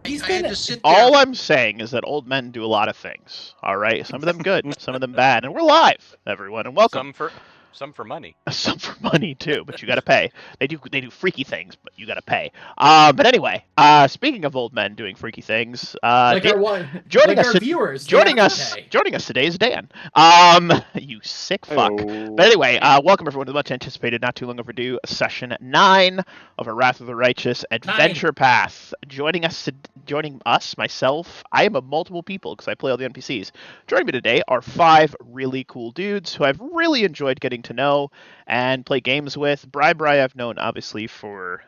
He's I had been to sit All there. I'm saying is that old men do a lot of things. All right, some of them good, some of them bad, and we're live, everyone, and welcome. Some for money. Some for money too, but you got to pay. They do freaky things, but you got to pay. But anyway, speaking of old men doing freaky things, like our viewers. Joining us today is Dan. You sick fuck. Hello. But anyway, welcome everyone to the much anticipated, not too long overdue session 9 of our Wrath of the Righteous Adventure Path. Joining us, myself, I am of multiple people because I play all the NPCs. Joining me today are 5 really cool dudes who I've really enjoyed getting to know and play games with. Bri I've known obviously for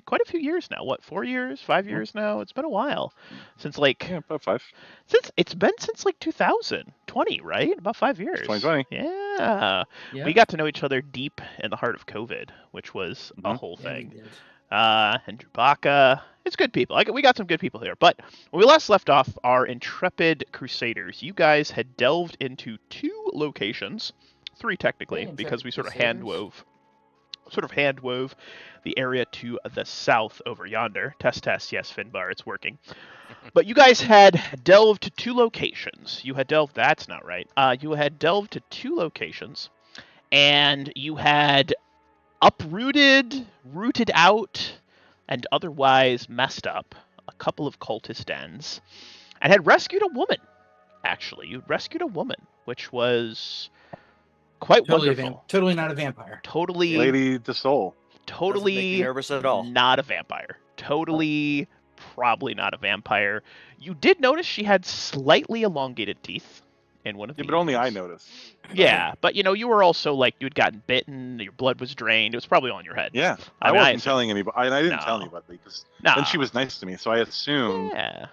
quite a few years now. What, 4 years, 5 years now? It's been a while since about 5. It's been since 2020, right? About 5 years. 2020. Yeah. We got to know each other deep in the heart of COVID, which was a whole thing. And Chewbacca. It's good people. We got some good people here. But when we last left off, our intrepid crusaders, you guys had delved into 2 locations, 3 technically, because we sort of hand wove the area to the south over yonder. Test, yes, Finbar, it's working. But you guys had delved to 2 locations. That's not right. You had delved to 2 locations, and you had uprooted, rooted out, and otherwise messed up a couple of cultist dens, and had rescued a woman. Actually, you rescued a woman, which was quite wonderful. Totally not a vampire. Totally, Lady de Soul. Totally Doesn't make me nervous at all. Not a vampire. Totally, probably not a vampire. You did notice she had slightly elongated teeth in one of the. Yeah, but only I noticed. Yeah, but you were also you had gotten bitten, your blood was drained. It was probably all in your head. Yeah, I wasn't telling anybody. I didn't tell anybody because then she was nice to me, so I assumed. Yeah.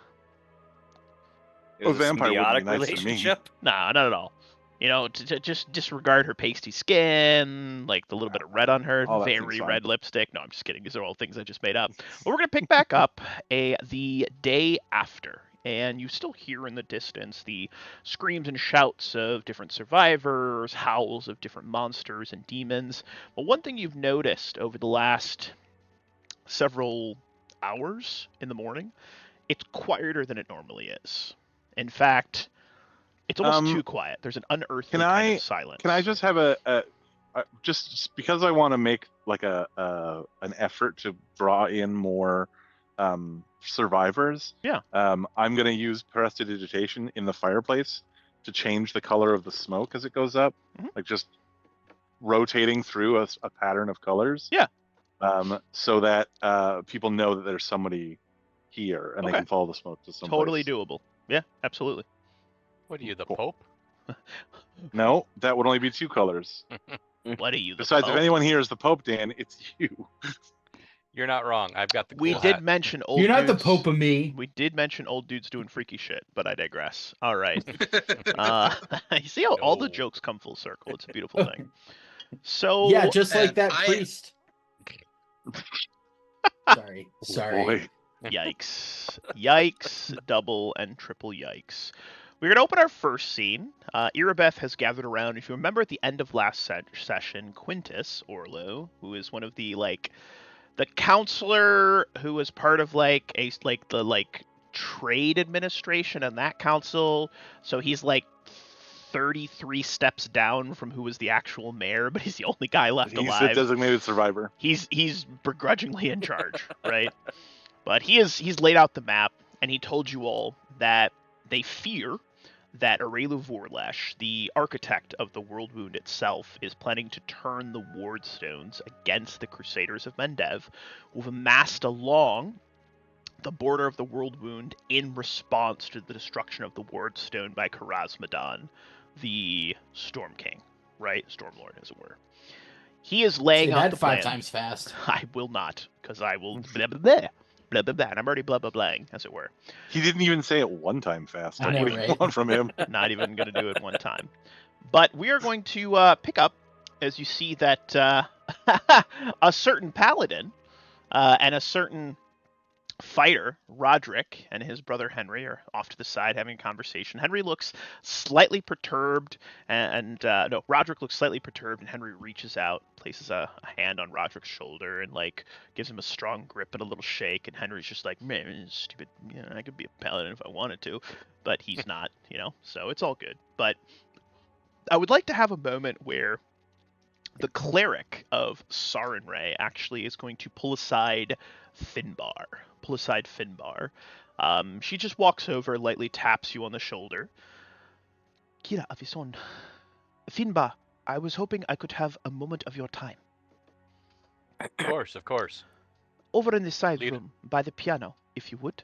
A vampire wouldn't be nice to me. Nah, not at all. To just disregard her pasty skin, the little bit of red on her, very red lipstick. No, I'm just kidding. These are all things I just made up. But we're going to pick back up the day after. And you still hear in the distance the screams and shouts of different survivors, howls of different monsters and demons. But one thing you've noticed over the last several hours in the morning, it's quieter than it normally is. In fact, it's almost too quiet. There's an unearthly kind of silence. Can I just have just because I want to make an effort to draw in more survivors? Yeah. I'm gonna use prestidigitation in the fireplace to change the color of the smoke as it goes up, just rotating through a pattern of colors. Yeah. So that people know that there's somebody here and they can follow the smoke to some Totally place. doable. Yeah, absolutely. What are you, the Pope? No, that would only be 2 colors. What are you, the Besides, Pope? if anyone here is the Pope, Dan, it's you. You're not wrong. I've got the cool We hat. did mention old You're not dudes. the Pope of me. We did mention old dudes doing freaky shit, but I digress. All right. You see how all the jokes come full circle. It's a beautiful thing. So yeah, just like that priest. Sorry. Boy. Yikes, double and triple yikes. We're going to open our first scene. Irabeth has gathered around. If you remember at the end of last session, Quintus Orlo, who is one of the counselor who was part of the trade administration and that council. So he's 33 steps down from who was the actual mayor, but he's the only guy left alive. He's the designated survivor. He's begrudgingly in charge, right? But he's laid out the map, and he told you all that they fear that Arelu Vorlesh, the architect of the Worldwound itself, is planning to turn the wardstones against the Crusaders of Mendev, who've amassed along the border of the Worldwound in response to the destruction of the wardstone by Karazmadan, the Storm King, right? Stormlord, as it were. He is laying out the plan. 5 times fast. I will not, because I will blah, blah, blah. Blah, blah, blah, and I'm already blah, blah, blahing, as it were. He didn't even say it 1 time fast. I know, What do you want from him? Not even going to do it 1 time. But we are going to pick up, as you see that a certain paladin and a certain fighter, Roderick, and his brother Henry are off to the side having a conversation. Henry looks slightly perturbed, no, Roderick looks slightly perturbed, and Henry reaches out, places a hand on Roderick's shoulder, and like gives him a strong grip and a little shake. And Henry's just like, man, stupid. You know, I could be a paladin if I wanted to, but he's not. You know, so it's all good. But I would like to have a moment where the cleric of Sarenrae actually is going to pull aside Finbar. She just walks over, lightly taps you on the shoulder. Kira Avison. Finbar, I was hoping I could have a moment of your time. Of course. Over in the side Lead. room, by the piano, if you would.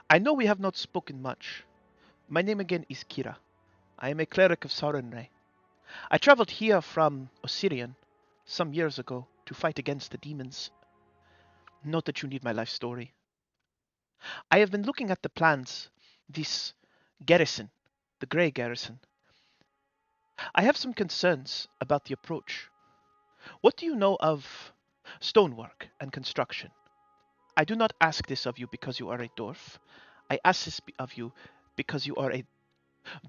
I know we have not spoken much. My name again is Kira. I am a cleric of Sarenrae. I traveled here from Osirian some years ago to fight against the demons. Not that you need my life story. I have been looking at the plans, this garrison, the Grey Garrison. I have some concerns about the approach. What do you know of stonework and construction? I do not ask this of you because you are a dwarf. I ask this of you because you are a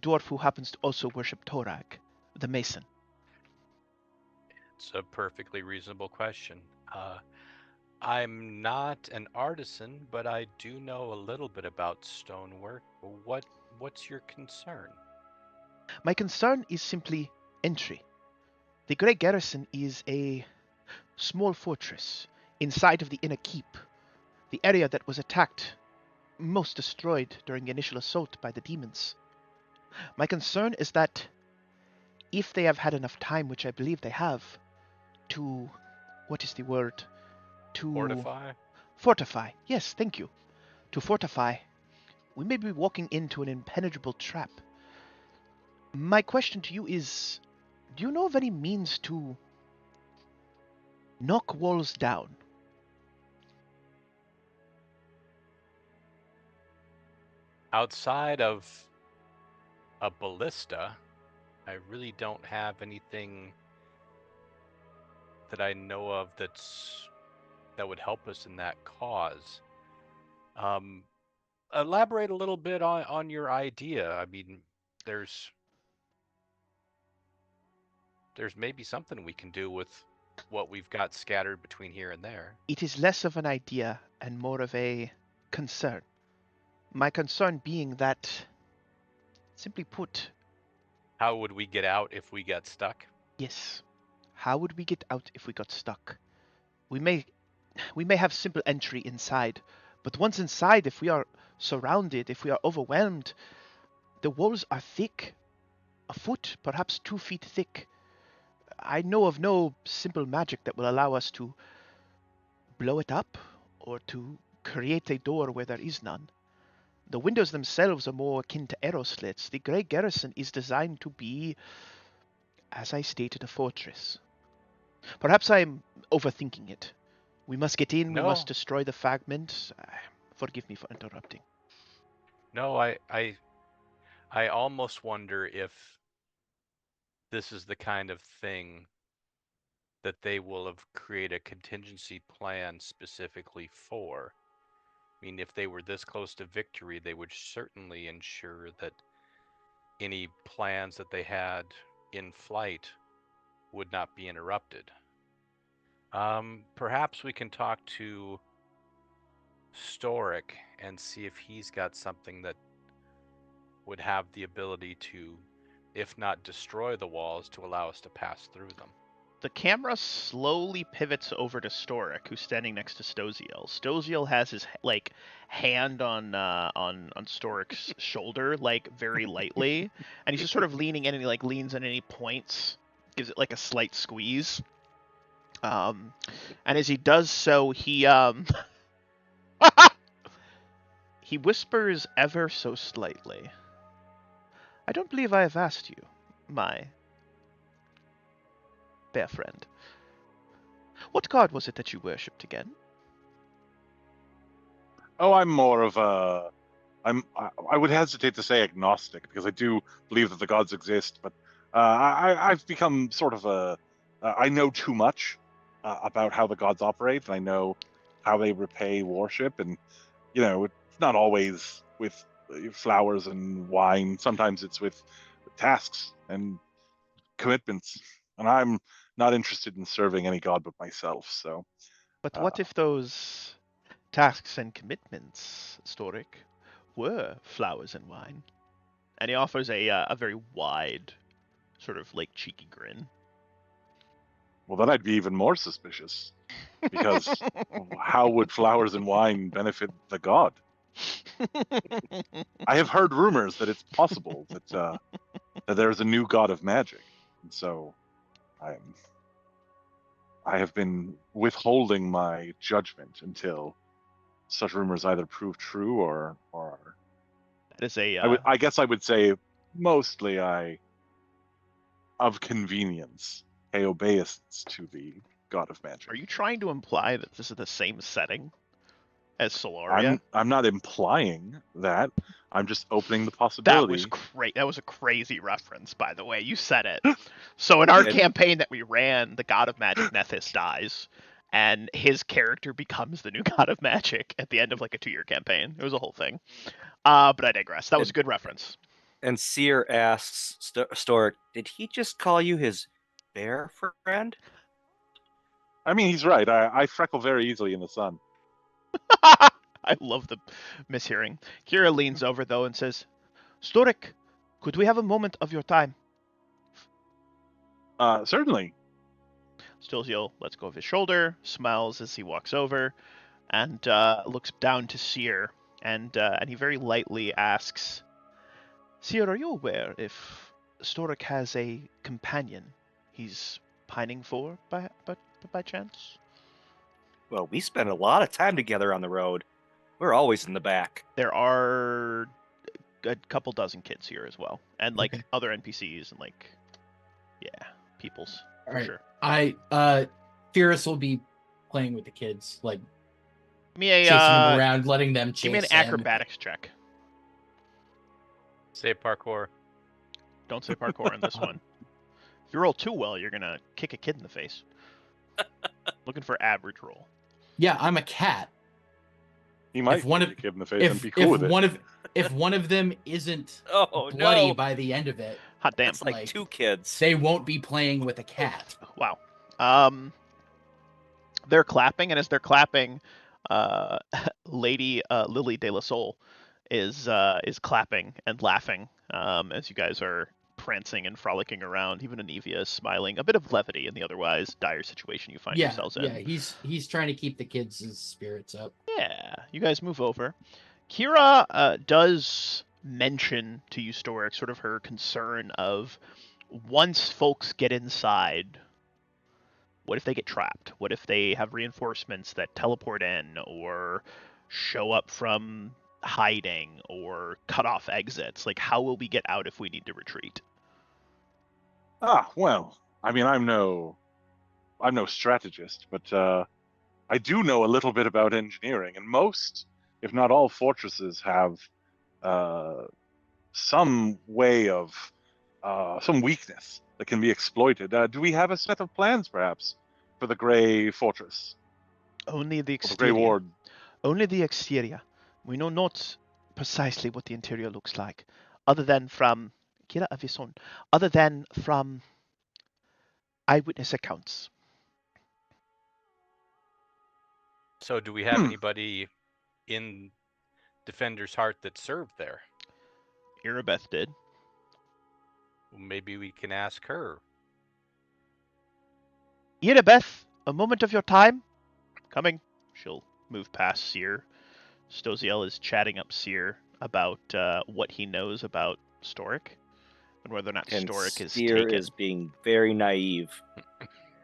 dwarf who happens to also worship Torag, the mason. It's a perfectly reasonable question. I'm not an artisan, but I do know a little bit about stonework. What's your concern? My concern is simply entry. The Grey Garrison is a small fortress inside of the inner keep, the area that was attacked, most destroyed during the initial assault by the demons. My concern is that if they have had enough time, which I believe they have, to, what is the word? To Fortify? Yes, thank you. To fortify, we may be walking into an impenetrable trap. My question to you is, do you know of any means to knock walls down? Outside of a ballista, I really don't have anything that I know of that would help us in that cause. Elaborate a little bit on your idea. I mean, there's maybe something we can do with what we've got scattered between here and there. It is less of an idea and more of a concern. My concern being that, simply put... How would we get out if we get stuck? Yes. How would we get out if we got stuck? We may have simple entry inside, but once inside, if we are surrounded, if we are overwhelmed, the walls are thick. A foot, perhaps 2 feet thick. I know of no simple magic that will allow us to blow it up or to create a door where there is none. The windows themselves are more akin to arrow slits. The Grey Garrison is designed to be, as I stated, a fortress. Perhaps I'm overthinking it. We must get in, No. We must destroy the fragment. Forgive me for interrupting. No, I almost wonder if this is the kind of thing that they will have created a contingency plan specifically for. I mean, if they were this close to victory, they would certainly ensure that any plans that they had in flight would not be interrupted. Perhaps we can talk to Storic and see if he's got something that would have the ability to, if not destroy the walls, to allow us to pass through them. The camera slowly pivots over to Storic, who's standing next to Stoziel. Stoziel has his hand on Storic's shoulder, very lightly, and he's just sort of leaning in, and he leans in and he points, gives it a slight squeeze. And as he does so, he he whispers ever so slightly, "I don't believe I have asked you, my fair friend. What god was it that you worshipped again?" Oh, I'm more of a... I would hesitate to say agnostic, because I do believe that the gods exist, but I've become sort of I know too much about how the gods operate, and I know how they repay worship, and it's not always with flowers and wine. Sometimes it's with tasks and commitments, and I'm not interested in serving any god but myself. So, But what if those tasks and commitments, Storik, were flowers and wine? And he offers a very wide, sort of like cheeky grin. well, then I'd be even more suspicious, because how would flowers and wine benefit the god? I have heard rumors that it's possible that there's a new god of magic, and so I have been withholding my judgment until such rumors either prove true or That is a. I guess I would say mostly of convenience pay obeisance to the god of magic. Are you trying to imply that this is the same setting as Solaria? I'm not implying that. I'm just opening the possibility. That was a crazy reference, by the way. You said it. So in our campaign that we ran, the god of magic Nethys dies, and his character becomes the new god of magic at the end of like a 2-year campaign. It was a whole thing. But I digress. That was a good reference. And Seer asks Storik, did he just call you his bear friend? I mean, he's right. I freckle very easily in the sun. I love the mishearing. Kira leans over, though, and says, Storik, could we have a moment of your time? Certainly. Stilzio lets go of his shoulder, smiles as he walks over, and looks down to Seer, and he very lightly asks, Seer, are you aware if Storik has a companion he's pining for, by chance? Well, we spend a lot of time together on the road. We're always in the back. There are a couple dozen kids here as well, and like other NPCs and like, peoples for sure. Fierce will be playing with the kids, like Give me a chasing them around, letting them chase. give me an acrobatics check. Say parkour. Don't say parkour in this one. If you roll too well, you're gonna kick a kid in the face. Looking for average roll. Yeah, I'm a cat. He might If one kick of- a kid in the face and be cool with it. If one of them isn't bloody bloody by the end of it, Hot damn. That's like 2 kids. they won't be playing with a cat. Wow. They're clapping, and as they're clapping, Lady Lily de la Soul is clapping and laughing as you guys are prancing and frolicking around. Even Anivia is smiling. A bit of levity in the otherwise dire situation you find yourselves in. Yeah, he's trying to keep the kids' spirits up. Yeah, you guys move over. Kira does mention to you, Storik, sort of her concern of once folks get inside, what if they get trapped? What if they have reinforcements that teleport in or show up from hiding or cut off exits? Like, how will we get out if we need to retreat? Well, I mean, I'm no strategist, but I do know a little bit about engineering, and most, if not all, fortresses have some way of some weakness that can be exploited. Do we have a set of plans, perhaps, for the Grey Fortress? Only the Or the Grey exterior. Ward? Only the exterior. We know not precisely what the interior looks like, other than from Kira Avison, other than from eyewitness accounts. So do we have anybody in Defender's Heart that served there? Irabeth did. Maybe we can ask her. Irabeth, a moment of your time? Coming. She'll move past Seer. Stoziel is chatting up Seer about what he knows about Storik and whether or not And Storik is Seer taken. is being very naive.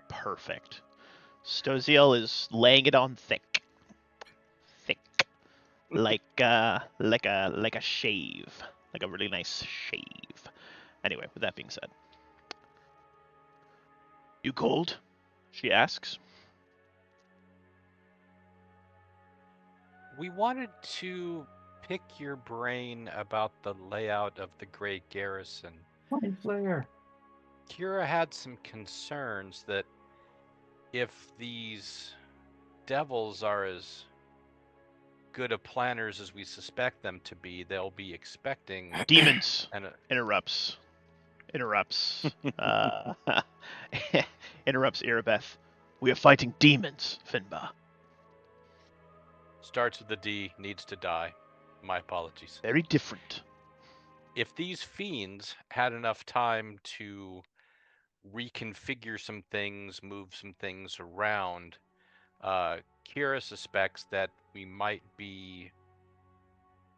Perfect. Stoziel is laying it on thick, like a shave, like a really nice shave. Anyway, with that being said, you cold? She asks. We wanted to pick your brain about the layout of the Grey Garrison. Fine player. Kira had some concerns that if these devils are as good of planners as we suspect them to be, they'll be expecting Demons. and Interrupts. Uh, interrupts Irabeth. We are fighting demons, Finbar. starts with the D, needs to die. My apologies. Very different. If these fiends had enough time to reconfigure some things, move some things around, Kira suspects that we might be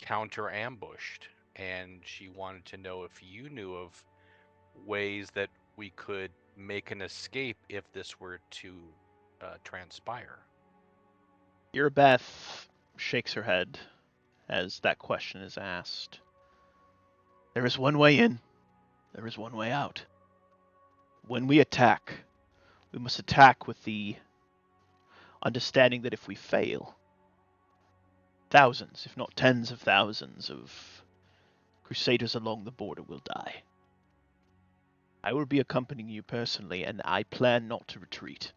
counter-ambushed, and she wanted to know if you knew of ways that we could make an escape if this were to transpire. Irabeth shakes her head as that question is asked. There is one way in. There is one way out. When we attack, we must attack with the understanding that if we fail, thousands, if not tens of thousands of crusaders along the border will die. I will be accompanying you personally, and I plan not to retreat.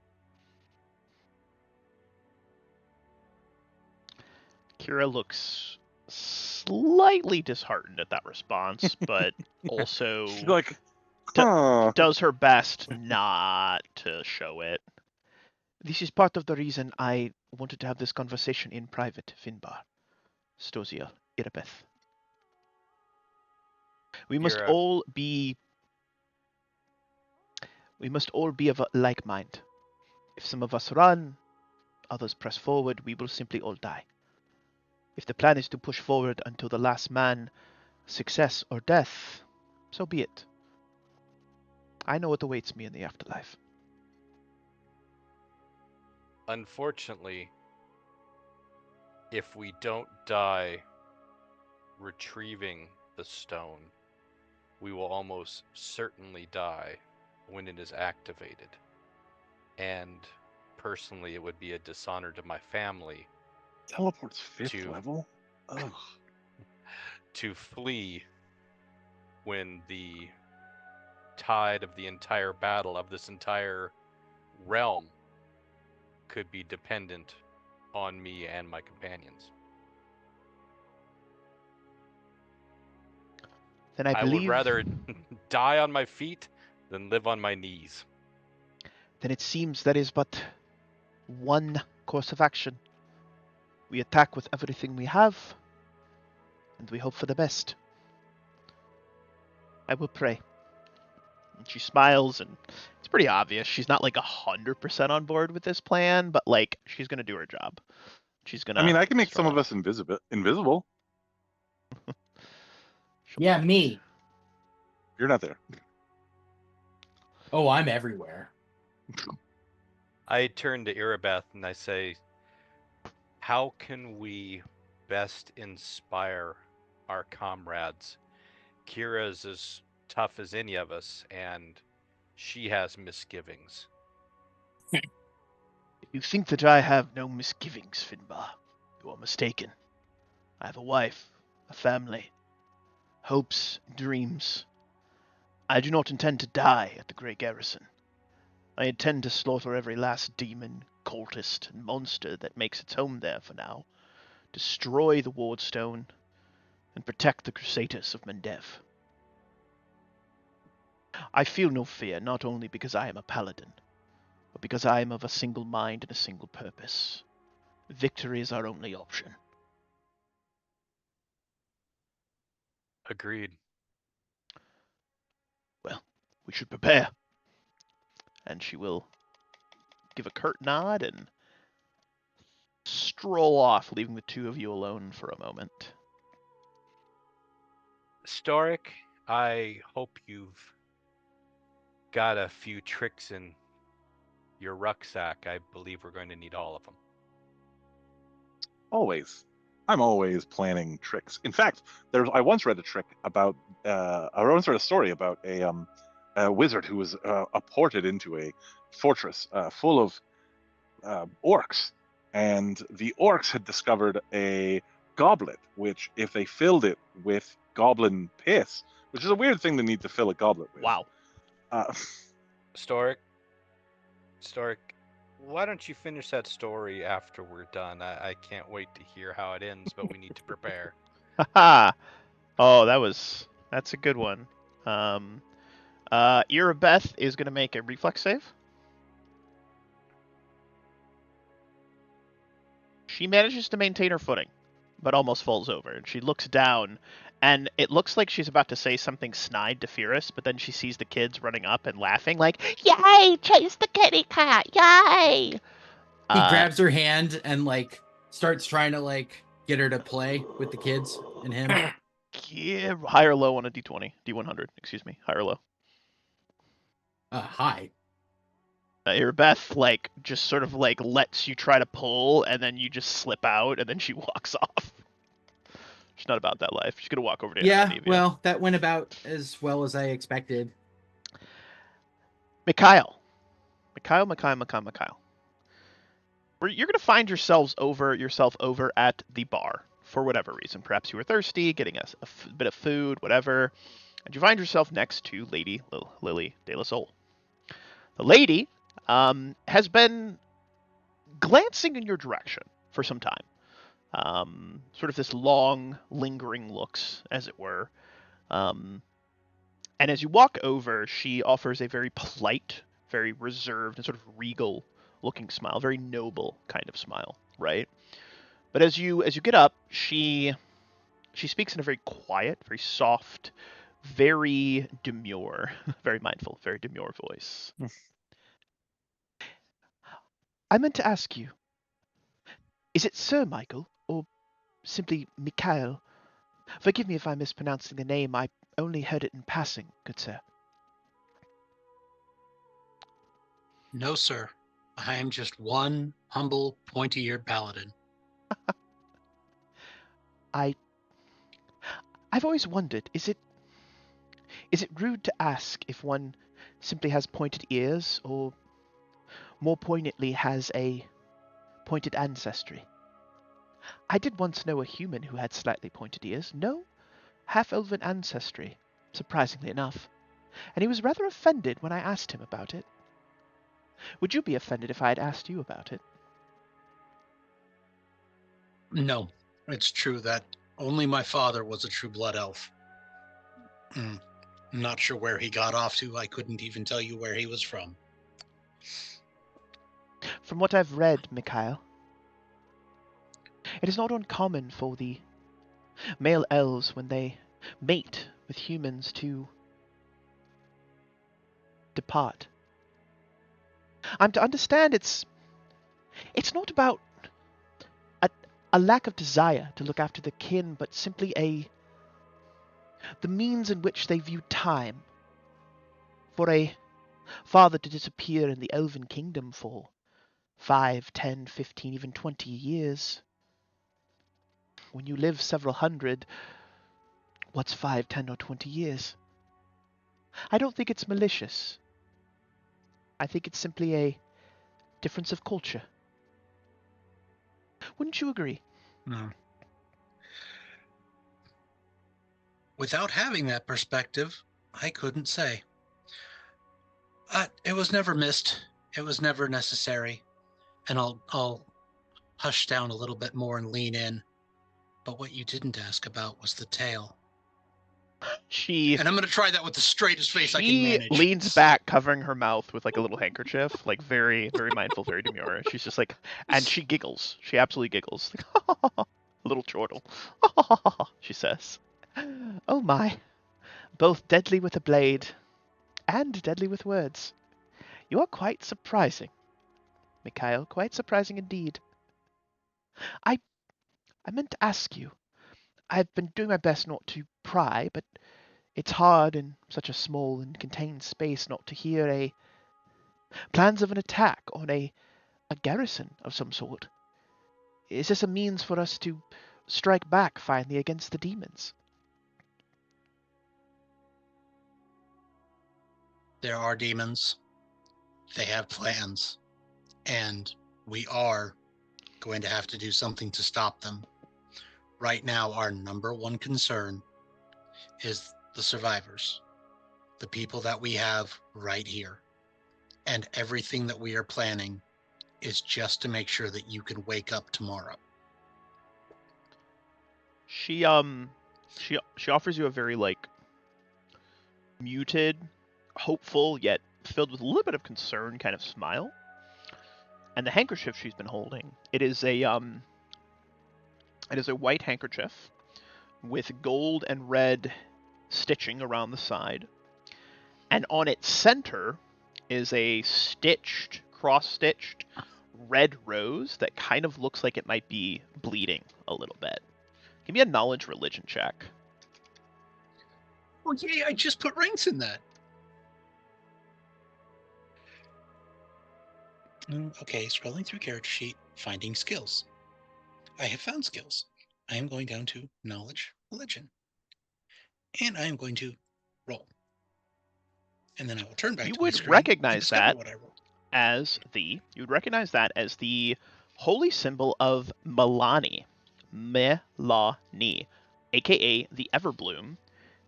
Kira looks slightly disheartened at that response, but also She's like, huh. does her best not to show it. This is part of the reason I wanted to have this conversation in private, Finbar. Stosia, Irabeth. We must all be of a like mind. If some of us run, others press forward, we will simply all die. If the plan is to push forward until the last man, success or death, so be it. I know what awaits me in the afterlife. Unfortunately, if we don't die retrieving the stone, we will almost certainly die when it is activated. And personally, it would be a dishonor to my family Teleport's 5th level? Ugh. to flee when the tide of the entire battle, of this entire realm, could be dependent on me and my companions. Then I believe would rather die on my feet than live on my knees. Then it seems there is but one course of action. We attack with everything we have, and we hope for the best. I will pray. And she smiles, and it's pretty obvious she's not like 100% on board with this plan, but like she's gonna do her job. She's gonna. I mean, I can make some of us invisible. Yeah, me. You're not there. Oh, I'm everywhere. I turn to Irabeth and I say, how can we best inspire our comrades? Kira's as tough as any of us, and she has misgivings. If you think that I have no misgivings, Finbar, you are mistaken. I have a wife, a family, hopes, dreams. I do not intend to die at the Grey Garrison. I intend to slaughter every last demon, cultist, and monster that makes its home there for now, destroy the wardstone, and protect the crusaders of Mendev. I feel no fear, not only because I am a paladin, but because I am of a single mind and a single purpose. Victory is our only option. Agreed. Well, we should prepare. And she will give a curt nod and stroll off, leaving the two of you alone for a moment. Storic, I hope you've got a few tricks in your rucksack. I believe we're going to need all of them. Always. I'm always planning tricks. In fact, I once read a trick about, I once read a story about a wizard who was apported into a fortress full of orcs. And the orcs had discovered a goblet, which if they filled it with goblin piss, which is a weird thing to need to fill a goblet with. Wow. Stork, why don't you finish that story after we're done? I can't wait to hear how it ends, but we need to prepare. Haha. Oh, that's a good one. Irabeth is gonna make a reflex save. She manages to maintain her footing, but almost falls over. And she looks down, and it looks like she's about to say something snide to Fierce, but then she sees the kids running up and laughing, like, "Yay! Chase the kitty cat! Yay!" He grabs her hand and like starts trying to like get her to play with the kids and him. Yeah, high or low on a D20, D100, excuse me, high or low. Hi. Irabeth like just sort of like lets you try to pull, and then you just slip out, and then she walks off. She's not about that life. She's gonna walk over to Yeah, Anivia. well, that went about as well as I expected. Mikhail. You're gonna find yourself over at the bar for whatever reason. Perhaps you were thirsty, getting a bit of food, whatever, and you find yourself next to Lady Lily de la Soul. The lady has been glancing in your direction for some time. Sort of this long, lingering looks, as it were. And as you walk over, she offers a very polite, very reserved, and sort of regal-looking smile, very noble kind of smile, right? But as you get up, she speaks in a very quiet, very soft, very demure, very mindful, very demure voice. I meant to ask you, is it Sir Michael, or simply Mikhail? Forgive me if I'm mispronouncing the name. I only heard it in passing, good sir. No, sir. I am just one humble, pointy-eared paladin. I've always wondered, is it rude to ask if one simply has pointed ears, or more poignantly has a pointed ancestry? I did once know a human who had slightly pointed ears. No half-elven ancestry, surprisingly enough. And he was rather offended when I asked him about it. Would you be offended if I had asked you about it? No, it's true that only my father was a true blood elf. I'm not sure where he got off to. I couldn't even tell you where he was from. From what I've read, Mikhail, it is not uncommon for the male elves, when they mate with humans, to depart. I'm to understand it's not about a lack of desire to look after the kin, but simply the means in which they view time. For a father to disappear in the elven kingdom for 5, 10, 15, even 20 years. When you live several hundred, what's 5, 10, or 20 years? I don't think it's malicious. I think it's simply a difference of culture. Wouldn't you agree? No. Without having that perspective, I couldn't say. It was never missed. It was never necessary. And I'll hush down a little bit more and lean in. But what you didn't ask about was the tail. And I'm going to try that with the straightest face I can manage. She leans back, covering her mouth with like a little handkerchief, like very, very mindful, very demure. She's just like, and she giggles. She absolutely giggles. Like, a little chortle. She says, "Oh my, both deadly with a blade and deadly with words. You are quite surprising, Mikhail, quite surprising indeed. I meant to ask you. I've been doing my best not to pry, but it's hard in such a small and contained space not to hear plans of an attack on a garrison of some sort. Is this a means for us to strike back finally against the demons?" There are demons. They have plans. And we are going to have to do something to stop them. Right now, our number one concern is the survivors. the people that we have right here. And everything that we are planning is just to make sure that you can wake up tomorrow. She offers you a very like muted, hopeful yet filled with a little bit of concern kind of smile. And the handkerchief she's been holding, it is a white handkerchief with gold and red stitching around the side. And on its center is a cross-stitched red rose that kind of looks like it might be bleeding a little bit. Give me a knowledge religion check. Oh, yay, I just put ranks in that. Okay, scrolling through character sheet, finding skills. I have found skills. I am going down to knowledge religion. And I am going to roll. And then I will turn back You to my would screen recognize and discover that what I rolled. you would recognize that as the holy symbol of Melani, aka the Everbloom,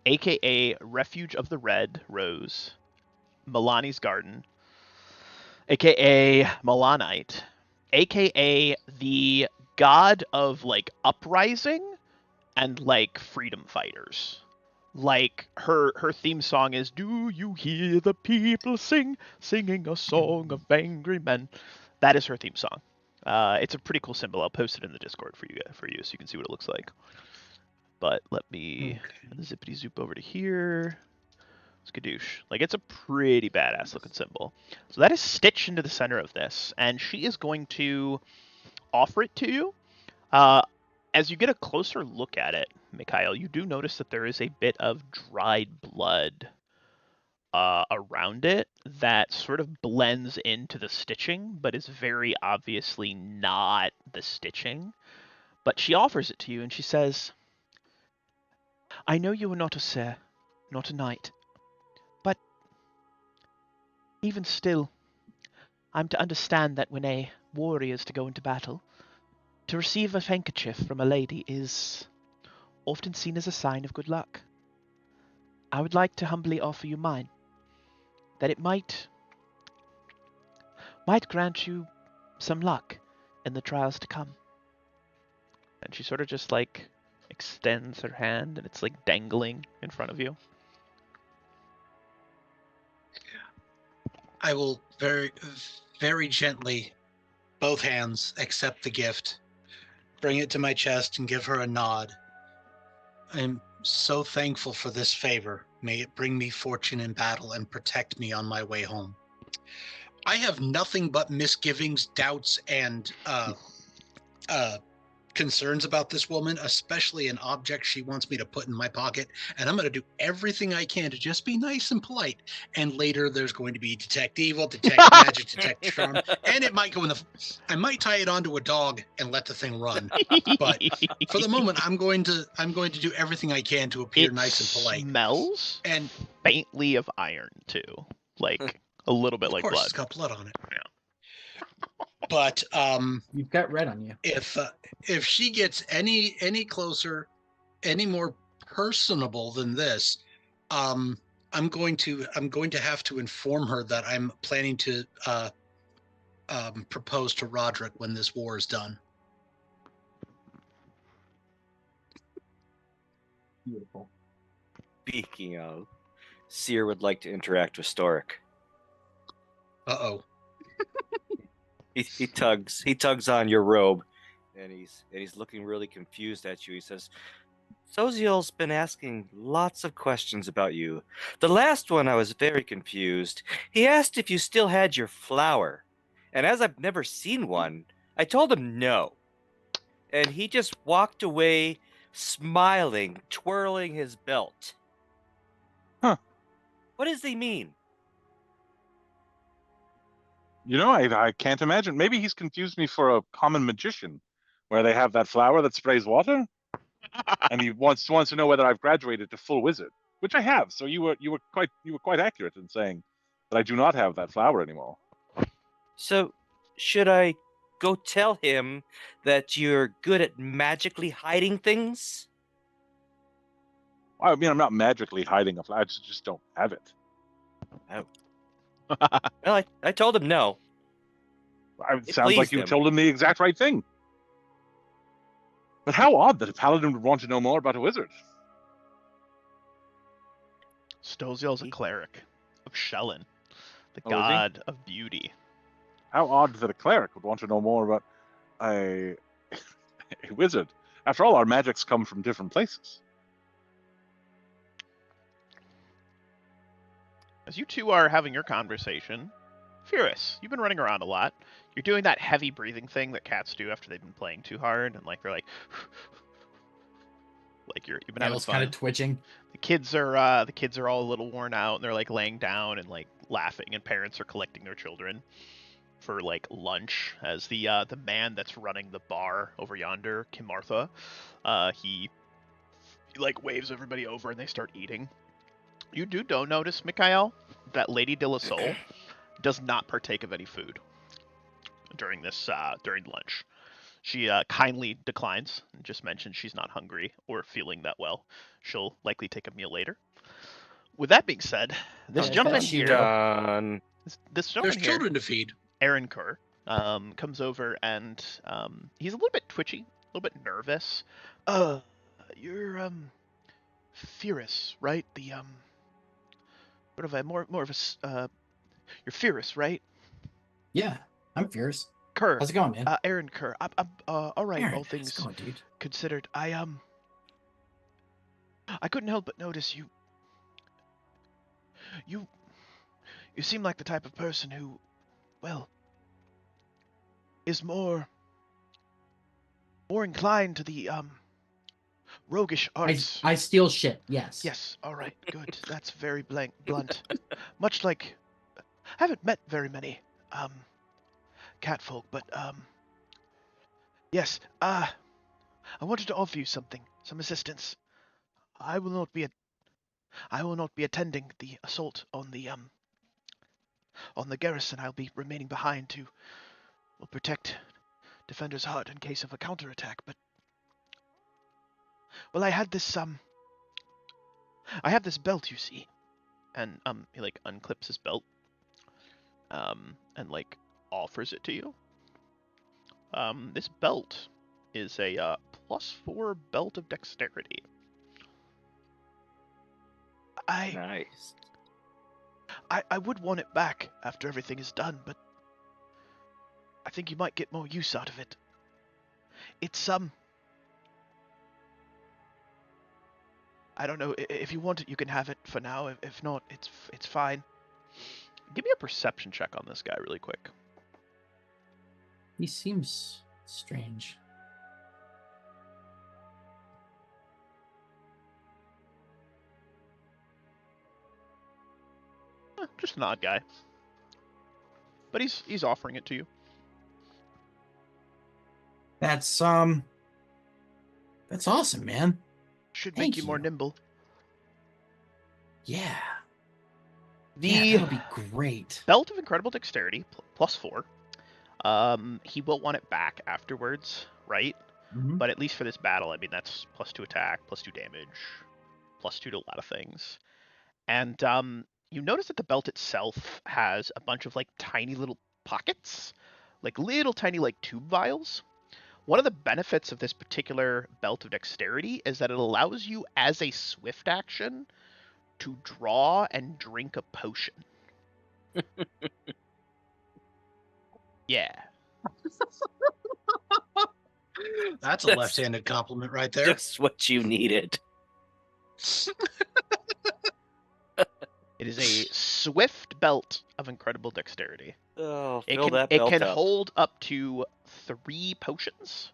aka Refuge of the Red Rose, Melani's Garden, aka Melanite, aka the god of like uprising and like freedom fighters. Like her theme song is "Do you hear the people singing a song of angry men?" That is her theme song. It's a pretty cool symbol. I'll post it in the Discord for you so you can see what it looks like. But let me zippity zoop over to here. Skadoosh. Like, it's a pretty badass looking symbol. So that is stitched into the center of this, and she is going to offer it to you. As you get a closer look at it, Mikhail, you do notice that there is a bit of dried blood around it that sort of blends into the stitching, but is very obviously not the stitching. But she offers it to you, and she says, "I know you are not a sir, not a knight, but even still, I'm to understand that when a warrior is to go into battle, to receive a handkerchief from a lady is often seen as a sign of good luck. I would like to humbly offer you mine, that it might grant you some luck in the trials to come." And she sort of just like extends her hand, and it's like dangling in front of you. I will very, very gently, both hands, accept the gift, bring it to my chest, and give her a nod. I'm so thankful for this favor. May it bring me fortune in battle and protect me on my way home. I have nothing but misgivings, doubts, and concerns about this woman, especially an object she wants me to put in my pocket, and I'm going to do everything I can to just be nice and polite. And later there's going to be detect evil, detect magic, detect charm, and it might go in the... I might tie it onto a dog and let the thing run. But for the moment, I'm going to do everything I can to appear nice and polite. It smells and faintly of iron too, like a little bit of like course, blood. it's got blood on it. Yeah. But You've got red on you. If she gets any closer, any more personable than this, I'm going to have to inform her that I'm planning to propose to Roderick when this war is done. Beautiful. Speaking of, Seer would like to interact with Storic. Uh-oh. He tugs on your robe, and he's looking really confused at you. He says, "Soziel's been asking lots of questions about you. The last one I was very confused. He asked if you still had your flower, and as I've never seen one, I told him no. And he just walked away smiling, twirling his belt. Huh. What does he mean?" You know, I can't imagine. Maybe he's confused me for a common magician, where they have that flower that sprays water, and he wants to know whether I've graduated to full wizard, which I have. So you were quite accurate in saying that I do not have that flower anymore. So, should I go tell him that you're good at magically hiding things? I mean, I'm not magically hiding a flower. I just don't have it. Well, I told him no. It It sounds like pleased you him. told him the exact right thing. But how odd that a paladin would want to know more about a wizard. Stoziel's a cleric of Shellen, the Oh, is he? god of beauty. How odd that a cleric would want to know more about a wizard. After all, our magics come from different places. As you two are having your conversation, Furious, you've been running around a lot. You're doing that heavy breathing thing that cats do after they've been playing too hard, and like they're like you've been having Tail's fun. kind of twitching. The kids are all a little worn out, and they're like laying down and like laughing, and parents are collecting their children for like lunch. As the man that's running the bar over yonder, Kim Martha, he like waves everybody over, and they start eating. You don't notice, Mikhail, that Lady de la Soul does not partake of any food during lunch. She kindly declines and just mentions she's not hungry or feeling that well. She'll likely take a meal later. With that being said, this Yeah, gentleman that's here, Done. this There's gentleman here, children to feed. Aaron Kerr, comes over and he's a little bit twitchy, a little bit nervous. You're Furious, right? The sort of a more of a you're Furious, right? Yeah, I'm fierce. Kerr. How's it going, man? Aaron Kerr. I'm all right. Aaron, All how's things it going, dude? considered, I couldn't help but notice you seem like the type of person who, well, is more inclined to the roguish arts. I steal shit. Yes. Yes. All right. Good. That's very blunt. Much like I haven't met very many catfolk, but yes. I wanted to offer you some assistance. I will not be attending the assault on the garrison. I'll be remaining behind to protect Defender's Heart in case of a counterattack. But well, I have this belt, you see, and he like unclips his belt, and like offers it to you. This belt is a +4 belt of dexterity. Nice. I would want it back after everything is done, but I think you might get more use out of it. It's I don't know, if you want it, you can have it for now. If not, it's fine. Give me a perception check on this guy really quick. He seems strange. Just an odd guy. But he's offering it to you. That's awesome, man. Should Thank make you more you. nimble. Yeah. The Yeah, that'll be great. Belt of Incredible Dexterity, +4. He will want it back afterwards, right? Mhm. But at least for this battle, I mean, that's +2 attack, +2 damage, +2 to a lot of things. And you notice that the belt itself has a bunch of like tiny little pockets, like little tiny like tube vials. One of the benefits of this particular belt of dexterity is that it allows you as a swift action to draw and drink a potion. Yeah. That's a left-handed compliment right there. Just what you needed. It is a swift belt of incredible dexterity. Oh, It fill can, that it belt can up. hold up to 3 potions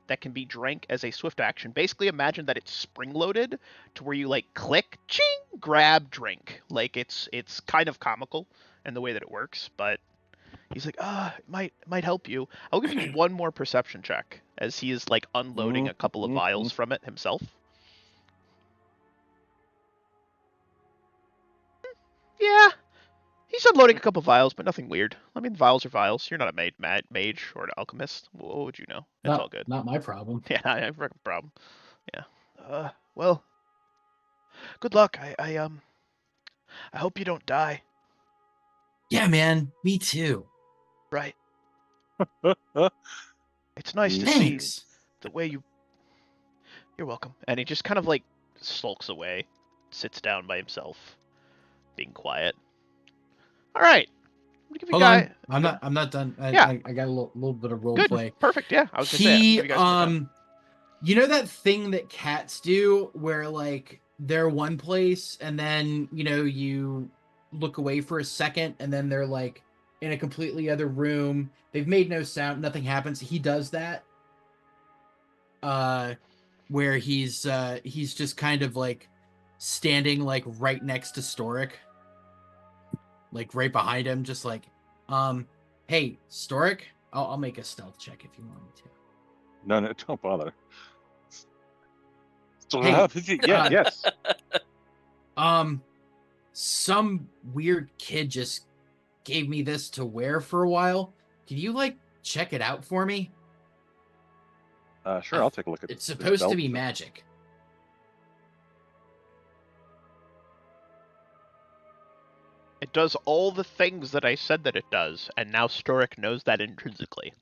that can be drank as a swift action. Basically, imagine that it's spring-loaded to where you like click, ching, grab, drink. Like it's kind of comical in the way that it works, but he's like, it might help you. I'll give you one more perception check as he is like unloading a couple of vials from it himself. Yeah, he's unloading a couple of vials, but nothing weird. I mean, vials are vials. You're not a mage or an alchemist. What would you know? It's all good. Not my problem. Yeah, I have a problem. Yeah. Well, good luck. I hope you don't die. Yeah, man, me too. Right. It's nice to see Thanks. the way you. You're welcome. And he just kind of like sulks away, sits down by himself, being quiet. All right. I'm gonna give you Hold guy. on, I'm not done. Yeah. I got a little bit of role Good. play. Perfect. Yeah. I was gonna say. I'm gonna give you guys some more time. You know that thing that cats do where like they're one place and then, you know, you look away for a second and then they're like in a completely other room. They've made no sound, nothing happens. He does that. Where he's just kind of like standing like right next to Storic. Like right behind him, just like, hey, Storic, I'll make a stealth check if you want me to. No, don't bother. Hey, yes. Some weird kid just gave me this to wear for a while. Can you like check it out for me? Sure, I'll take a look at it. It's supposed to be magic. It does all the things that I said that it does, and now Storic knows that intrinsically.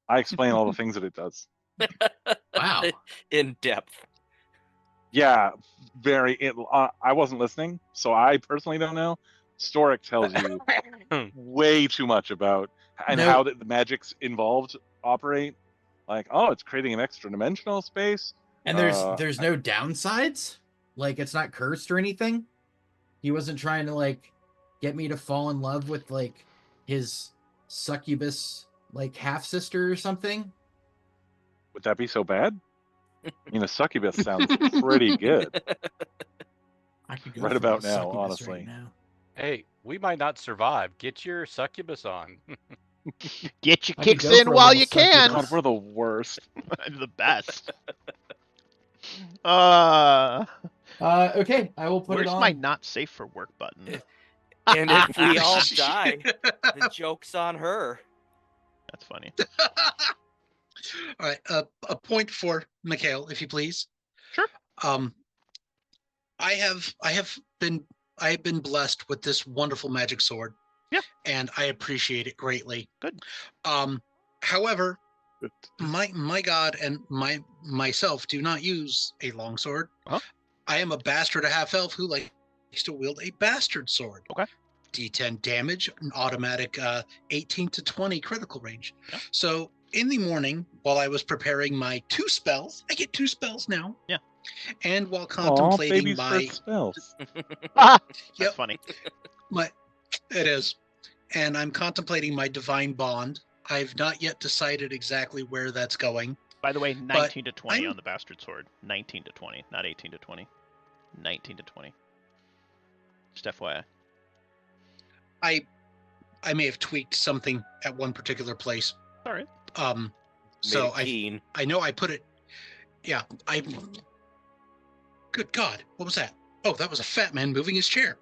I explain all the things that it does. Wow. In depth. Yeah, I wasn't listening, so I personally don't know. Storic tells you way too much about how the magics involved operate. Like, oh, it's creating an extra dimensional space. And there's no downsides? Like it's not cursed or anything? He wasn't trying to like get me to fall in love with like his succubus like half sister or something? Would that be so bad? I mean, a succubus sounds pretty good. I could go Right for about a now, succubus honestly. right now. Hey, we might not survive. Get your succubus on. Get your I could kicks go in for a while little you can. succubus. God, we're the worst. The best. Okay, I will put Where's it on. my not safe for work button? And if we all die, the joke's on her. That's funny. All right, a point for Mikhail, if you please. Sure. I have been blessed with this wonderful magic sword. Yeah. And I appreciate it greatly. Good. However, my god and myself do not use a longsword. Uh-huh. I am a bastard, a half elf who likes to wield a bastard sword. Okay. D10 damage, an automatic 18 to 20 critical range. Yeah. So in the morning, while I was preparing my 2 spells, I get 2 spells now. Yeah. And while contemplating my spells. That's funny. It is. And I'm contemplating my divine bond. I've not yet decided exactly where that's going. By the way, 19 to 20 on the bastard sword. 19 to 20, not 18 to 20. 19 to 20. Just FYI. I may have tweaked something at one particular place. All right. So I know I put it. Yeah, Good God, what was that? Oh, that was a fat man moving his chair.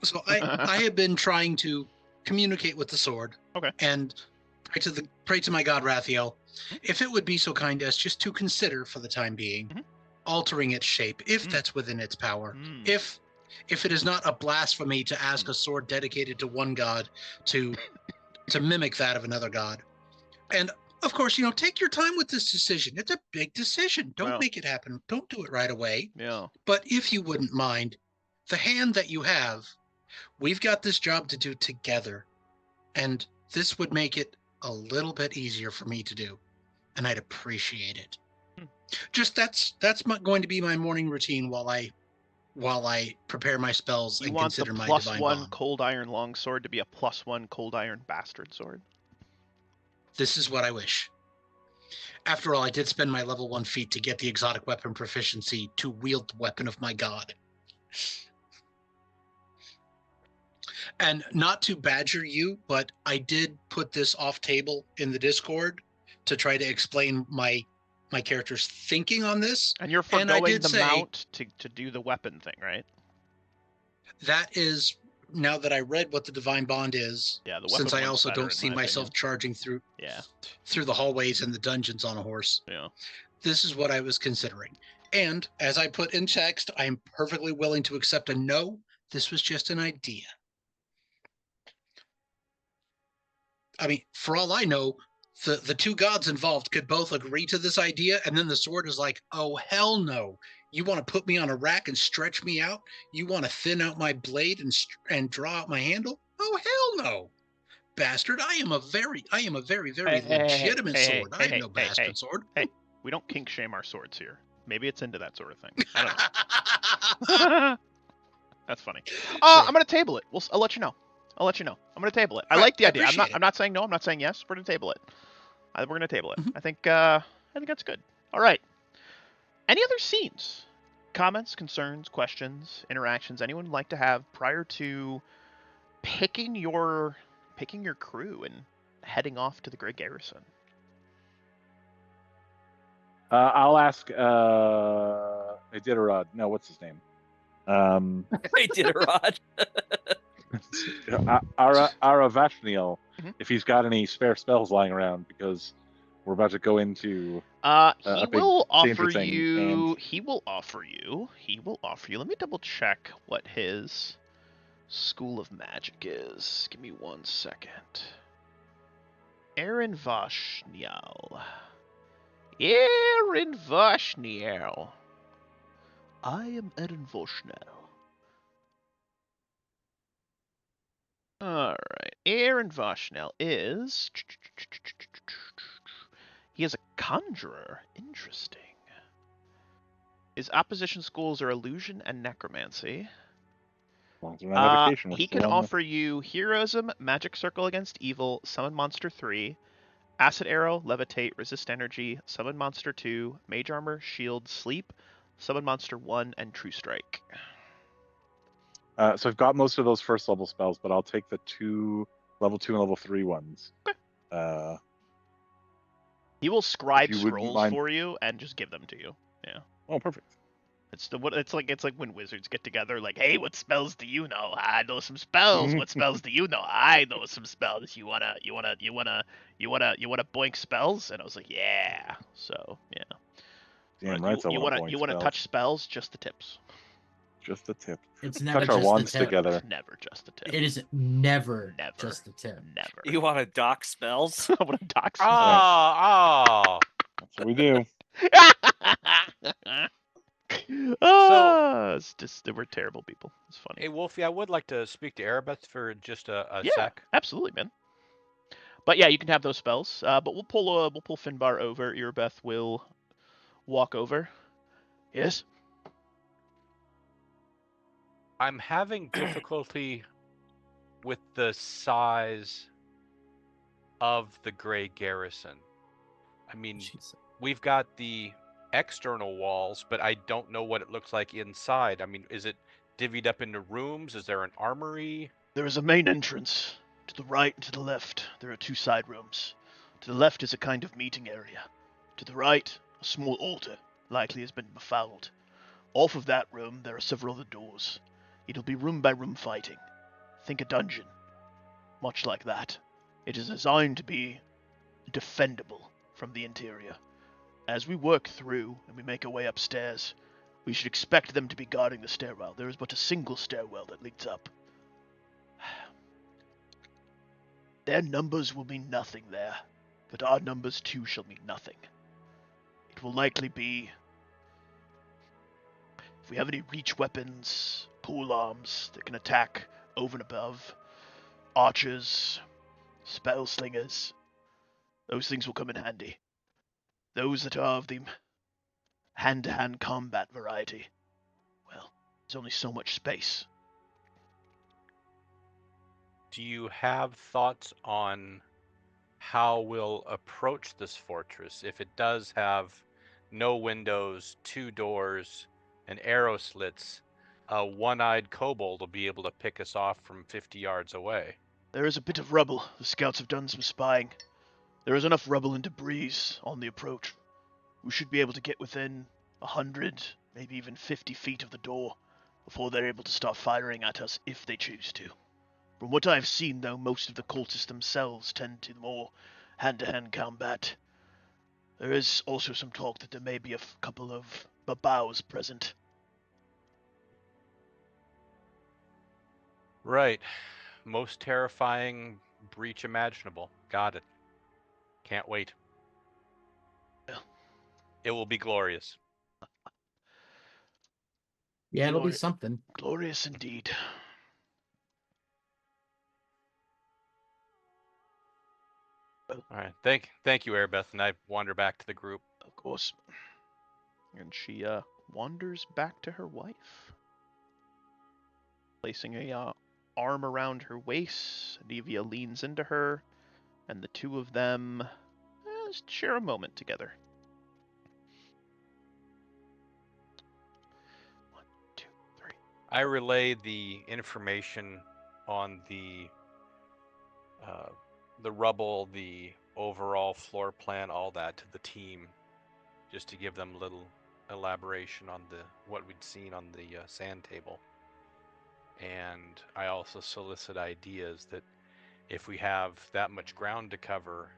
So I have been trying to communicate with the sword. Okay. And pray to my god Rathiel, if it would be so kind as just to consider for the time being altering its shape, if that's within its power. If it is not a blasphemy to ask a sword dedicated to one god to mimic that of another god. And of course, take your time with this decision. It's a big decision. Don't make it happen. Don't do it right away. Yeah. But if you wouldn't mind, the hand that you have, we've got this job to do together. And this would make it a little bit easier for me to do. And I'd appreciate it. Just that's going to be my morning routine while I prepare my spells and consider my divine +1 bond. cold iron longsword to be a +1 cold iron bastard sword. This is what I wish. After all, I did spend my level 1 feat to get the exotic weapon proficiency to wield the weapon of my god. And not to badger you, but I did put this off table in the Discord to try to explain my character's thinking on this. And you're foregoing the mount to do the weapon thing, right? That is, now that I read what the divine bond is, yeah, the since I also don't see myself charging through the hallways and the dungeons on a horse. Yeah. This is what I was considering. And as I put in text, I'm perfectly willing to accept a no This was just an idea. I mean, for all I know, the two gods involved could both agree to this idea, and then the sword is like, oh, hell no. You want to put me on a rack and stretch me out? You want to thin out my blade and draw out my handle? Oh, hell no. Bastard, I am a very, very legitimate sword. I am no bastard sword. Hey, we don't kink shame our swords here. Maybe it's into that sort of thing. I don't know. That's funny. I'm gonna table it. I'll let you know. I'm gonna table it. I like the idea. I'm not saying no. I'm not saying yes. We're gonna table it. We're gonna table it. I think that's good. All right. Any other scenes, comments, concerns, questions, interactions anyone would like to have prior to picking your crew and heading off to the Grey Garrison? I'll ask Iditarod. No, what's his name? Iditarod. Aravashniel, if he's got any spare spells lying around, because we're about to go into he will offer you. He will offer you. Let me double check what his School of Magic is. Give me 1 second. Aaron Vashniel. I am Aaron Vashniel. Alright. Aaron Vashniel is... He is a conjurer. Interesting. His opposition schools are illusion and necromancy. He can offer you heroism, magic circle against evil, summon monster 3, acid arrow, levitate, resist energy, summon monster 2, mage armor, shield, sleep, summon monster 1, and true strike. So I've got most of those first level spells, but I'll take the level 2 and level 3 ones. Okay. He will scribe scrolls for you and just give them to you. Yeah. Oh, perfect. It's like when wizards get together, like, hey, what spells do you know? I know some spells. What spells do you know? I know some spells. You wanna boink spells? And I was like, yeah. So yeah. Damn right. You wanna touch spells? Just the tips. Just the tip. It's never touch our wands the tip. together. Never just the tip. It is never just the tip. Never. You want to dock spells? I want to dock spells. Oh. That's what we do. It's just, we're terrible people. It's funny. Hey, Wolfie, I would like to speak to Erebeth for just a sec. Absolutely, man. But yeah, you can have those spells. But we'll pull Finbar over. Erebeth will walk over. Yes. I'm having difficulty with the size of the Grey Garrison. I mean, we've got the external walls, but I don't know what it looks like inside. I mean, is it divvied up into rooms? Is there an armory? There is a main entrance. To the right and to the left, there are 2 side rooms. To the left is a kind of meeting area. To the right, a small altar, likely has been befouled. Off of that room, there are several other doors. It'll be room by room fighting. Think a dungeon. Much like that. It is designed to be defendable from the interior. As we work through and we make our way upstairs, we should expect them to be guarding the stairwell. There is but a single stairwell that leads up. Their numbers will mean nothing there, but our numbers too shall mean nothing. It will likely be, if we have any reach weapons, pole arms that can attack over and above, archers, spell slingers, those things will come in handy. Those that are of the hand-to-hand combat variety, well, there's only so much space. Do you have thoughts on how we'll approach this fortress if it does have no windows, 2 doors, and arrow slits? A one-eyed kobold will be able to pick us off from 50 yards away. There is a bit of rubble. The scouts have done some spying. There is enough rubble and debris on the approach. We should be able to get within 100, maybe even 50 feet of the door before they're able to start firing at us if they choose to. From what I've seen, though, most of the cultists themselves tend to more hand-to-hand combat. There is also some talk that there may be a couple of babaus present. Right. Most terrifying breach imaginable. Got it. Can't wait. Well. It will be glorious. Yeah, it'll be something. Glorious indeed. All right. Thank you, Airbeth, and I wander back to the group. Of course. And she wanders back to her wife, placing a arm around her waist. Anivia leans into her, and the two of them share a moment together. 1, 2, 3. I relay the information on the rubble, the overall floor plan, all that to the team, just to give them a little elaboration on what we'd seen on the sand table. And I also solicit ideas that if we have that much ground to cover,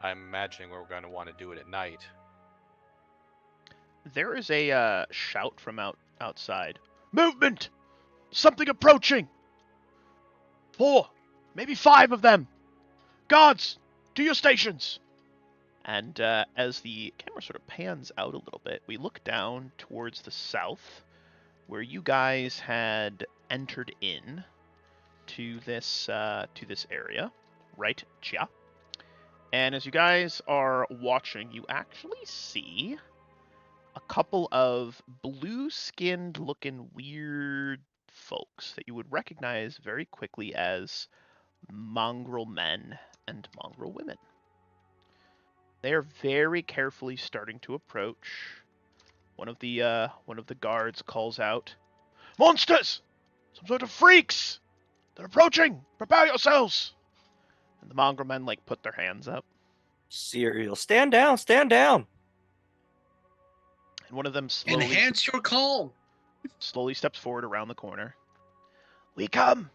I'm imagining we're going to want to do it at night. There is a shout from outside. Movement! Something approaching! 4, maybe 5 of them! Guards, to your stations! And as the camera sort of pans out a little bit, we look down towards the south, where you guys had entered in to this area, right? Chia. And as you guys are watching, you actually see a couple of blue-skinned looking weird folks that you would recognize very quickly as mongrel men and mongrel women. They are very carefully starting to approach. One of the guards calls out, "Monsters! Some sort of freaks! They're approaching! Prepare yourselves!" And the mongrel men put their hands up. Cereal, stand down, stand down. And one of them slowly Enhance your calm. Slowly steps forward around the corner. We come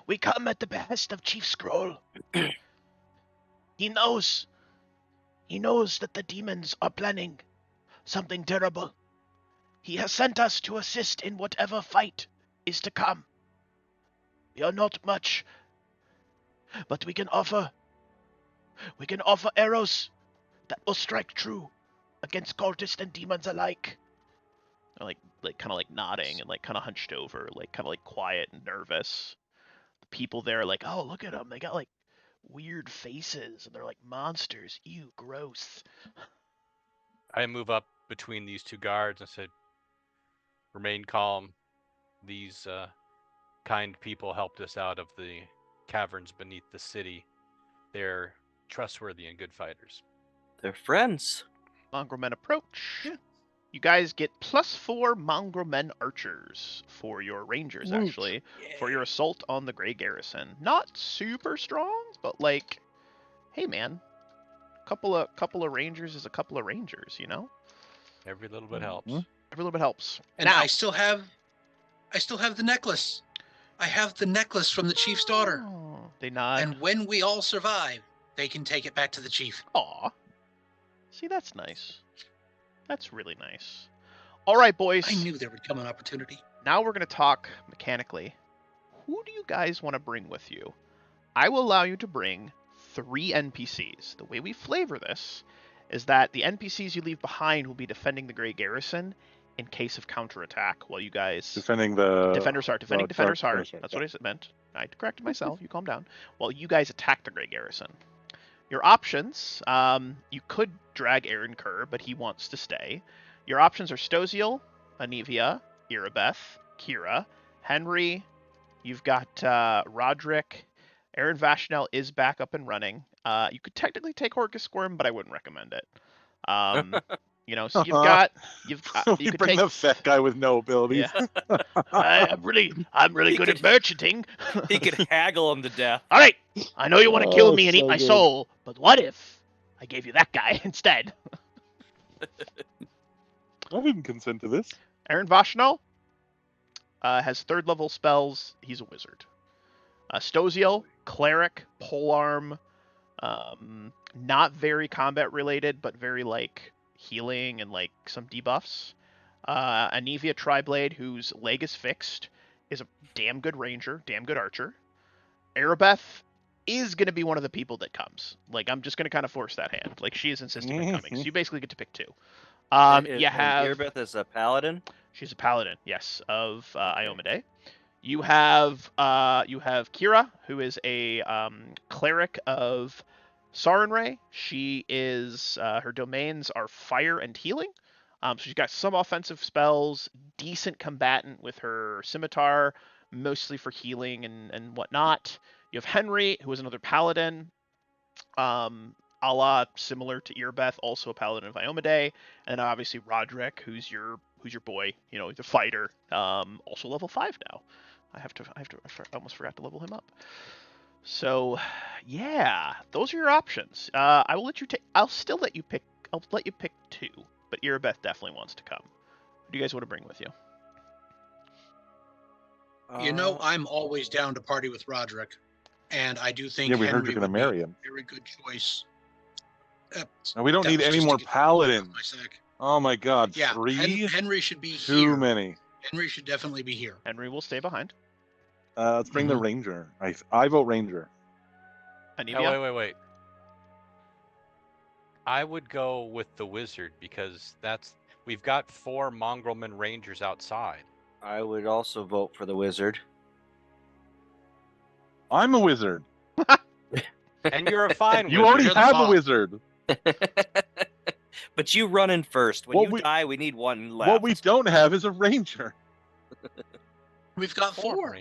at the behest of Chief Scroll. He knows that the demons are planning something terrible. He has sent us to assist in whatever fight is to come. We are not much, but we can offer arrows that will strike true against cultists and demons alike. They're kind of nodding and kind of hunched over, kind of quiet and nervous. The people there are oh, look at them. They got weird faces and they're monsters. Ew, gross. I move up between these two guards and said, "Remain calm. These kind people helped us out of the caverns beneath the city. They're trustworthy and good fighters." They're friends. Mongrel men approach. Yeah. You guys get +4 mongrel men archers for your rangers, actually, for your assault on the Grey Garrison. Not super strong, but hey man, couple of rangers is a couple of rangers, you know. Every little bit helps. Every little bit helps. And now, I still have the necklace. I have the necklace from the chief's daughter. Oh, they nod. And when we all survive, they can take it back to the chief. Aw. See, that's nice. That's really nice. All right, boys. I knew there would come an opportunity. Now we're going to talk mechanically. Who do you guys want to bring with you? I will allow you to bring 3 NPCs. The way we flavor this is that the NPCs you leave behind will be defending the Grey Garrison in case of counterattack while you guys... Defending the... Defender's Heart. Defending Defender's Heart. Heart. That's what I meant. I corrected myself. You calm down. While you guys attack the Grey Garrison. Your options, you could drag Aaron Kerr, but he wants to stay. Your options are Stoziel, Anivia, Irabeth, Kira, Henry. You've got Roderick. Aaron Vashnell is back up and running. You could technically take Horkus Squirm, but I wouldn't recommend it. So you could bring take the fat guy with no abilities. Yeah. I'm really good at merchanting. He could haggle him to death. All right, I know you want to kill me and eat so my good. soul, but what if I gave you that guy instead? I didn't consent to this. Aaron Vashnell has 3rd level spells. He's a wizard. Stoziel, cleric, polearm, not very combat related, but very healing and some debuffs. Anivia Triblade, whose leg is fixed, is a damn good ranger, damn good archer. Arabeth is going to be one of the people that comes. Like, I'm just going to kind of force that hand. Like, she is insisting on coming. So you basically get to pick 2. You have... Irbeth is a paladin? She's a paladin, yes, of Iomade. You have Kira, who is a cleric of Sarenrae. She is her domains are fire and healing. So she's got some offensive spells, decent combatant with her scimitar, mostly for healing and whatnot. You have Henry, who is another paladin, a la similar to Irbeth, also a paladin of Iomade, and obviously Roderick, who's your boy, he's a fighter, also level 5 now. I almost forgot to level him up. So, yeah, those are your options. I will let you take. I'll let you pick 2, but Irbeth definitely wants to come. Who do you guys want to bring with you? I'm always down to party with Roderick, and I do think we heard Henry you're going to marry him. Very good choice. No, we don't need any more paladins. Oh my God, yeah, 3? Henry should be Too here. many. Henry should definitely be here. Henry will stay behind. Let's bring the ranger. I vote ranger. Anivia? Oh, wait. I would go with the wizard because we've got 4 mongrelman rangers outside. I would also vote for the wizard. I'm a wizard. And you're a fine wizard. You already You're the have a boss. wizard. But you run in first. When What you die, we need one left. What we don't have is a ranger. We've got 4.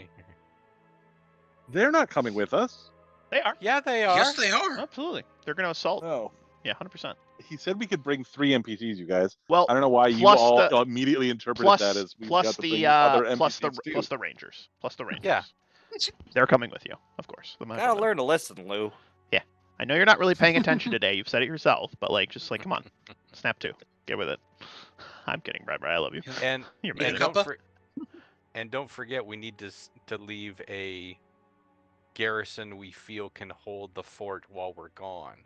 They're not coming with us. They are. Yeah, they are. Yes, they are. Absolutely. They're going to assault. No. Yeah, 100%. He said we could bring 3 NPCs, you guys. Well, I don't know why you plus all immediately interpreted that as we've got to bring other NPCs too. plus the rangers. Plus the rangers. Yeah. They're coming with you, of course. Gotta learn to listen, Lou. Yeah. I know you're not really paying attention today. You've said it yourself, but come on. Snap 2. Get with it. I'm kidding, Brad. I love you. And You're and amazing. don't forget, we need to leave a garrison we feel can hold the fort while we're gone.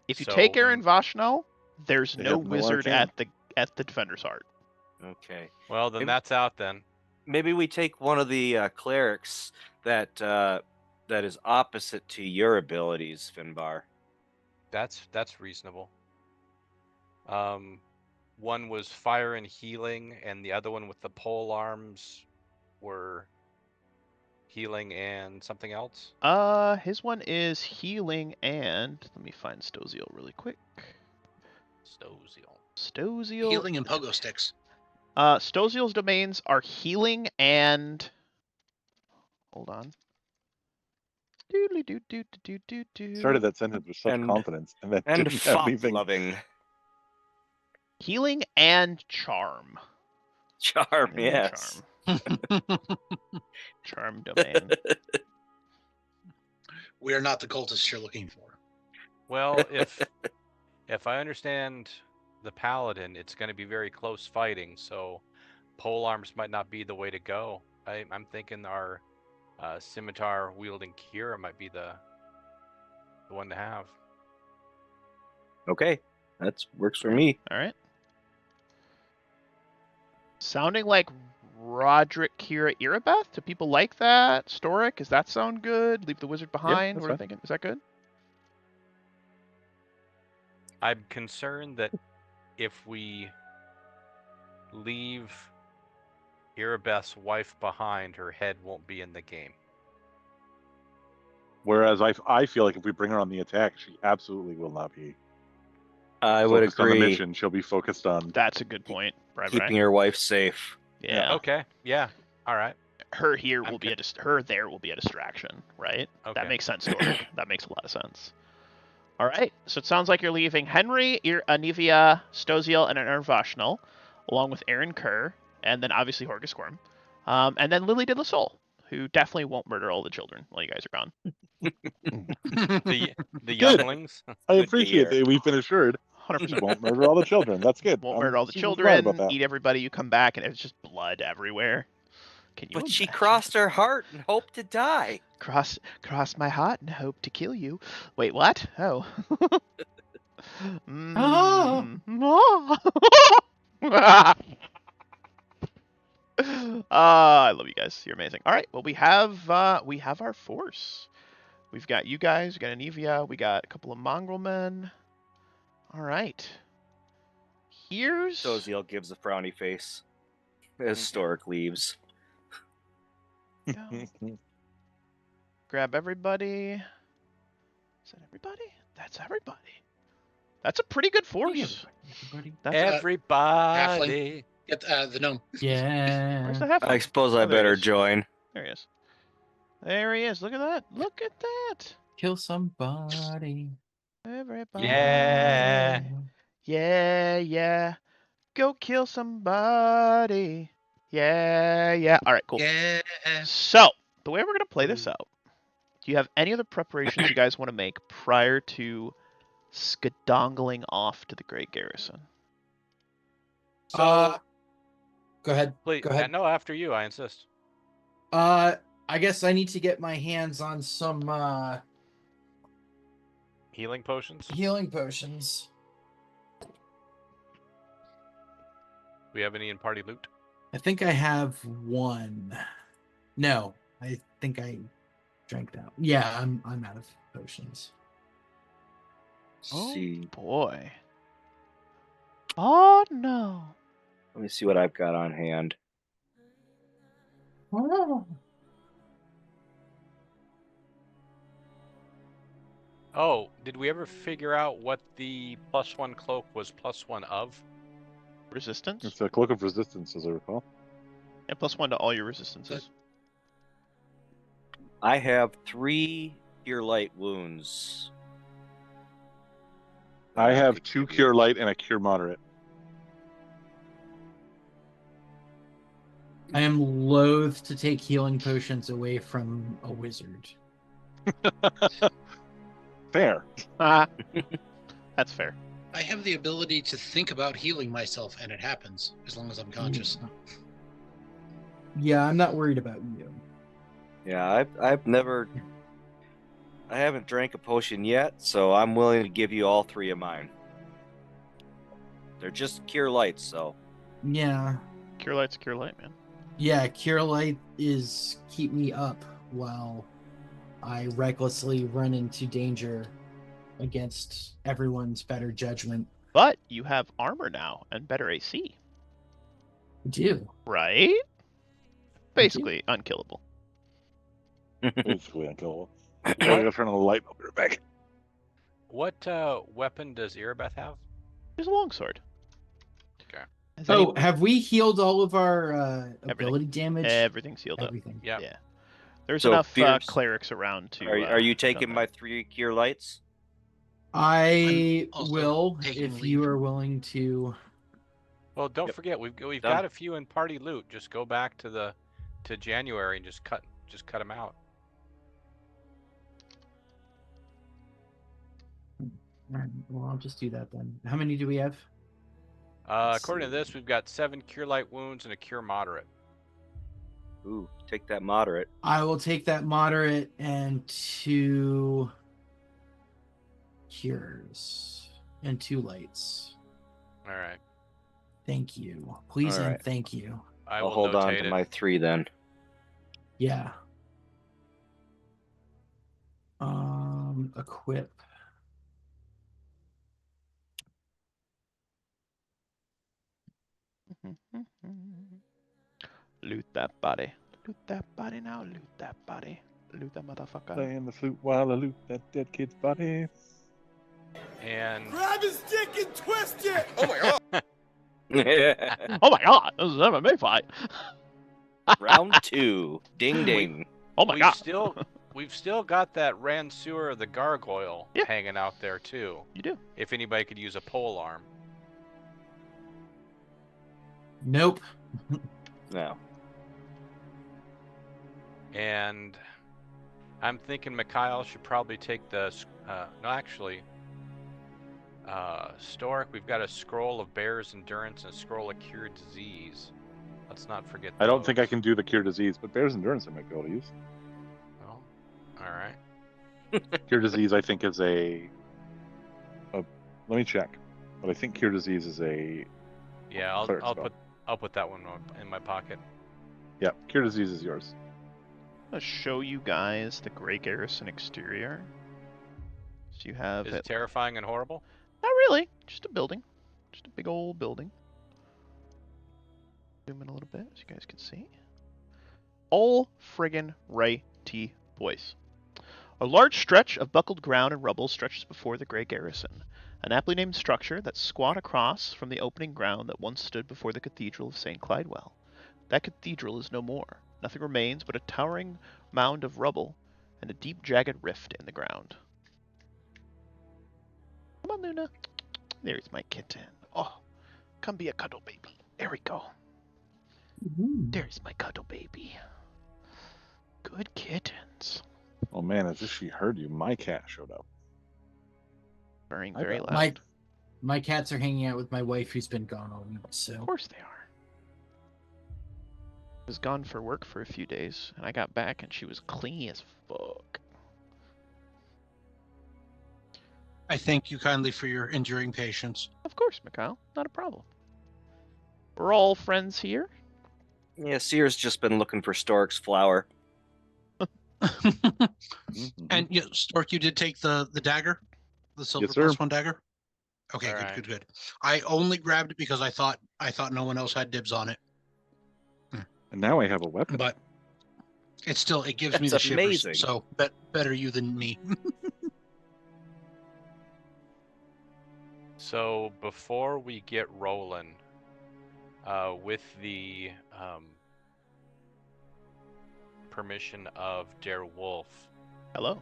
If you take Aaron Vashno, there's They no have no wizard arcane. at the Defender's Heart. Okay. Well, then Maybe- that's out then. Maybe we take one of the clerics that is opposite to your abilities, Finbar. That's reasonable. One was fire and healing, and the other one with the pole arms were healing and something else. His one is healing and let me find Stoziel really quick. Stoziel. Healing and pogo sticks. Stoziel's domains are healing and hold on. Started that sentence with such confidence, and then didn't have anything. Loving. Healing and charm. Charm, yes. Charm domain. We are not the cultists you're looking for. Well, if I understand the paladin, it's going to be very close fighting, so pole arms might not be the way to go. I'm thinking our scimitar wielding Kira might be the one to have. Okay, that works for me. All right. Sounding like Roderick, Kira, Irabeth? Do people like that? Storic, does that sound good? Leave the wizard behind? What are you thinking? Is that good? I'm concerned that if we leave Irabeth's wife behind, her head won't be in the game. Whereas I feel like if we bring her on the attack, she absolutely will not be. I would focused on the agree. mission. She'll be focused on That's a good point. Right, Keeping your wife safe. Yeah. Okay. Yeah. All right. Her here will be her there will be a distraction, right? Okay. That makes sense, Storic. That makes a lot of sense. All right. So it sounds like you're leaving Henry, Anivia, Stoziel, and Vashno, along with Aaron Kerr, and then obviously Horgus Squirm, and then Lily de la Soul, who definitely won't murder all the children while you guys are gone. The younglings. I appreciate that we've been assured 100%. she won't murder all the children. That's good. Won't I'm murder all the super glad about children, that. eat everybody. You come back, and it's just blood everywhere. Can you But she imagine? crossed her heart and hoped to die. Cross my heart and hope to kill you. Wait, what? Oh. I love you guys. You're amazing. All right. Well, we have our force. We've got you guys. We got Anivia. We got a couple of mongrel men. All right. Here's. Soziel gives a frowny face as Stork leaves. Grab everybody. Is that everybody? That's everybody. That's a pretty good force. Everybody. That's Everybody. Get the gnome. Yeah. Where's the halfling? I suppose I Oh, there he better is. join. There he is. There he is. Look at that. Look at that. Kill somebody. Everybody. Yeah. Yeah. Go kill somebody. Yeah. All right, cool. Yeah. So, the way we're going to play this out, do you have any other preparations you guys want to make prior to skadongling off to the Grey Garrison? So, Go ahead. please, Go ahead. no, after you, I insist. I guess I need to get my hands on some Healing potions? healing potions. We have any in party loot? I think I have one. No, I think I drank that. Yeah, I'm out of potions. Oh, See. boy. Oh, no. Let me see what I've got on hand. Oh, did we ever figure out what the +1 cloak was +1 of? Resistance? It's a cloak of resistance, as I recall. Yeah, +1 to all your resistances. I have 3 Cure Light wounds. I have could 2 give you- cure light and a cure moderate. I am loath to take healing potions away from a wizard. Fair. Ah, that's fair. I have the ability to think about healing myself, and it happens as long as I'm conscious. Yeah, I'm not worried about you. Yeah, I haven't drank a potion yet, so I'm willing to give you all 3 of mine. They're just Cure Lights, so. Yeah. Cure Light's Cure Light, man. Yeah, Cure Light is keep me up while I recklessly run into danger against everyone's better judgment. But you have armor now and better AC, I do. right? Basically unkillable. Basically unkillable. I gotta turn on the light. I'll be right back. What weapon does Irabeth have? There's a longsword. Okay. Has Oh, any- have we healed all of our ability damage? everything's healed up. Everything. Yeah. Yeah. There's So, enough Fierce, clerics around to. Are you jump taking in. my 3 Cure Lights? I I'm also will taking if leave. you are willing to. Well, don't Yep. forget we've Done. got a few in party loot. Just go back to January and just cut them out. Well, I'll just do that then. How many do we have? According to this, we've got 7 cure light wounds and a cure moderate. Ooh, take that moderate. I will take that moderate and 2 cures and 2 lights. All right. Thank you. Please All and right. thank you. I'll hold on notate to it. my 3 then. Yeah. Equip. Loot that body. Loot that body now. Loot that body. Loot that motherfucker. Playing the flute while I loot that dead kid's body. And Grab his dick and twist it! Oh my god! Oh my god, this is an MMA fight. Round 2. Ding ding. Oh my we've god. still got that Ransuer of the Gargoyle Yeah. hanging out there too. You do. If anybody could use a pole arm. Nope. No. And I'm thinking Mikhail should probably take the no, actually Stork, we've got a scroll of Bear's Endurance and a scroll of Cure Disease. Let's not forget I don't think I those. can do the cure disease, but Bear's Endurance I might be able to use. Oh, all right. Cure disease I think is a let me check. But I think cure disease is a Yeah, Cleric spell. I'll put that one in my pocket. Yeah, cure disease is yours. I'll show you guys the Grey Garrison exterior. So you have Is it terrifying and horrible? Not really. Just a building. Just a big old building. Zoom in a little bit so you guys can see. All friggin' righty, boys. A large stretch of buckled ground and rubble stretches before the Grey Garrison, an aptly named structure that's squat across from the opening ground that once stood before the Cathedral of St. Clydewell. That cathedral is no more. Nothing remains but a towering mound of rubble and a deep, jagged rift in the ground. Come on, Luna. There's my kitten. Oh, come be a cuddle baby. There we go. There's my cuddle baby. Good kittens. Oh man, as if she heard you, my cat showed up. Purring very loud. My cats are hanging out with my wife, who's been gone all week. So Of course they are. I was gone for work for a few days, and I got back, and she was clingy as fuck. I thank you kindly for your enduring patience. Of course, Mikhail. Not a problem. We're all friends here. Yeah, Seer's just been looking for Stork's flower. And Stork, you did take the dagger, the silver Yes, sir. +1 dagger. Okay, All good, right. good. I only grabbed it because I thought no one else had dibs on it, And now I have a weapon. but it gives me the That's shivers. amazing. So better you than me. So before we get rolling, with the permission of Der Wolf, Hello.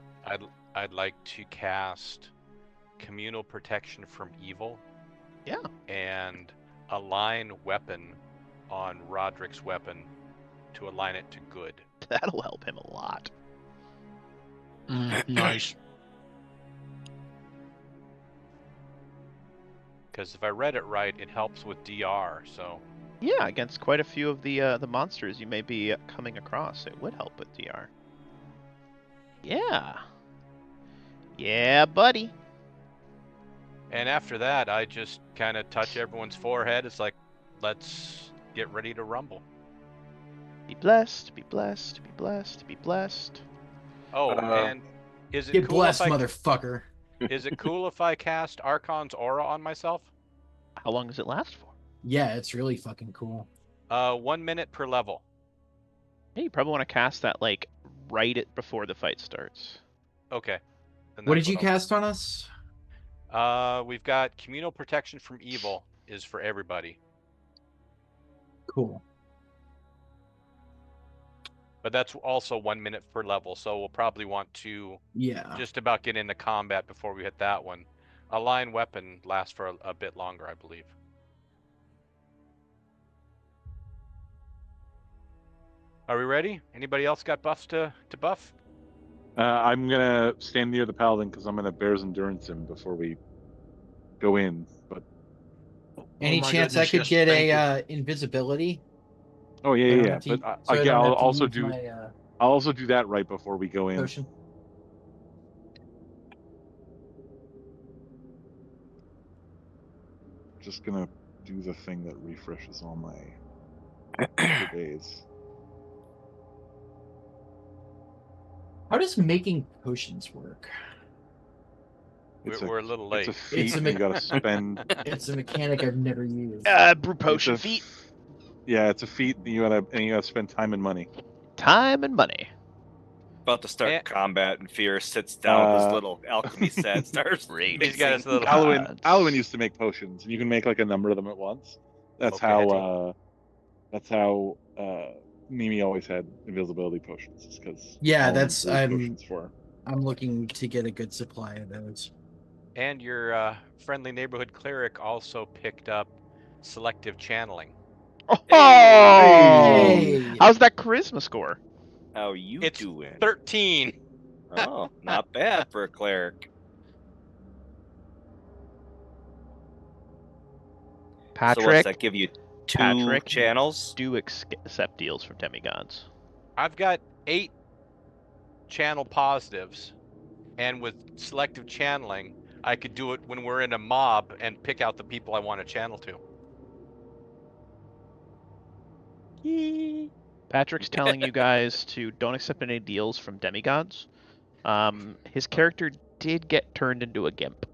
I'd like to cast Communal Protection from Evil. Yeah. And align weapon on Roderick's weapon to align it to good. That'll help him a lot. Nice. Because if I read it right, it helps with DR. So Yeah, against quite a few of the monsters you may be coming across, it would help with DR. Yeah. Yeah, buddy. and after that, I just kind of touch everyone's forehead. It's like, let's get ready to rumble. Be blessed, be blessed, be blessed, be blessed. Oh, and is it get cool blessed, if I motherfucker. is it cool if I cast Archon's aura on myself? How long does it last for? Yeah, it's really fucking cool. 1 minute per level. Yeah, you probably want to cast that like before the fight starts. Okay. Then What that's did you I'll- cast on us? We've got Communal Protection from Evil is for everybody. Cool. But that's also 1 minute per level, so we'll probably want to Yeah. just about get into combat before we hit that one. Align weapon lasts for a bit longer, I believe. Are we ready? Anybody else got buffs to buff? I'm gonna stand near the paladin because I'm gonna Bear's Endurance him before we go in. But Any my chance I goodness, could yes, get thank a invisibility? oh yeah, I don't yeah. have to- But so I again, don't I'll have to also use do my, I'll also do that right before we go in. potion. Just gonna do the thing that refreshes all my days. How does making potions work? We're a little late. It's a feat. It's a you gotta spend. It's a mechanic I've never used. Brew potion it's a- feat. Yeah, it's a feat. You gotta spend time and money. Time and money. About to start And- combat, and Fear sits down with his Uh, little alchemy set, starts Great. He's got his mixing. little Alwyn used to make potions, and you can make like a number of them at once. That's Okay. how Mimi always had invisibility potions, is because Yeah, that's potions for. I'm looking to get a good supply of those. And your friendly neighborhood cleric also picked up selective channeling. Oh! Hey! How's that charisma score? How you It's doing? 13. Oh, not bad for a cleric. So what's Patrick, that give you? Two Patrick, channels? do accept deals from demigods. I've got 8 channel positives, and with selective channeling, I could do it when we're in a mob and pick out the people I want to channel to. Patrick's telling you guys to don't accept any deals from demigods. His character did get turned into a gimp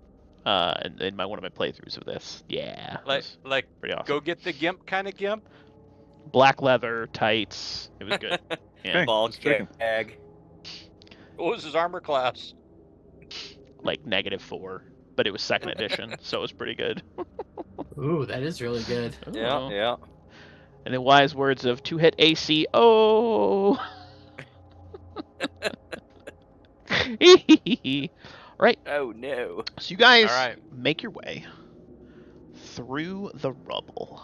in one of my playthroughs of this. Yeah, Like pretty awesome. go get the gimp kind of gimp. Black leather, tights. It was good. Yeah, Okay. Ball just checking. gag. What was his armor class? like -4, but it was 2nd edition, so it was pretty good. Ooh, that is really good. Yeah, Ooh. yeah. And the wise words of 2-hit AC. Oh. Right. Oh no. So you guys All right. make your way through the rubble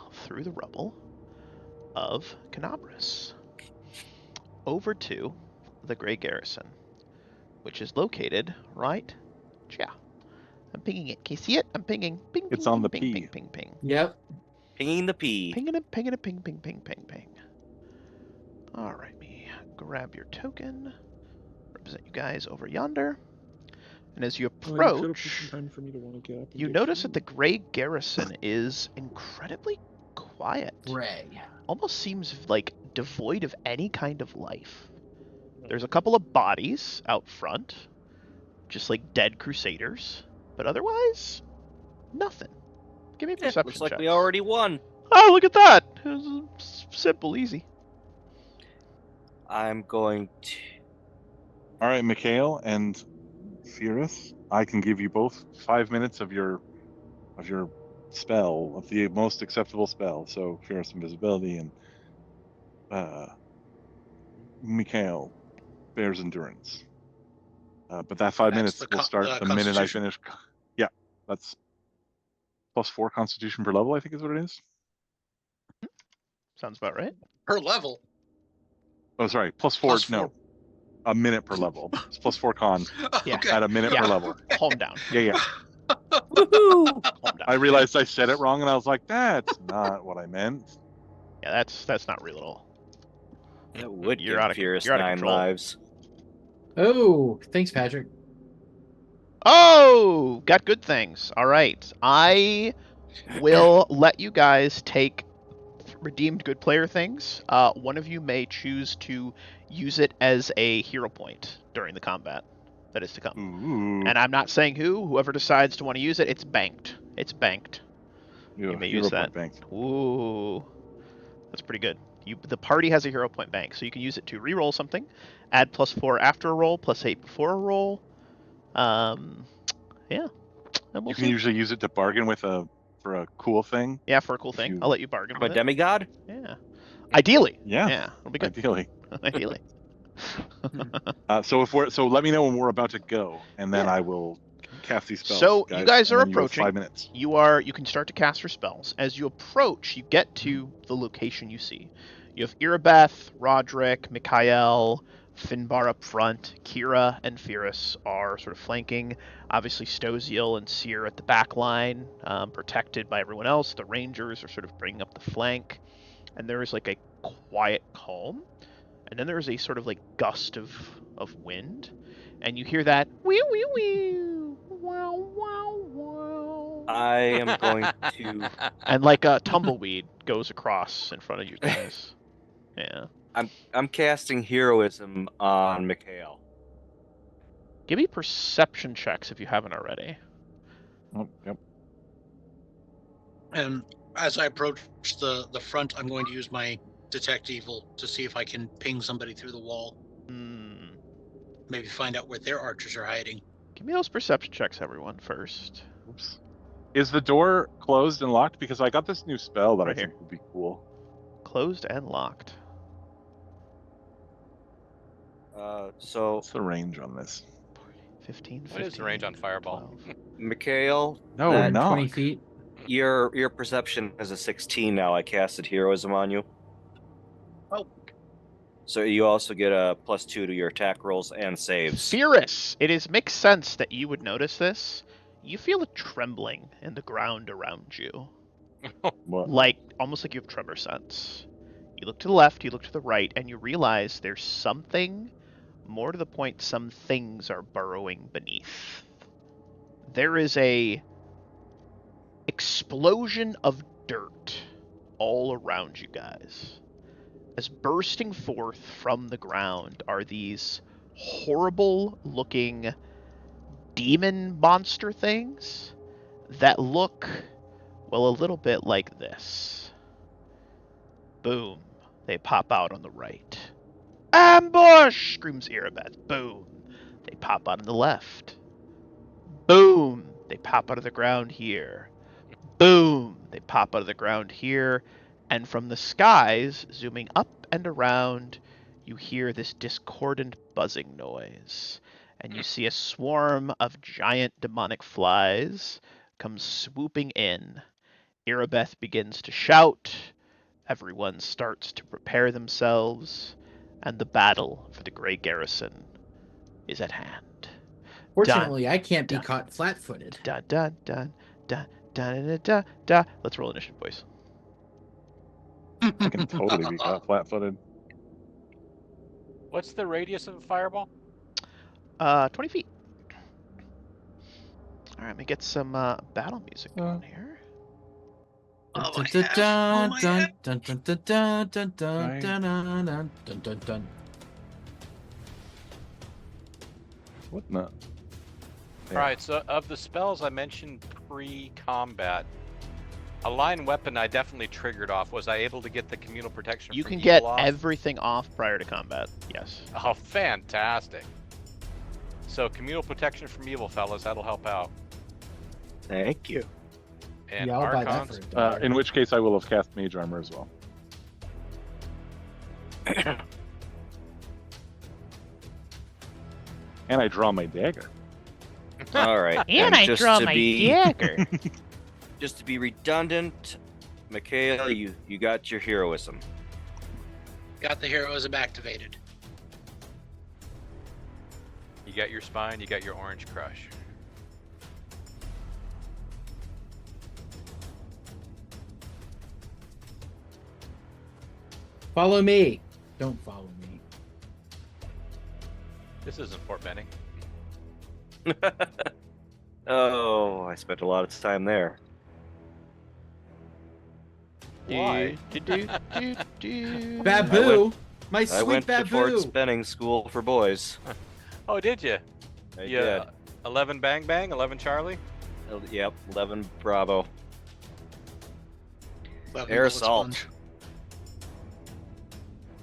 of Canabras over to the Grey Garrison, which is located right. Yeah. I'm pinging it. Can you see it? I'm pinging. Ping. It's ping, on the ping, P. Ping. Ping. Ping. Yep. Pinging the P. Pinging it. Pinging it. Ping. Ping. Ping. Ping. Ping. All right, me grab your token. Represent you guys over yonder. And as you approach, you notice that the Grey Garrison is incredibly quiet. Gray. Almost seems like devoid of any kind of life. There's a couple of bodies out front, just like dead crusaders, but otherwise, nothing. Give me a perception Looks like check. we already won. Oh, look at that! It was simple, easy. I'm going to. All right, Mikhail and Fierus, I can give you both 5 minutes of your spell, of the most acceptable spell. So Fierus invisibility and Mikhail bears endurance. But that 5 minutes will start the minute I finish. Yeah, that's +4 Constitution per level, I think is what it is. Sounds about right. Per level. Oh, sorry, +4. +4. No, a minute per level. It's +4 con Yeah. Okay. at a minute per level. Calm down. Yeah. Woohoo! Calm down. I realized I said it wrong, and I was like, "That's not what I meant." Yeah, that's not real at all. That would You're give out of- Fierce you're out of 9 control. lives. Oh, thanks, Patrick. Oh, got good things. All right. I will let you guys take redeemed good player things. One of you may choose to use it as a hero point during the combat that is to come. Ooh. And I'm not saying who. Whoever decides to want to use it, it's banked. It's banked. You may use that. Bank. Ooh, that's pretty good. The party has a hero point bank, so you can use it to re-roll something, add +4 after a roll, +8 before a roll. Yeah. And we'll You can see. usually use it to bargain with for a cool thing. Yeah, for a cool thing. you- I'll let you bargain From a with it. demigod? Yeah. Ideally. Yeah. Yeah, it'll be good. Ideally. Ideally. So let me know when we're about to go, and then Yeah. I will cast these spells. So you guys and are then you have approaching. 5 minutes. You can start to cast your spells. As you approach, you get to the location you see. You have Irabeth, Roderick, Mikhail, Finbar up front. Kira and Fierus are sort of flanking. Obviously, Stoziel and Seer at the back line, protected by everyone else. The Rangers are sort of bringing up the flank. And there is like a quiet calm. And then there is a sort of like gust of wind. And you hear that wee wee wee. Wow, wow, wow. I am going to. And like a tumbleweed goes across in front of you guys. Yeah. I'm casting heroism on Mikhail. Give me perception checks if you haven't already. Oh, yep. And as I approach the front, I'm going to use my detect evil to see if I can ping somebody through the wall. Maybe find out where their archers are hiding. Give me those perception checks, everyone, first. Oops. Is the door closed and locked? Because I got this new spell that Right I think would be cool. Closed and locked. So What's the range on this? 15, 15. What is the range on Fireball? 12. Mikhail, No, that no. 20 feet. your perception is a 16 now. I casted heroism on you. Oh. So you also get a +2 to your attack rolls and saves. Fierus! It makes sense that you would notice this. You feel a trembling in the ground around you. What? Like, almost like you have tremor sense. You look to the left, you look to the right, and you realize there's something, more to the point, some things are burrowing beneath. There is a explosion of dirt all around you guys. as bursting forth from the ground are these horrible-looking demon monster things that look, well, a little bit like this. Boom. They pop out on the right. Ambush! Screams Erebeth. Boom. They pop out on the left. Boom. They pop out of the ground here. Boom. They pop out of the ground here. And from the skies, zooming up and around, you hear this discordant buzzing noise. And you see a swarm of giant demonic flies come swooping in. Erebeth begins to shout. Everyone starts to prepare themselves. And the battle for the Grey Garrison is at hand. Fortunately, I can't be caught flat-footed. Dun dun dun dun dun dun dun dun. Let's roll initiative, boys. I can totally be caught flat-footed. What's the radius of a fireball? 20 feet. All right, let me get some battle music going here. Oh, my Dun, ass. dun, Oh, my dun, ass. dun, dun, dun, dun, dun, dun, Right. dun, dun, dun, dun, dun, dun. What not? All right, so of the spells I mentioned pre-combat, a line weapon I definitely triggered off. Was I able to get the communal protection You from can evil get off? everything off prior to combat. Yes. Oh, fantastic. So communal protection from evil, fellas, that'll help out. Thank you. And Yeah, I'll buy that Archons, for $1. In which case, I will have cast Mage Armor as well. And I draw my dagger. All right. And I just draw to my be, dagger. Just to be redundant, Michaela, you got your heroism. Got the heroism activated. you got your spine, you got your orange crush. Follow me. Don't follow me. This isn't Fort Benning. Oh, I spent a lot of time there. Why? Babu, my I sweet went to Fort Babu. Benning School for Boys. Oh, did you? I Yeah. did. 11 Bang Bang, 11 Charlie? Yep, 11 Bravo. Love Air bullet assault. sponge.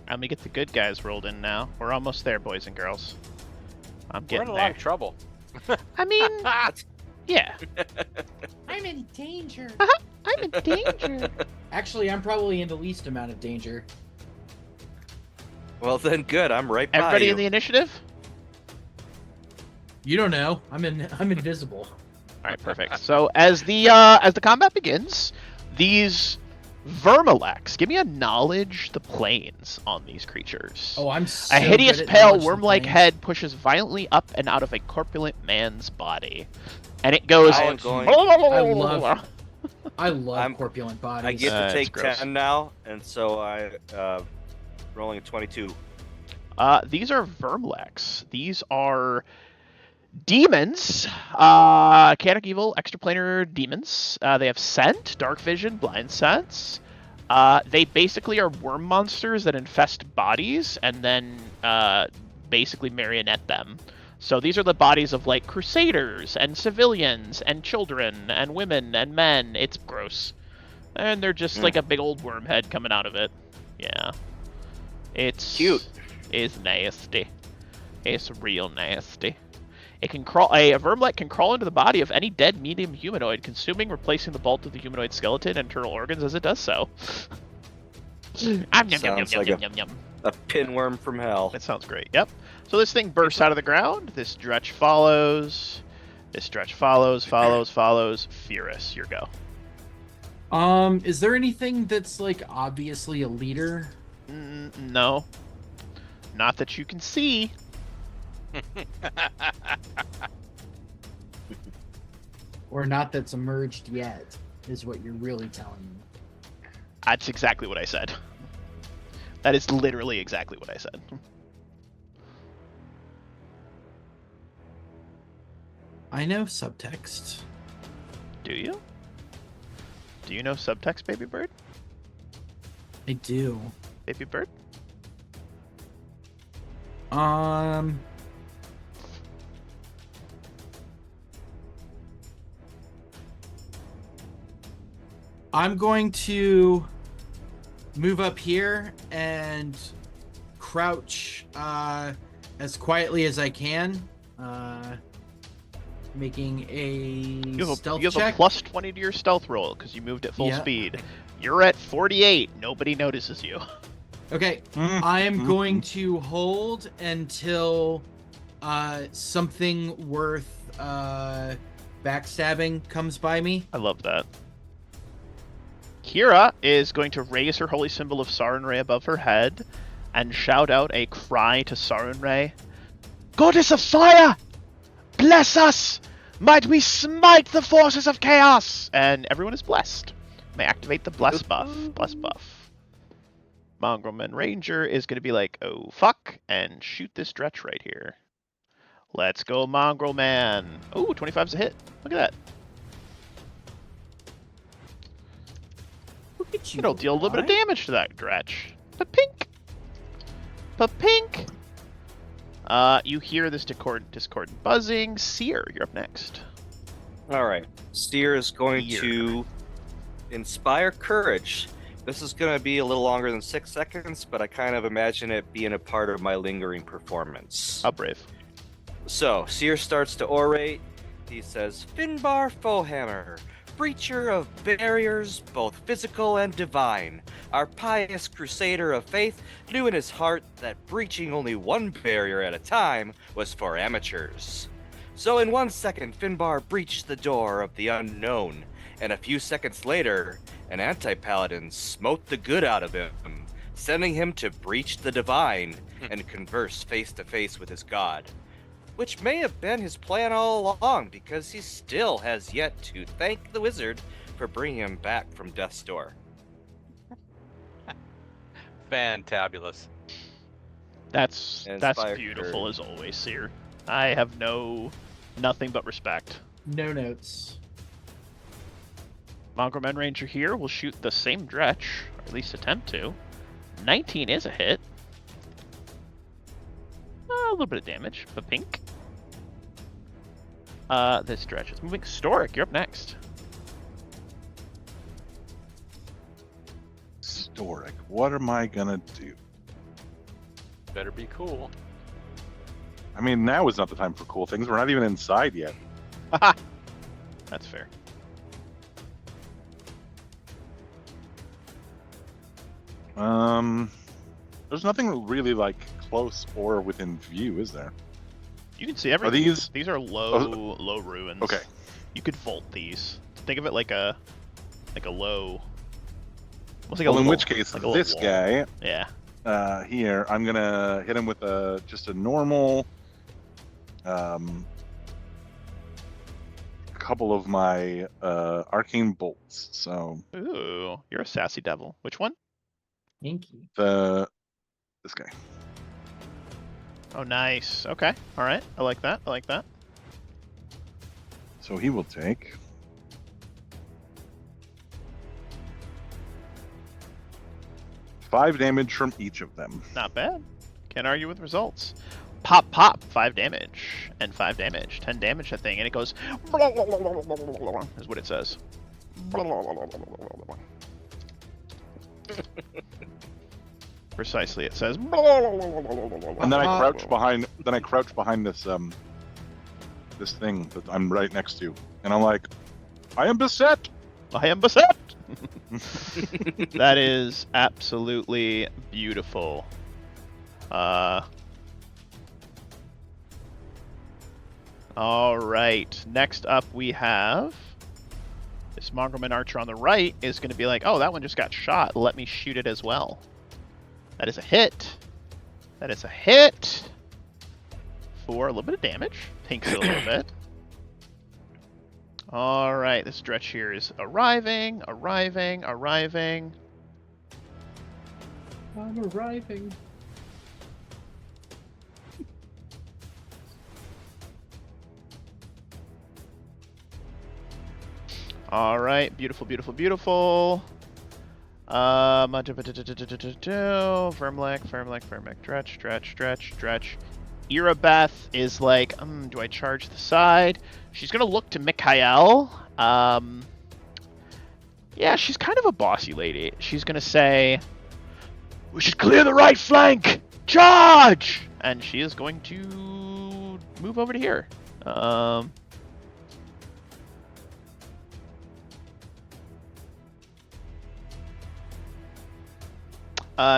Let me get the good guys rolled in now. We're almost there, boys and girls. I'm We're getting in a there. lot of trouble. I mean, yeah. I'm in danger. I'm in danger. Actually, I'm probably in the least amount of danger. Well then, good. I'm right by Everybody you. in the initiative? You don't know. I'm invisible. All right, perfect. So as the combat begins, these Vermilex, give me a knowledge the planes on these creatures. Oh, I'm so A hideous good at pale knowledge worm-like complaints. head pushes violently up and out of a corpulent man's body, and it goes. I am going- I love I'm- corpulent bodies. I get to It's take gross. 10 now, and so I rolling a 22. These are Vermilex. These are demons, chaotic evil, extraplanar demons. They have scent, dark vision, blind sense. They basically are worm monsters that infest bodies and then basically marionette them. So these are the bodies of like crusaders and civilians and children and women and men. It's gross. And they're just like a big old worm head coming out of it. Yeah. It's Cute. It's nasty. It's real nasty. It can crawl. A vermlet can crawl into the body of any dead medium humanoid, consuming, replacing the bulk of the humanoid skeleton and internal organs as it does so. Sounds like a pinworm from hell. That sounds great. Yep. So this thing bursts out of the ground. This stretch follows. This stretch follows. Furious, your go. Is there anything that's like obviously a leader? No. Not that you can see. Or not that's emerged yet, is what you're really telling me. That's exactly what I said. That is literally exactly what I said. I know subtext. Do you? Do you know subtext, baby bird? I do. Baby bird? I'm going to move up here and crouch as quietly as I can, making a stealth you have check. a plus 20 to your stealth roll because you moved at full Yeah. speed. You're at 48. Nobody notices you. Okay, I am going to hold until something worth backstabbing comes by me. I love that. Kira is going to raise her holy symbol of Sarenrae above her head and shout out a cry to Sarenrae. Goddess of fire! Bless us! Might we smite the forces of chaos! And everyone is blessed. May activate the bless buff. Bless buff. Mongrelman Ranger is going to be like, oh fuck, and shoot this stretch right here. Let's go, Mongrel Man. Oh, 25's a hit. Look at that. It'll deal a little bit of damage to that dretch. Pa-pink! Pa-pink! You hear this discordant buzzing. Seer, you're up next. All right. Seer is going to inspire courage. This is going to be a little longer than 6 seconds, but I kind of imagine it being a part of my lingering performance. How brave. So, Seer starts to orate. He says, Finbar Foehammer, breacher of barriers, both physical and divine. Our pious crusader of faith knew in his heart that breaching only one barrier at a time was for amateurs. So in 1 second, Finbar breached the door of the unknown, and a few seconds later, an anti-paladin smote the good out of him, sending him to breach the divine and converse face-to-face with his god. Which may have been his plan all along, because he still has yet to thank the wizard for bringing him back from death's door. Fantabulous. That's Inspire beautiful courage. as always, Seer. I have nothing but respect. No notes. Mongrelman Ranger here will shoot the same dretch, or at least attempt to. 19 is a hit. A little bit of damage, but pink. This dretch is moving. Storic, you're up next. Storic, what am I gonna do? Better be cool. I mean, now is not the time for cool things. We're not even inside yet. That's fair. There's nothing really like close or within view, is there? You can see everything. Are these? These are low ruins. Okay. You could vault these. Think of it like a low. Almost like Well, in little- which case, like a little this wall. guy Yeah. here, I'm gonna hit him with just a normal, couple of my arcane bolts. So Ooh, you're a sassy devil. Which one? Thank you. this guy. Oh, nice. Okay. All right. I like that. I like that. So he will take 5 damage from each of them. Not bad. Can't argue with results. Pop, pop. 5 damage. And 5 damage. 10 damage, that thing. And it goes... is what it says. Precisely, it says... And then I crouch behind. Then I crouch behind this this thing that I'm right next to, and I'm like, I am beset. I am beset! That is absolutely beautiful. Alright, next up we have... This Mongrelman Archer on the right is going to be like, oh, that one just got shot. Let me shoot it as well. That is a hit. That is a hit! For a little bit of damage. Pinks it a little bit. Alright, this stretch here is arriving. I'm arriving. Alright, beautiful, beautiful, beautiful. Vermlek, stretch. Irabeth is like, do I charge the side? She's gonna look to Mikhail. Yeah, she's kind of a bossy lady. She's gonna say, we should clear the right flank! Charge! And she is going to move over to here.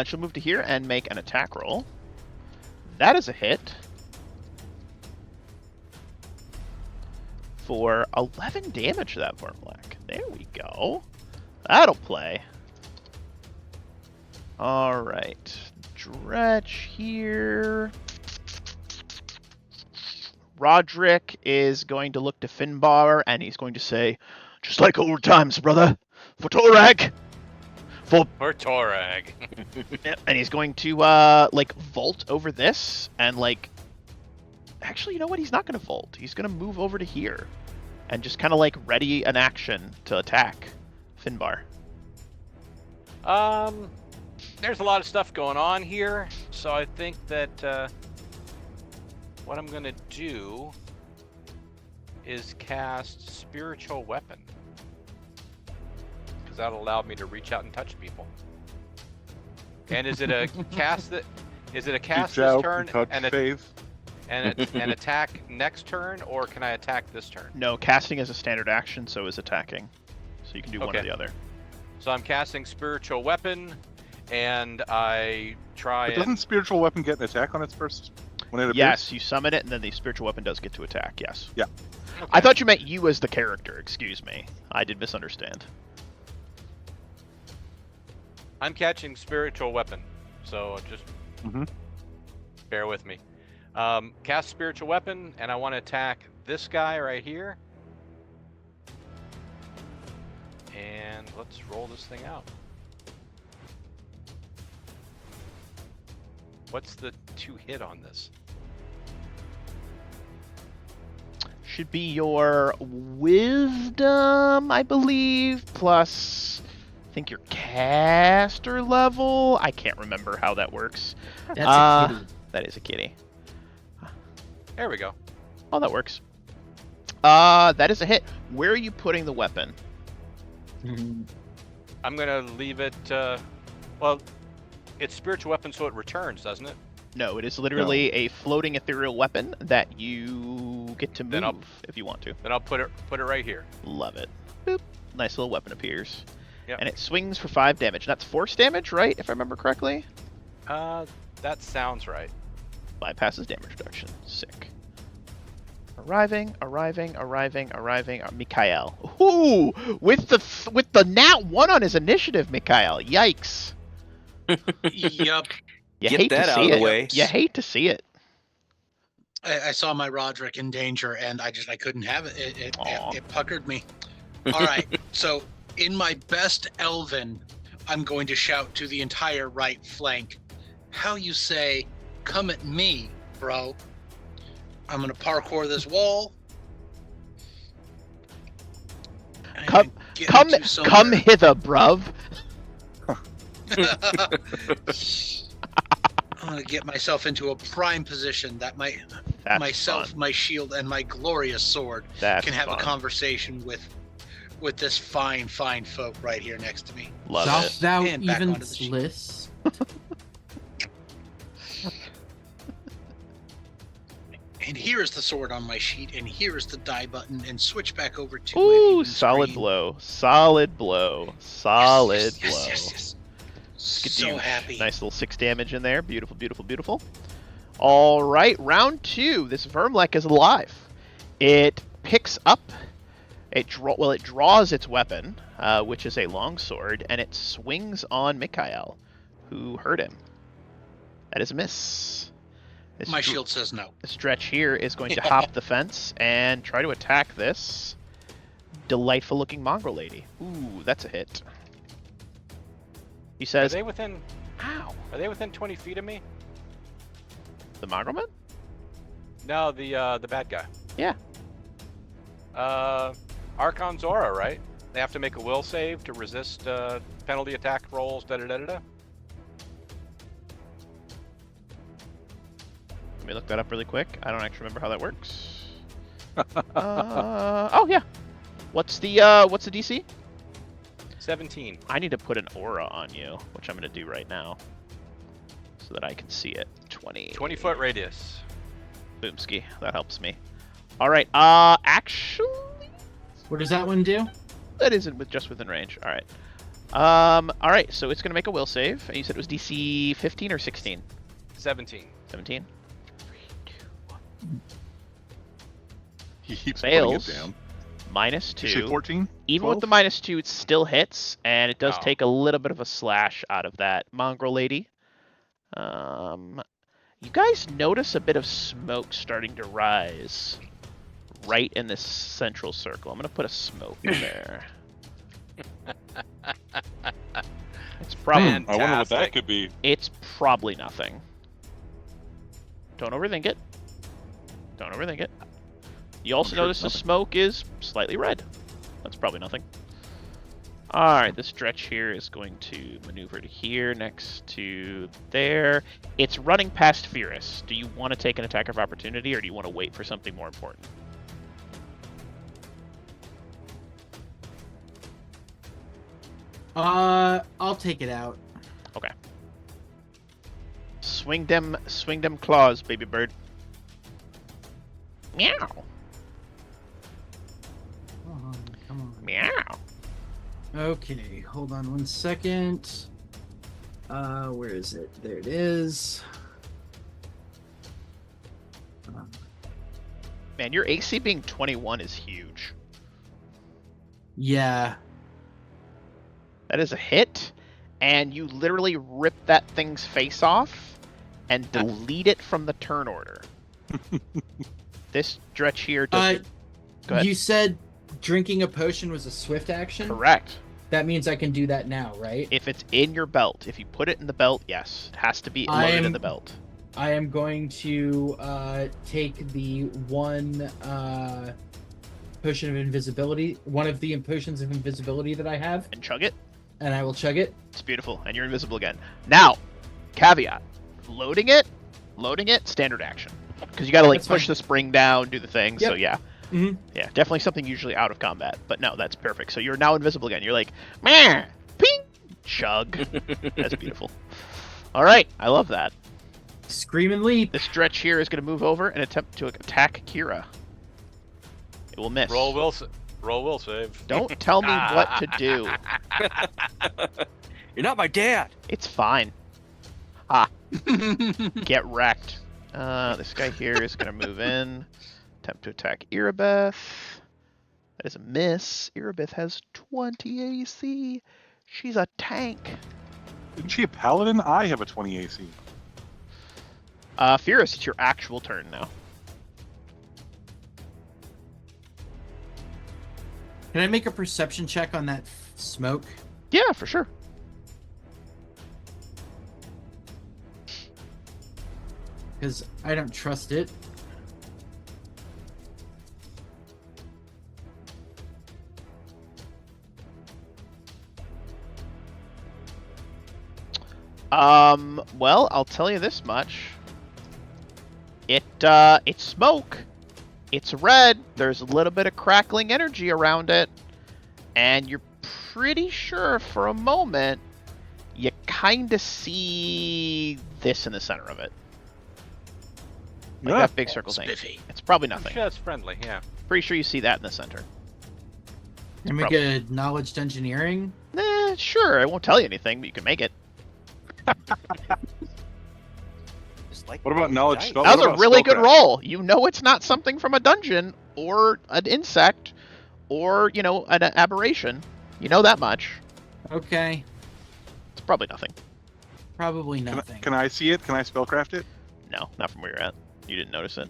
She'll move to here and make an attack roll. That is a hit. For 11 damage to that Vermlek. There we go. That'll play. Alright. Dretch here. Roderick is going to look to Finbar and he's going to say, just like old times, brother. For Torag. For Torag. Yep, and he's going to like vault over this and like actually, you know what? He's not going to vault. He's going to move over to here and just kind of like ready an action to attack Finbar. There's a lot of stuff going on here, so I think that what I'm going to do is cast Spiritual Weapon. Because that'll allow me to reach out and touch people. And is it a cast that is it a cast this turn and attack next turn, or can I attack this turn? No, casting is a standard action, so is attacking. So you can do one or the other. So I'm casting Spiritual Weapon, and I try. But doesn't Spiritual Weapon get an attack on its first when it appears? Yes, you summon it, and then the Spiritual Weapon does get to attack. Yes. Yeah. Okay. I thought you meant you as the character. Excuse me. I did misunderstand. I'm catching Spiritual Weapon, so just bear with me. Cast Spiritual Weapon, and I want to attack this guy right here. And let's roll this thing out. What's the 2 hit on this? Should be your wisdom, I believe, plus I think your caster level. I can't remember how that works. That's a kitty. That is a kitty. There we go. Oh, that works. That is a hit. Where are you putting the weapon? I'm gonna leave it. Well, it's Spiritual Weapon, so it returns, doesn't it? No, it is literally a floating ethereal weapon that you get to move if you want to. Then I'll put it right here. Love it. Boop. Nice little weapon appears. Yep. And it swings for 5 damage. That's force damage, right? If I remember correctly. That sounds right. Bypasses damage reduction. Sick. Arriving. Mikhail. Ooh! With the nat 1 on his initiative, Mikhail. Yikes. Yup. Get that out of the way. You hate to see it. I saw my Roderick in danger, and I couldn't have it. It puckered me. All right, so in my best Elven, I'm going to shout to the entire right flank, how you say, come at me, bro. I'm going to parkour this wall. Come hither, bruv. I'm going to get myself into a prime position that myself, fun. My shield, and my glorious sword can have a conversation with this fine folk right here next to me. Love Dost it. thou And back even onto the sliss? And here is the sword on my sheet, and here is the die button, and switch back over to Ooh, solid blow. Solid blow. Yes. So happy. Nice little 6 damage in there. Beautiful. All right, round 2. This Vermlek is alive. It picks up. It draws its weapon, which is a longsword, and it swings on Mikhail, who hurt him. That is a miss. My shield says no. The stretch here is going to hop the fence and try to attack this delightful-looking mongrel lady. Ooh, that's a hit. He says, Are they within? Ow. Are they within 20 feet of me? The mongrel man? No, the bad guy. Yeah. Archon's aura, right? They have to make a will save to resist penalty attack rolls. Da da da da da. Let me look that up really quick. I don't actually remember how that works. Oh yeah. What's the DC? 17. I need to put an aura on you, which I'm gonna do right now, so that I can see it. 20-foot radius. Boomski. That helps me. All right. Actually, What does that one do? that isn't just within range. All right. All right. So it's gonna make a will save, and you said it was DC 15 or 16. 17. 17. He keeps Fails. putting it down. -2. Did you say 14? Even with the 12? -2, it still hits, and it does Oh. take a little bit of a slash out of that mongrel lady. You guys notice a bit of smoke starting to rise right in this central circle. I'm gonna put a smoke in there. It's probably I wonder what that Fantastic. could be. it's probably nothing. Don't overthink it. Don't overthink it. You also I'm sure notice it's the nothing. smoke is slightly red. That's probably nothing. Alright, this stretch here is going to maneuver to here, next to there. It's running past Fierce. Do you want to take an attack of opportunity, or do you want to wait for something more important? I'll take it out. Okay. Swing them claws, baby bird. Meow. Come on. Meow. Okay, hold on 1 second. Where is it? There it is. Man, your AC being 21 is huge. Yeah. That is a hit, and you literally rip that thing's face off and delete it from the turn order. This stretch here doesn't... Go ahead. You said drinking a potion was a swift action? Correct. That means I can do that now, right? If it's in your belt, if you put it in the belt, yes. It has to be loaded in the belt. I am going to take the one potion of invisibility, one of the potions of invisibility that I have, And chug it. and I will chug it. It's beautiful, and you're invisible again. Now, caveat. Loading it, standard action. Because you gotta, like, That's push fine. the spring down, do the thing, so Yep. yeah. Mhm. Yeah, definitely something usually out of combat. But no, that's perfect. So you're now invisible again. You're like, meh, ping, chug. That's beautiful. All right, I love that. Scream and leap. This stretch here is going to move over and attempt to attack Kira. It will miss. Roll will save. Don't tell me what to do. You're not my dad. It's fine. Ah, get wrecked. This guy here is going to move in. Attempt to attack Erebeth. That is a miss. Erebeth has 20 AC. She's a tank. Isn't she a paladin? I have a 20 AC. Fierce, it's your actual turn now. Can I make a perception check on that smoke? Yeah, for sure. Because I don't trust it. Well, I'll tell you this much. It's smoke. It's red. There's a little bit of crackling energy around it. And you're pretty sure for a moment you kind of see this in the center of it. Like Yeah. that big circle thing. Spiffy. It's probably I'm nothing. sure it's friendly, yeah. Pretty sure you see that in the center. Can I make a knowledge engineering? Sure. I won't tell you anything, but you can make it. Just like What about knowledge dice. spell? That was What a about really good spellcraft? roll. You know it's not something from a dungeon or an insect or, an aberration. You know that much. Okay. It's probably nothing. Probably nothing. Can I see it? Can I spellcraft it? No, not from where you're at. You didn't notice it.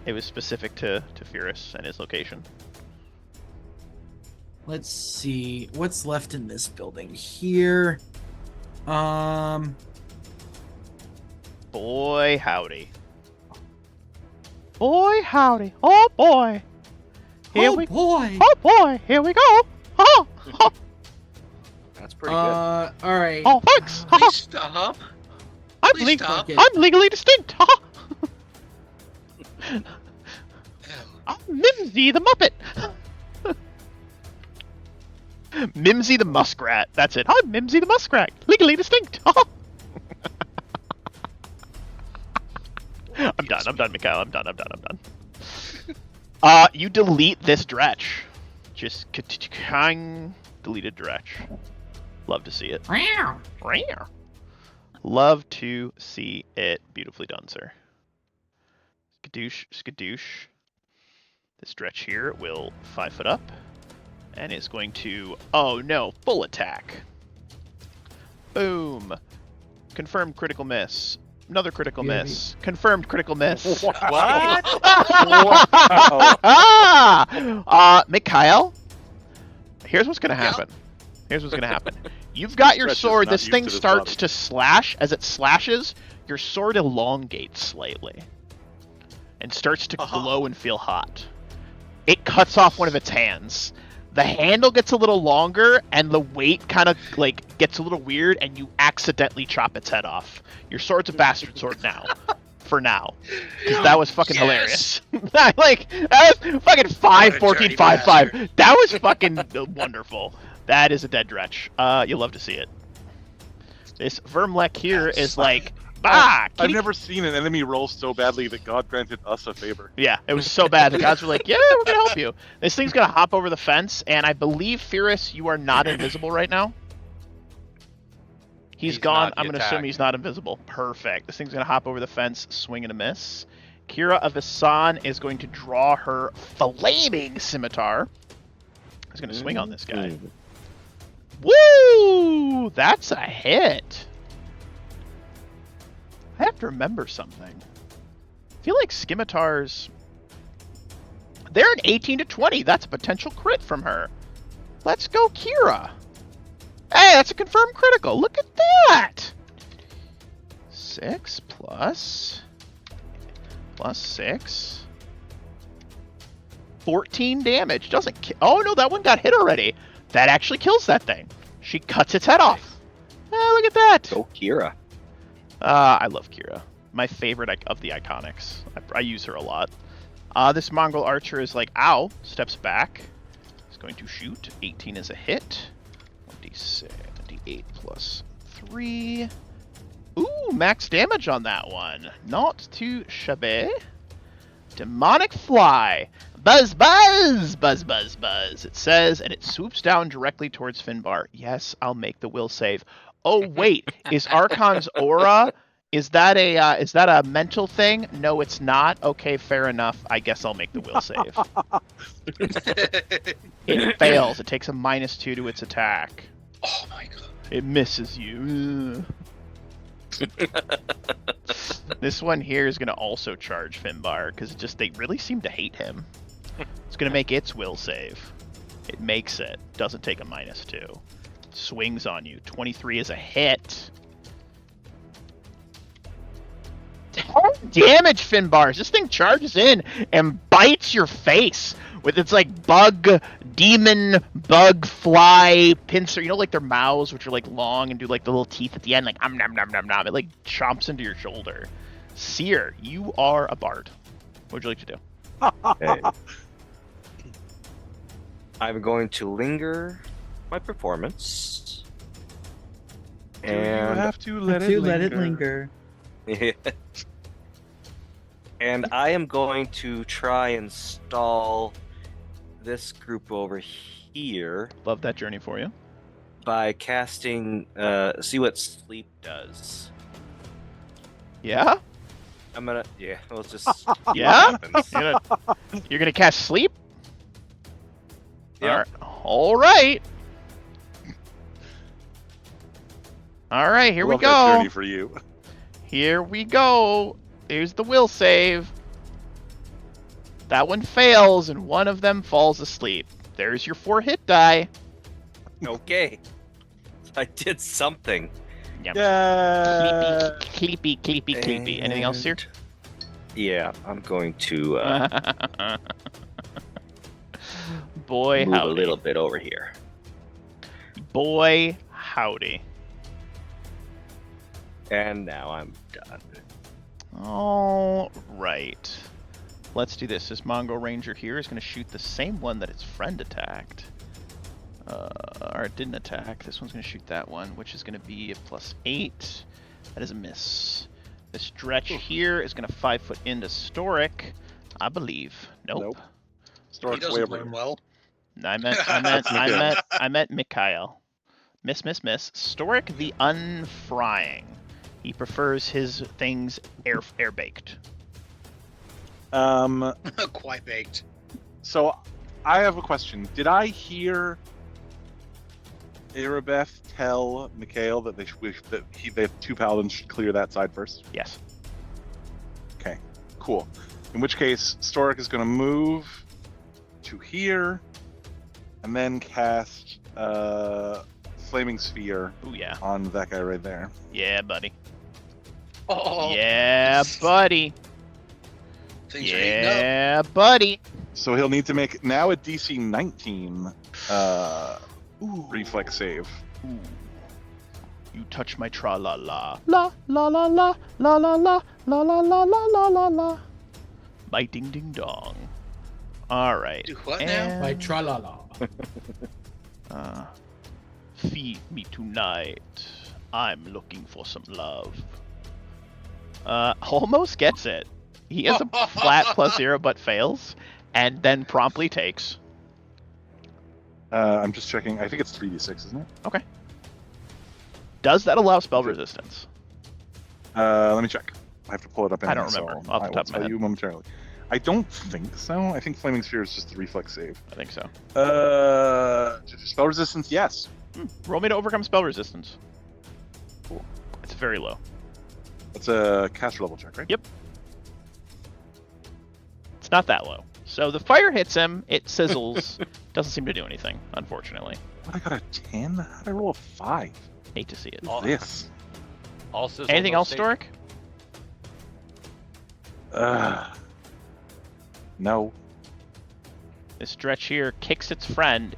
It was specific to Fierce and his location. Let's see. What's left in this building here? Boy, howdy. Boy, howdy. Oh, boy. Here boy. Oh boy, here we go. Oh, oh. That's pretty good. All right. Oh, thanks. Please stop. I'm, Please stop. I'm legally distinct. Ew. I'm Mimsy the Muppet. Mimsy the Muskrat. That's it. I'm Mimsy the Muskrat. Legally distinct. I'm done, Mikhail. I'm done. You delete this dretch. Just deleted dretch. Love to see it. Love to see it. Beautifully done, sir. Skadoosh. This dretch here will 5 foot up and is going to, oh no, full attack. Boom. Confirmed critical miss. Another critical miss. Confirmed critical miss. What? Mikhail, here's what's gonna happen. You've got your sword. This thing starts to slash. As it slashes, your sword elongates slightly and starts to glow and feel hot. It cuts off one of its hands. The handle gets a little longer, and the weight kind of like gets a little weird, and you accidentally chop its head off. Your sword's a bastard sword now. For now. Because that was fucking hilarious. Like, that was fucking 5, 14, 5, 5. That was fucking wonderful. That is a dead dretch. You'll love to see it. This Vermlek here is like, I've never seen an enemy roll so badly that God granted us a favor. Yeah, it was so bad. The gods were like, yeah, we're going to help you. This thing's going to hop over the fence, and I believe, Fyrus, you are not invisible right now. He's gone. I'm going to assume he's not invisible. Perfect. This thing's going to hop over the fence, swing and a miss. Kira of Asan is going to draw her flaming scimitar. He's going to swing on this guy. Woo! That's a hit. I have to remember something. I feel like scimitars... They're an 18 to 20. That's a potential crit from her. Let's go, Kira. Hey, that's a confirmed critical. Look at that. 6 plus 6. 14 damage. Doesn't oh no, that one got hit already. That actually kills that thing. She cuts its head off. Look at that. Go Kira. I love Kira. My favorite of the iconics. I use her a lot. This Mongol archer is like, ow, steps back. He's going to shoot. 18 is a hit. 1d8 plus 3. Ooh, max damage on that one. Not too shabby. Demonic fly. Buzz, buzz, buzz, buzz, buzz. It says, and it swoops down directly towards Finbar. Yes, I'll make the will save. Oh wait, is Archon's aura? Is that a mental thing? No, it's not. Okay, fair enough. I guess I'll make the will save. It fails. It takes a -2 to its attack. Oh my god. It misses you. This one here is going to also charge Finbar because they really seem to hate him. It's going to make its will save. It makes it. Doesn't take a -2. Swings on you. 23 is a hit. 10 damage, Finbars. This thing charges in and bites your face with its like demon bug fly pincer. You know, like their mouths, which are like long and do like the little teeth at the end, like nom nom nom nom. It like chomps into your shoulder. Seer, you are a bard. What would you like to do? Hey. I'm going to linger my performance. And you have to let it linger. And I am going to try and stall this group over here. Love that journey for you. By casting, see what sleep does. Yeah? We'll just... Yeah? You're gonna cast sleep? Yeah. All right. All right, here we go. That journey for you. Here we go. Here's the will save. That one fails, and one of them falls asleep. There's your 4 hit die. Okay. I did something. Yep. Yeah. Cleepy. Anything else here? Yeah, I'm going to... Boy, Move howdy. a little bit over here. Boy, howdy. And now I'm done. All right. Let's do this. This Mongrel Ranger here is going to shoot the same one that its friend attacked. Or it didn't attack. This one's going to shoot that one, which is going to be a +8. That is a miss. This stretch here is going to 5 foot into Storic, I believe. Nope. He Stork's way doesn't over learn here. well. I meant Mikhail. Miss. Storic the Unfrying. He prefers his things air baked. Quite baked. So I have a question. Did I hear Arabeth tell Mikhail that the two paladins should clear that side first? Yes. Okay, cool. In which case, Storic is going to move to here, and then cast Flaming Sphere Ooh, yeah. on that guy right there. Yeah, buddy. Oh, Yeah, buddy. things are heating up. Yeah, buddy. So he'll need to make now a DC 19 reflex save. Ooh. You touch my tra-la-la. La-la-la-la. La-la-la. La-la-la. La-la-la. My ding-ding-dong. All right. Do what now? My tra-la-la. Feed me tonight. I'm looking for some love. Almost gets it. He has a flat +0 but fails, and then promptly takes. I'm just checking. I think it's 3d6, isn't it? Okay. Does that allow spell resistance? Let me check. I have to pull it up. I don't remember off the top of my tell head. you momentarily. I don't think so. I think Flaming Sphere is just a reflex save. I think so. Spell resistance, yes. Roll me to overcome spell resistance. Cool. It's very low. It's a caster level check, right? Yep. It's not that low. So the fire hits him, it sizzles, doesn't seem to do anything, unfortunately. What, I got a 10? How'd I roll a 5? Hate to see it. What is this? Also, Anything else, Storic? No. This stretch here kicks its friend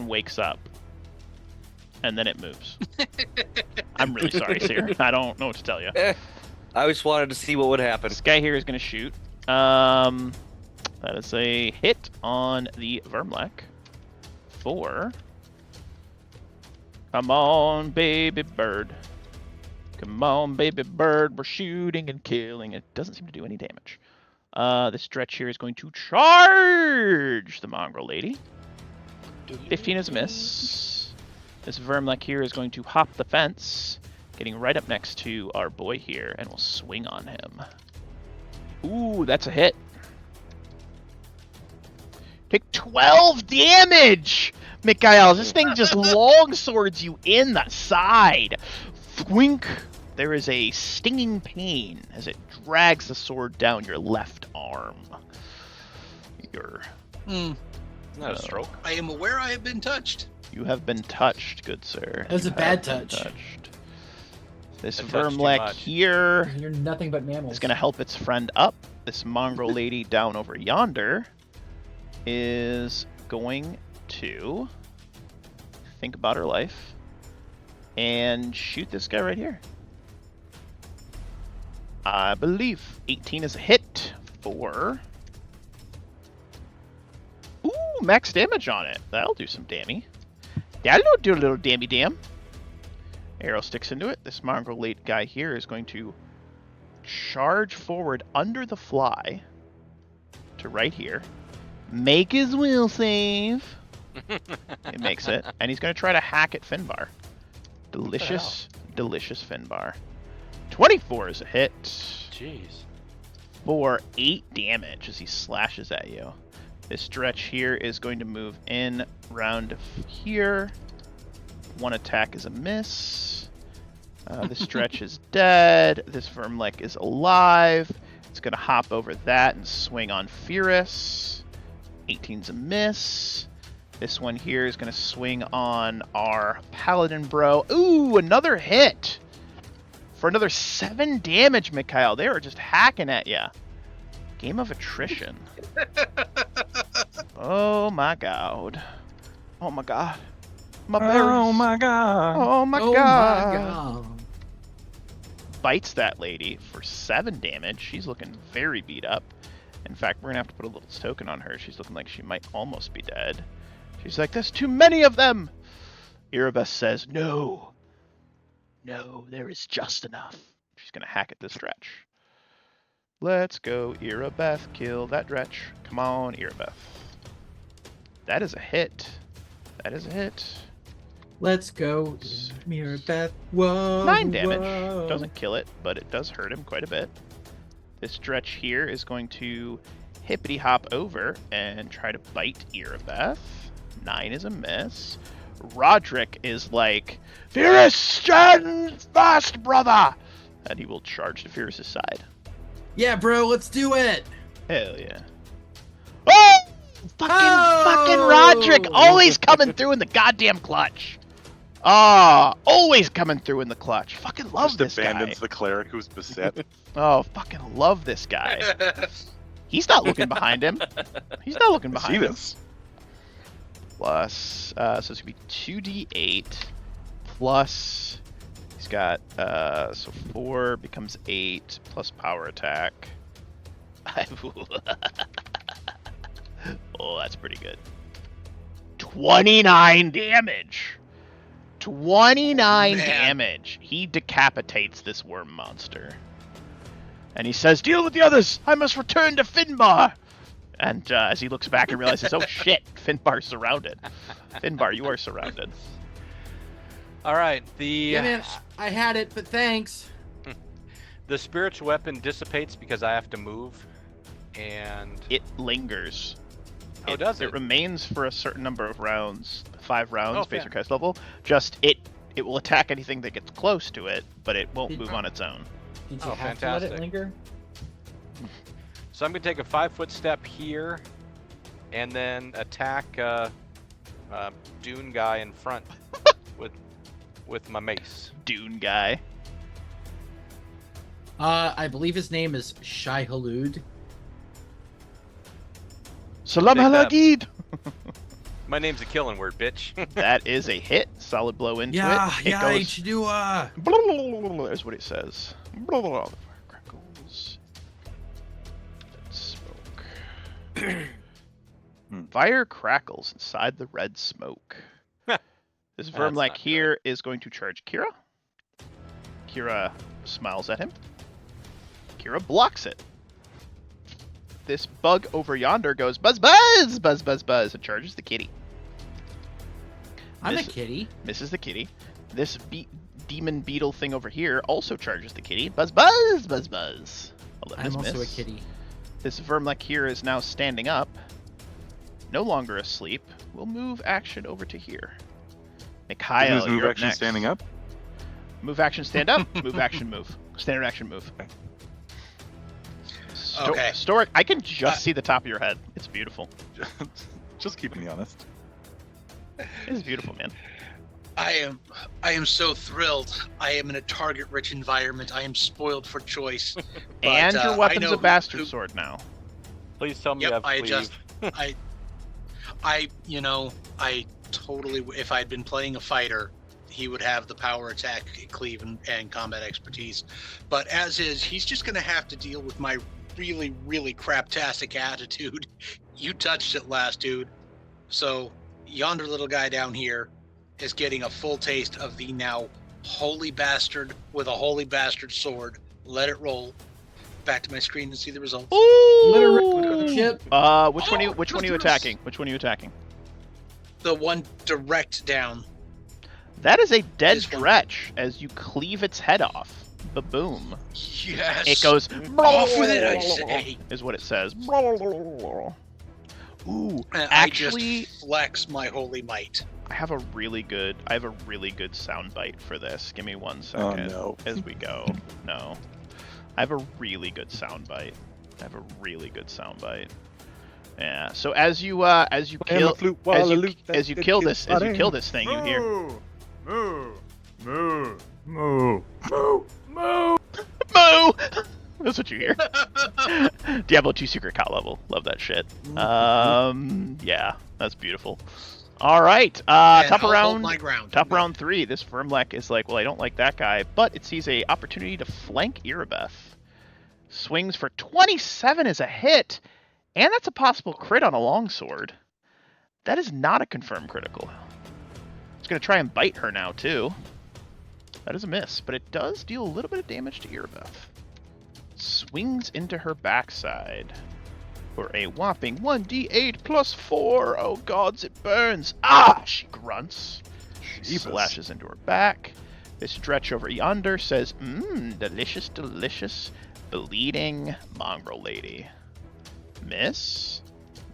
wakes up. And then it moves. I'm really sorry, Seer. I don't know what to tell you. I just wanted to see what would happen. This guy here is going to shoot. That is a hit on the Vermlek. 4. Come on, baby bird. Come on, baby bird. We're shooting and killing. It doesn't seem to do any damage. This stretch here is going to charge the mongrel lady. 15 is a miss. This Vermlek here is going to hop the fence, getting right up next to our boy here, and will swing on him. Ooh, that's a hit. Take 12 damage! Mikhail, this thing just long swords you in the side. Wink. There is a stinging pain as it drags the sword down your left arm. Not a stroke. I am aware I have been touched. You have been touched, good sir. That was a You bad have been touch. touched. This I touched too Vermlek much. here You're nothing but mammals. is going to help its friend up. This mongrel lady down over yonder is going to think about her life and shoot this guy right here. I believe 18 is a hit for... Ooh, max damage on it. That'll do some dammy. That'll do a little dammy dam. Arrow sticks into it. This mongrel late guy here is going to charge forward under the fly to right here. Make his will save. It makes it. And he's going to try to hack at Finbar. Delicious, delicious Finbar. 24 is a hit. Jeez. For 8 damage as he slashes at you. This stretch here is going to move in round here. 1 attack is a miss. This stretch is dead. This Vermlek is alive. It's going to hop over that and swing on Furus. 18's a miss. This one here is going to swing on our Paladin bro. Ooh, another hit. For another 7 damage, Mikhail. They are just hacking at ya. Game of attrition. Oh my god. Oh my god. My berries. Oh my god. Oh my Oh god. my god. Bites that lady for 7 damage. She's looking very beat up. In fact, we're gonna have to put a little token on her. She's looking like she might almost be dead. She's like, there's too many of them! Erebus says, no. No, there is just enough. She's gonna hack at this Dretch. Let's go, Erebeth. Kill that Dretch. Come on, Erebeth. That is a hit. That is a hit. Let's go, Mirabeth. Whoa. 9 damage. whoa. Doesn't kill it, but it does hurt him quite a bit. This Dretch here is going to hippity hop over and try to bite Erebeth. 9 is a miss. Roderick is like, Fierce, stand fast, brother! And he will charge to Fierce's side. Yeah, bro, let's do it. Hell yeah. Oh! Fucking Roderick! Always coming through in the goddamn clutch. Ah, always coming through in the clutch. Fucking love this guy. Just abandons the cleric who's beset. Oh, fucking love this guy. He's not looking behind him. He's not looking behind him. this. Plus, so it's gonna be 2d8 plus. He's got so 4 becomes 8 plus power attack. Oh, that's pretty good. 29 damage. 29 damage. He decapitates this worm monster. And he says, deal with the others! I must return to Finbar! And as he looks back and realizes, oh shit, Finbar's surrounded. Finbar, you are surrounded. All right, Yeah, man, I had it, but thanks. the spiritual weapon dissipates because I have to move, and It lingers. oh, does it? It remains for a certain number of rounds, 5 rounds Oh, based fair. on cast level. Just it will attack anything that gets close to it, but it won't move on its own. Did you Oh, have to let fantastic. it linger? So I'm gonna take a 5-foot step here, and then attack Dune guy in front with my mace. Dune guy. I believe his name is Shai Halud. Salam Take that. halagid! My name's a killing word, bitch. That is a hit. Solid blow into Yeah, it. It yeah, goes. H2A. There's what it says. Crackles. Smoke. Fire crackles inside the red smoke. This verm like not good. here is going to charge Kira. Kira smiles at him. Kira blocks it. This bug over yonder goes buzz buzz buzz buzz buzz and charges the kitty. I'm a Miss- kitty. Misses the kitty. This demon beetle thing over here also charges the kitty. Buzz buzz buzz buzz. I'm also a kitty. This vermlek here is now standing up. No longer asleep. We'll move action over to here. Mikhail, Who's move you're up action next. standing up? Move action stand up. Move action move. Standard action move. Okay. Storic, I can just see the top of your head. It's beautiful. Just keeping me honest. It's beautiful, man. I am so thrilled. I am in a target-rich environment. I am spoiled for choice. But, And your I weapon's know a bastard who- sword now. Please tell me you Yep, have I cleave. just, I totally. If I'd been playing a fighter, he would have the power attack, cleave, and combat expertise. But as is, he's just going to have to deal with my really, really craptastic attitude. You touched it last, dude. So yonder little guy down here is getting a full taste of the now holy bastard with a holy bastard sword. Let it roll. Back to my screen and see the results. Let her rip the ship. Which one are you attacking? Which one are you attacking? The one direct down. That is a dead This one. Dretch as you cleave its head off. Ba-boom. Yes. It goes off with it, I say. is what it says. Ooh, And actually, I just flex my holy might. I have a really good sound bite for this. Give me 1 Oh second no. as we go. No. I have a really good sound bite. Yeah. So as you kill this thing, you hear moo. That's what you hear. Diablo 2 secret cot level. Love that shit. Yeah, that's beautiful. All right, top I'll hold round. my ground. Top round 3. This Firmlek is like, well, I don't like that guy, but it sees a opportunity to flank Irabeth. Swings for 27 is a hit, and that's a possible crit on a longsword. That is not a confirmed critical. It's going to try and bite her now, too. That is a miss, but it does deal a little bit of damage to Irabeth. Swings into her backside for a whopping 1d8 plus 4. Oh, gods, it burns. Ah, she grunts. She flashes into her back. This stretch over yonder says, delicious, delicious, bleeding mongrel lady. Miss.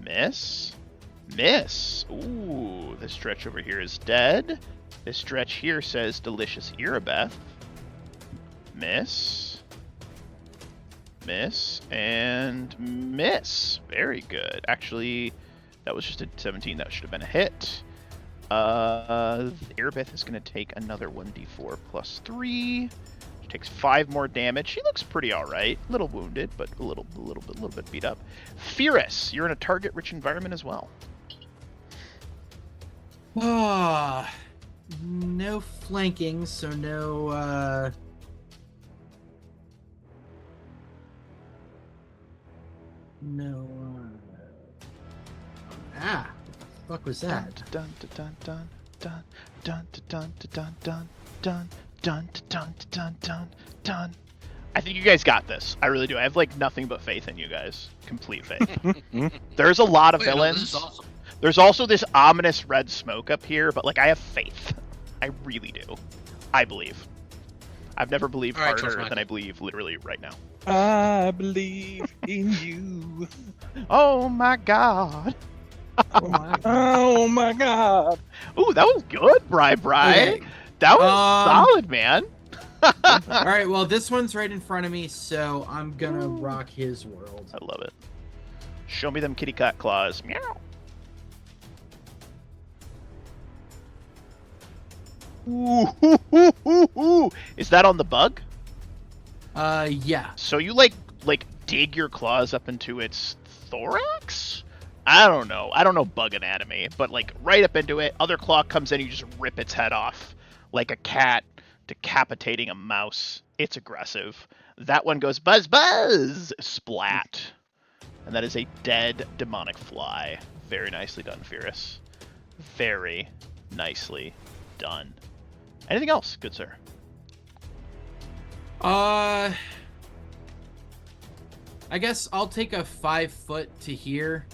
Miss. Miss. Ooh, this stretch over here is dead. This stretch here says delicious Irabeth. Miss. Miss. And miss. Very good. Actually, that was just a 17. That should have been a hit. Irabeth is going to take another 1d4 plus 3. She takes 5 more damage. She looks pretty alright. A little wounded, but a little bit beat up. Fierce, you're in a target-rich environment as well. No flanking, so no, what the fuck was that? Dun dun dun dun dun dun dun dun dun dun dun dun dun dun. I think you guys got this. I really do. I have like nothing but faith in you guys. Complete faith. There's a lot of villains. This is awesome. There's also this ominous red smoke up here, but like I have faith. I really do. I believe. I've never believed harder than I believe literally right now. I believe in you. Oh my god. Oh my god. Ooh, that was good, Bri. Okay. That was solid, man. All right, well, this one's right in front of me, so I'm gonna rock his world. I love it. Show me them kitty cat claws. Meow. Ooh. Is that on the bug? Yeah. So you like dig your claws up into its thorax? I don't know bug anatomy, but like right up into it. Other claw comes in, you just rip its head off like a cat decapitating a mouse. It's aggressive. That one goes buzz buzz splat, and that is a dead demonic fly. Very nicely done, Fierce. Very nicely done. Anything else, good sir? I guess I'll take a 5 foot to here.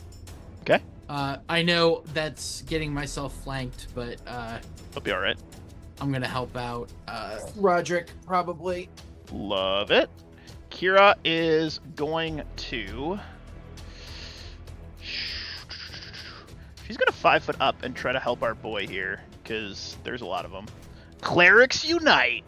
Okay. I know that's getting myself flanked, but I'll be all right. I'm gonna help out Roderick probably. Love it. Kira is going to. She's gonna 5 foot up and try to help our boy here because there's a lot of them. Clerics unite.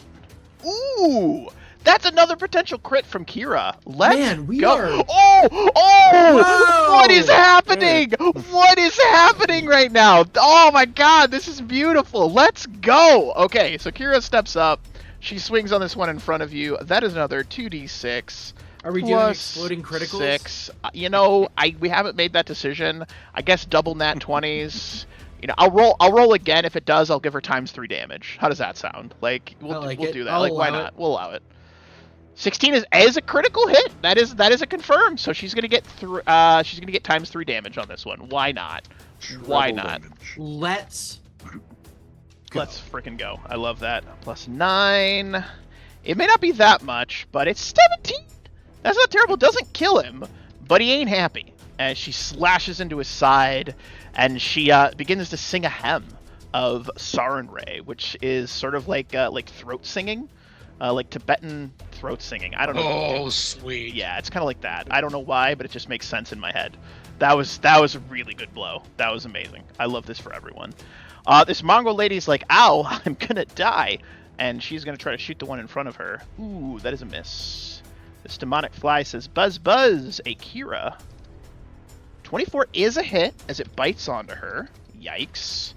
Ooh, that's another potential crit from Kira. Let's go. Oh! What is happening? What is happening right now? Oh my god, this is beautiful. Let's go. Okay, so Kira steps up. She swings on this one in front of you. That is another 2d6. Are we doing exploding criticals? 6. You know, we haven't made that decision. I guess double nat 20s. You know, I'll roll again. If it does, I'll give her _3 damage. How does that sound? Like we'll do that. I'll like why allow not? it. We'll allow it. 16 is a critical hit. That is a confirm. So she's gonna get ×3 damage on this one. Why not? Why not? Let's freaking go. I love that. +9. It may not be that much, but it's 17. That's not terrible. Doesn't kill him, but he ain't happy. As she slashes into his side, and she begins to sing a hymn of Sarenrae, which is sort of like throat singing, like Tibetan throat singing. I don't know. Oh, sweet. Yeah, it's kind of like that. I don't know why, but it just makes sense in my head. That was a really good blow. That was amazing. I love this for everyone. This Mongol lady's like, ow, I'm gonna die. And she's gonna try to shoot the one in front of her. Ooh, that is a miss. This demonic fly says, buzz, buzz, Akira. 24 is a hit as it bites onto her. Yikes.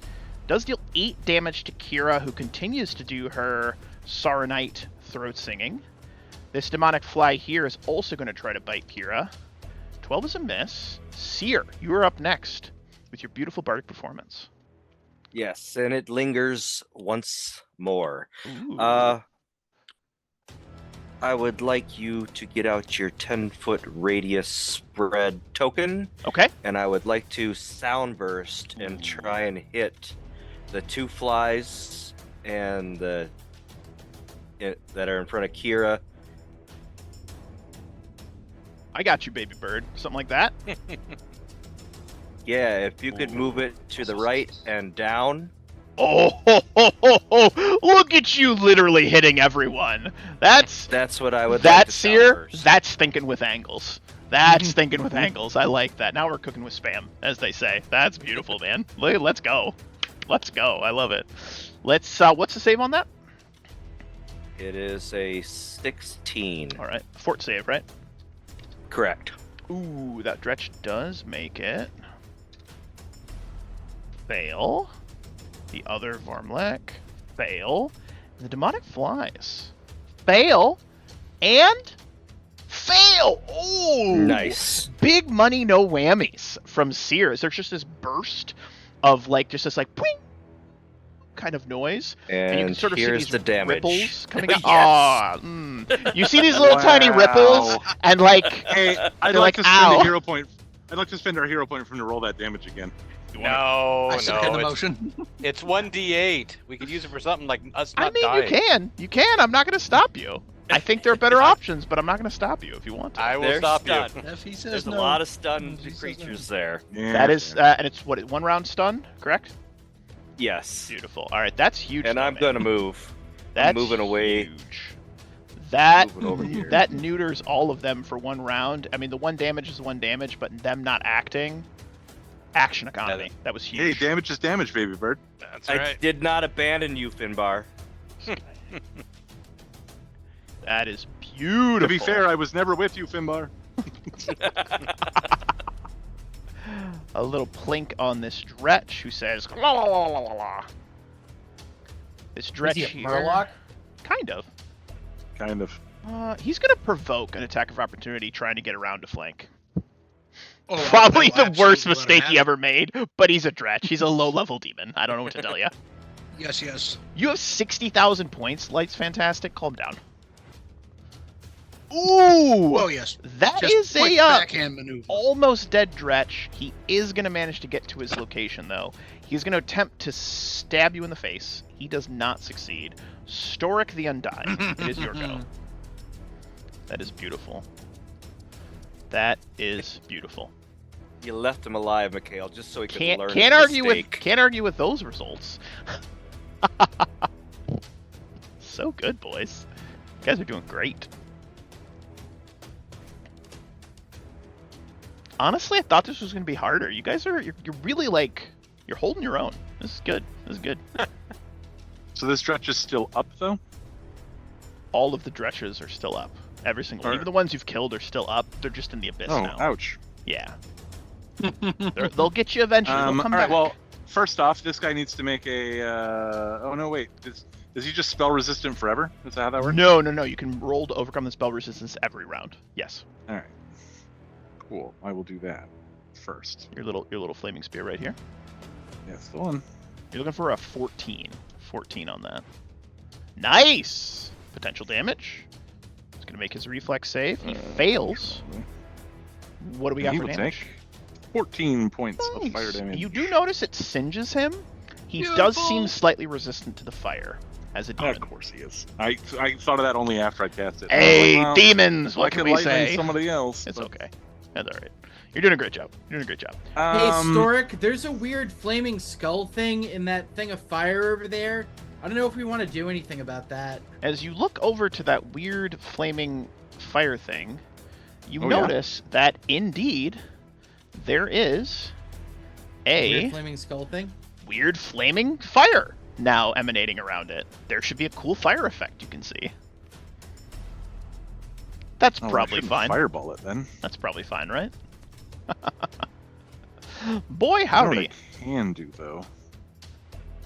Does deal 8 damage to Kira, who continues to do her Sarenite throat singing. This demonic fly here is also going to try to bite Kira. 12 is a miss. Seer, you are up next with your beautiful bardic performance. Yes, and it lingers once more. Ooh. I would like you to get out your 10-foot radius spread token. Okay. And I would like to sound burst and try and hit the 2 flies and that are in front of Kira. I got you, baby bird. Something like that. Yeah, if you could move it to the right and down. Oh, look at you literally hitting everyone. That's what I would like that's to Seer. sound burst. That's thinking with angles. That's thinking with angles. I like that. Now we're cooking with spam, as they say. That's beautiful, man. Let's go. Let's go. I love it. Let's. What's the save on that? It is a 16. All right. Fort save, right? Correct. Ooh, that dretch does make it. Fail. The other Vormlek. Fail. And the demonic flies. Fail. And fail. Oh, Nice. Big money, no whammies from Sears. There's just this burst of like just this like pwing kind of noise, and you can sort of see here's these the damage. ripples coming out. Yes. You see these little tiny ripples, and like Hey, I'd They're like like, to spend ow. a hero point. I'd like to spend our hero point from to roll that damage again. No, I second the no, motion. it's 1d8. We could use it for something like us I not mean, dying. you can. I'm not going to stop you. I think there are better options, but I'm not going to stop you if you want to. I will They're stop stunned. you. If he says There's no. a lot of stunned He says creatures there. Yeah, That is, yeah. and it's what, 1 round stun, correct? Yes. Beautiful. All right, that's huge. And though, I'm man. going to move. That's moving away. Huge. That Moving over here. that neuters all of them for 1 round. I mean, the 1 damage is 1 damage, but them not acting, action economy. That was Hey, huge. damage is damage, baby bird. That's I right. did not abandon you, Finbar. That is beautiful. To be fair, I was never with you, Finbar. A little plink on this Dretch who says, la, la, la, la, la, la. This Dretch Is he a here, Murloc? kind of. Kind of. He's gonna provoke an attack of opportunity trying to get around to flank. Oh, Probably that'll the worst absolutely let mistake him he have ever made, but he's a Dretch. He's a low-level demon. I don't know what to tell you. it. Yes, yes. You have 60,000 points. Light's fantastic. Calm down. Ooh! Oh, yes. That Just is quick a backhand maneuver. almost dead Dretch. He is going to manage to get to his location, though. He's going to attempt to stab you in the face. He does not succeed. Storic the Undying. It is your go. That is beautiful. That is beautiful. You left him alive, Mikhail, just so he could learn Can't his argue with mistake. can't argue with those results. So good, boys. You guys are doing great. Honestly, I thought this was going to be harder. You guys are you're really like you're holding your own. This is good. This is good. So this stretch is still up, though? All of the Dretches are still up. Every single one. Alright. Even the ones you've killed are still up. They're just in the abyss Oh, now. ouch. Yeah. They'll get you eventually. They'll come all right, back. well, first off, this guy needs to make a... Oh, no, wait. Does he just spell resistant forever? Is that how that works? No. You can roll to overcome the spell resistance every round. Yes. All right. Cool. I will do that first. Your little flaming spear right here. That's the one. You're looking for a 14. 14 on that. Nice! Potential damage. He's going to make his reflex save. He fails. What do we got he for will damage? take 14 points of fire Nice. damage. You do notice it singes him. He does Beautiful. seem slightly resistant to the fire as a demon. Of course he is. I thought of that only after I cast it. I was Hey, like, well, demons! I What can could we lightning say? somebody else. It's but- okay. That's alright. You're doing a great job. You're doing a great job. Hey, Storic, there's a weird flaming skull thing in that thing of fire over there. I don't know if we want to do anything about that. As you look over to that weird flaming fire thing, you Oh, yeah? notice that indeed there is a Weird flaming skull thing. weird flaming fire now emanating around it. There should be a cool fire effect you can see. That's Oh, I probably shouldn't fine. Fireball it then. That's probably fine, right? Boy, I know howdy. what I can do though.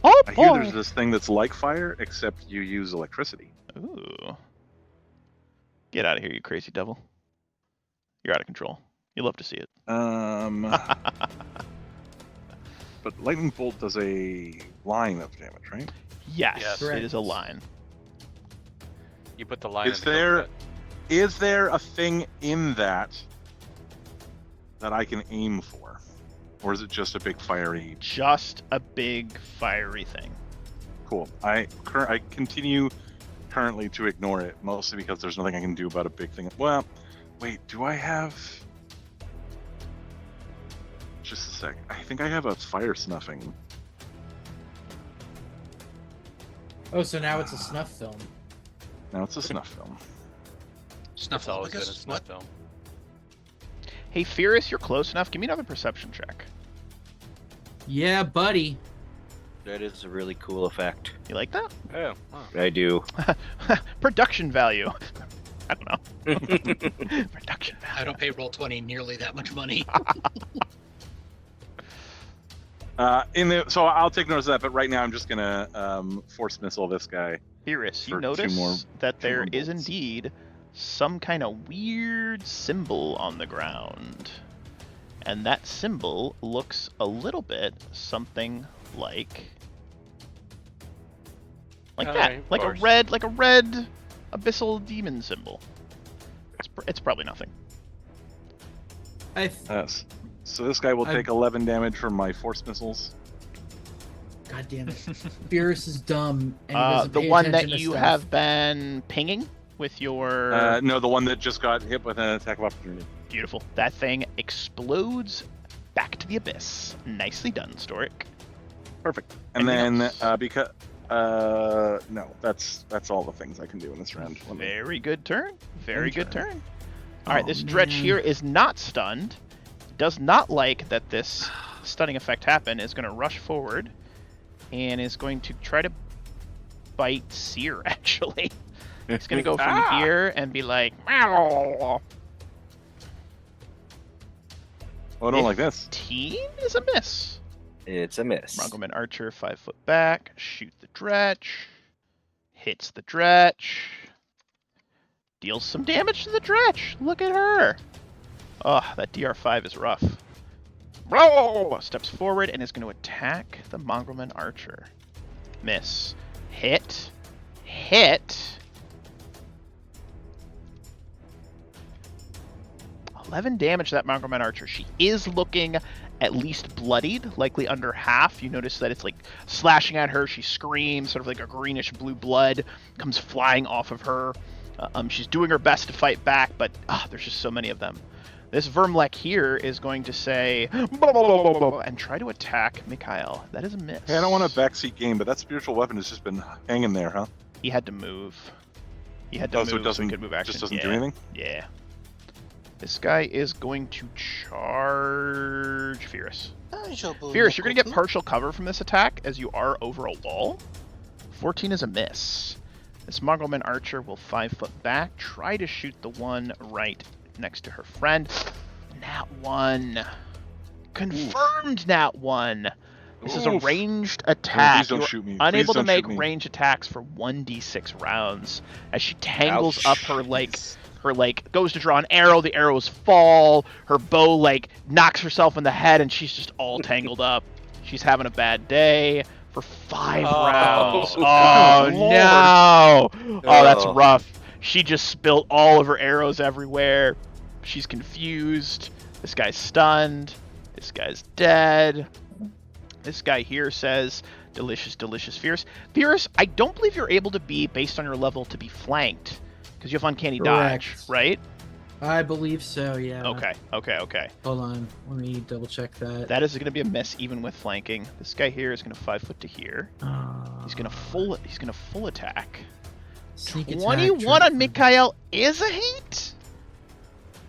Oh, I hear boy. there's this thing that's like fire, except you use electricity. Ooh. Get out of here, you crazy devil. You're out of control. You love to see it. But lightning bolt does a line of damage, right? Yes, Correct. it is a line. You put the line. Is in the middle of there a thing in that I can aim for, or is it just a big fiery? Just a big fiery thing. Cool. I continue currently to ignore it, mostly because there's nothing I can do about a big thing. Well, wait, do I have? Just a sec. I think I have a fire snuffing. Oh, so now it's a snuff film. Now it's a snuff film. That's always been a Snuffleupagus? snuff What? film. Hey, Fierce, you're close enough. Give me another perception check. Yeah, buddy. That is a really cool effect. You like that? Oh, wow. I do. Production value. I don't know. Production value. I don't pay Roll20 nearly that much money. So I'll take notice of that, but right now I'm just gonna force missile this guy. Fierce, you For two notice more- that two there more is bolts. indeed some kind of weird symbol on the ground. And that symbol looks a little bit something like that, Alright, like a of red abyssal demon symbol. It's probably nothing. Yes. So this guy will take 11 damage from my force missiles. God damn it. Fierce is dumb. And he doesn't The pay one that attention to you stuff. have been pinging with your No, the one that just got hit with an attack of opportunity. beautiful. That thing explodes back to the abyss. Nicely done, Storic. Perfect. And Anything then else? because no, that's all the things I can do in this round. Let me- Very good turn. Very Okay. good turn. All right, Oh, this dretch man. here is not stunned. Does not like that this stunning effect happened. Is going to rush forward and is going to try to bite Seer, actually. He's going to go from here and be like, "Meow." Oh, I don't like this. 15 is a miss. It's a miss. Mongoman Archer 5 foot back. Shoot the dretch. Hits the dretch. Deals some damage to the dretch. Look at her. Oh, that DR5 is rough. Bro! Steps forward and is going to attack the Mongoman Archer. Miss. Hit. Hit. 11 damage to that Mongoman Archer. She is looking at least bloodied, likely under half. You notice that it's like slashing at her. She screams, sort of like a greenish blue blood comes flying off of her. She's doing her best to fight back, but there's just so many of them. This Vermlek here is going to say and try to attack Mikhail. That is a miss. Hey, I don't want a backseat game, but that spiritual weapon has just been hanging there, huh? He had to move. He had to move So it doesn't he could move action. just doesn't yeah. do anything. Yeah. This guy is going to charge Fierce. Fierce, you're going to get partial cover from this attack as you are over a wall. 14 is a miss. This Mongoman Archer will 5 foot back, try to shoot the one right next to her friend. Nat 1. Confirmed Nat 1. This is a Oof. ranged Oh, attack. please don't You're shoot me. unable Please to don't shoot make me. range attacks for 1d6 rounds as she tangles up her goes to draw an arrow, the arrows fall, her bow knocks herself in the head and she's just all tangled up. She's having a bad day for 5 rounds. Oh Good no. Oh, that's Oh. rough. She just spilt all of her arrows everywhere. She's confused. This guy's stunned. This guy's dead. This guy here says, delicious, delicious, Fierce. Fierce, I don't believe you're able to be, based on your level, to be flanked. Because you have uncanny dodge, Correct. right? I believe so, yeah. Okay. Hold on. Let me double check that. That is going to be a miss even with flanking. This guy here is going to 5 foot to here. He's going to full attack. Sneak attack, 21 try on to- Mikhail is a hit.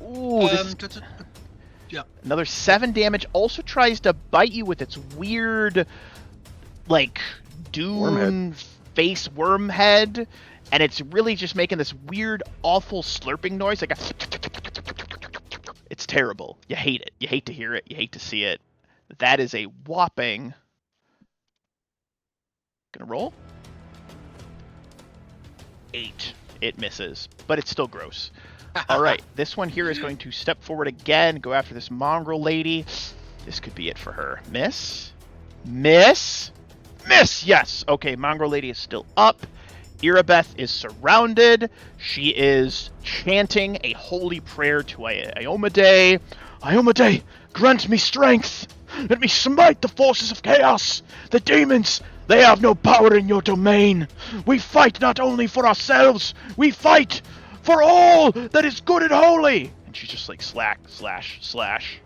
Ooh, this another 7 damage. Also tries to bite you with its weird, dune face worm head, and it's really just making this weird, awful slurping noise, It's terrible. You hate it. You hate to hear it. You hate to see it. That is a whopping. Gonna roll. 8. It misses, but it's still gross. All right, this one here is going to step forward again, go after this mongrel lady. This could be it for her. Miss? Miss? Miss! Yes! Okay, mongrel lady is still up. Irabeth is surrounded. She is chanting a holy prayer to Iomedae. Iomedae, grant me strength! Let me smite the forces of chaos! The demons, they have no power in your domain! We fight not only for ourselves, we fight for all that is good and holy! And she's just like slash, slash, slash.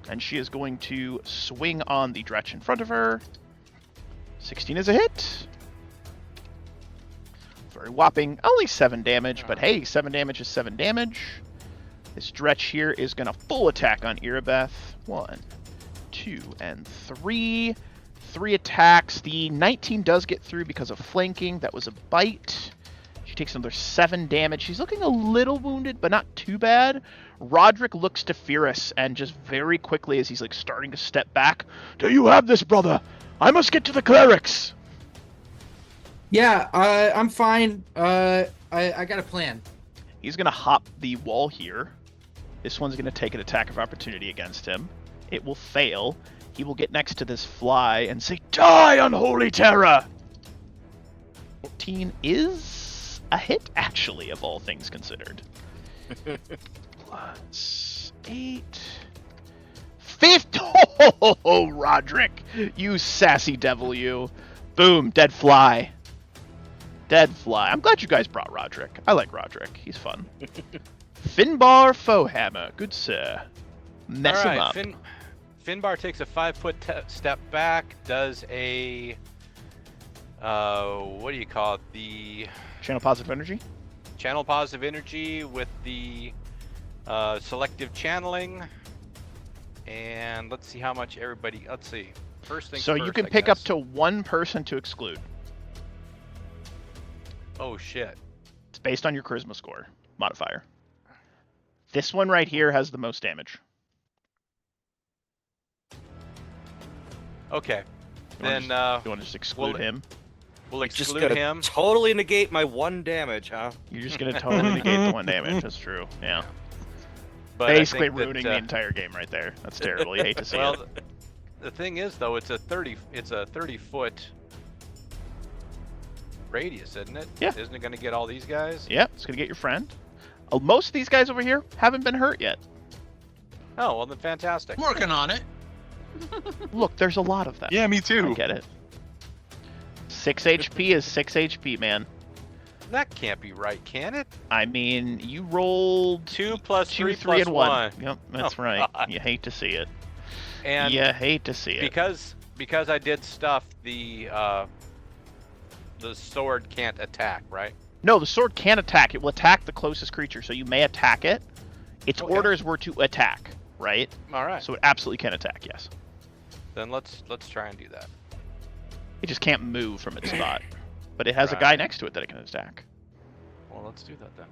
And she is going to swing on the Dretch in front of her. 16 is a hit. Very whopping, only 7 damage, but hey, 7 damage is 7 damage. This Dretch here is going to full attack on Irabeth. 1, 2, and 3. 3 attacks. The 19 does get through because of flanking. That was a bite. She takes another 7 damage. She's looking a little wounded, but not too bad. Roderick looks to Fierce, and just very quickly, as he's like starting to step back, "Do you have this, brother? I must get to the clerics." Yeah, I'm fine. I got a plan. He's gonna hop the wall here. This one's gonna take an attack of opportunity against him. It will fail. He will get next to this fly and say, "Die, unholy terror!" 14 is a hit, actually, of all things considered. Plus 8. 50. Oh, Roderick, you sassy devil, you. Boom, dead fly. Dead fly. I'm glad you guys brought Roderick. I like Roderick. He's fun. Finbar Foehammer. Good sir. Mess him up. Finbar takes a 5-foot step back, does a... what do you call it? The... Channel positive energy? Channel positive energy with the selective channeling. And let's see how much everybody... Let's see. First thing so first, you can I pick up guess. to 1 person to exclude. Oh, shit. It's based on your charisma score modifier. This one right here has the most damage. Okay. You Then want to just exclude him? we'll Just exclude gotta him. totally negate my 1 damage, huh? You're just going to totally negate the 1 damage. That's true. Yeah. But I Basically think that, ruining the entire game right there. That's terrible. You hate to see well, it. the thing is, though, it's a 30-foot radius, isn't it? Yeah. Isn't it going to get all these guys? Yeah, it's going to get your friend. Most of these guys over here haven't been hurt yet. Oh, well, then fantastic. Working on it. Look, there's a lot of them. Yeah, me I too. get it. 6 HP is 6 HP, man. That can't be right, can it? I mean, you rolled 2 plus 2, 3 3, plus and 1. 1. Yep, that's Oh, right. God. You hate to see it. And You hate to see it. because I did stuff, the sword can't attack, right? No, the sword can attack. It will attack the closest creature, so you may attack it. Its Okay. orders were to attack, right? All right. So it absolutely can attack, yes. Then let's try and do that. It just can't move from its spot. But it has a Right. guy next to it that it can attack. Well, let's do that then.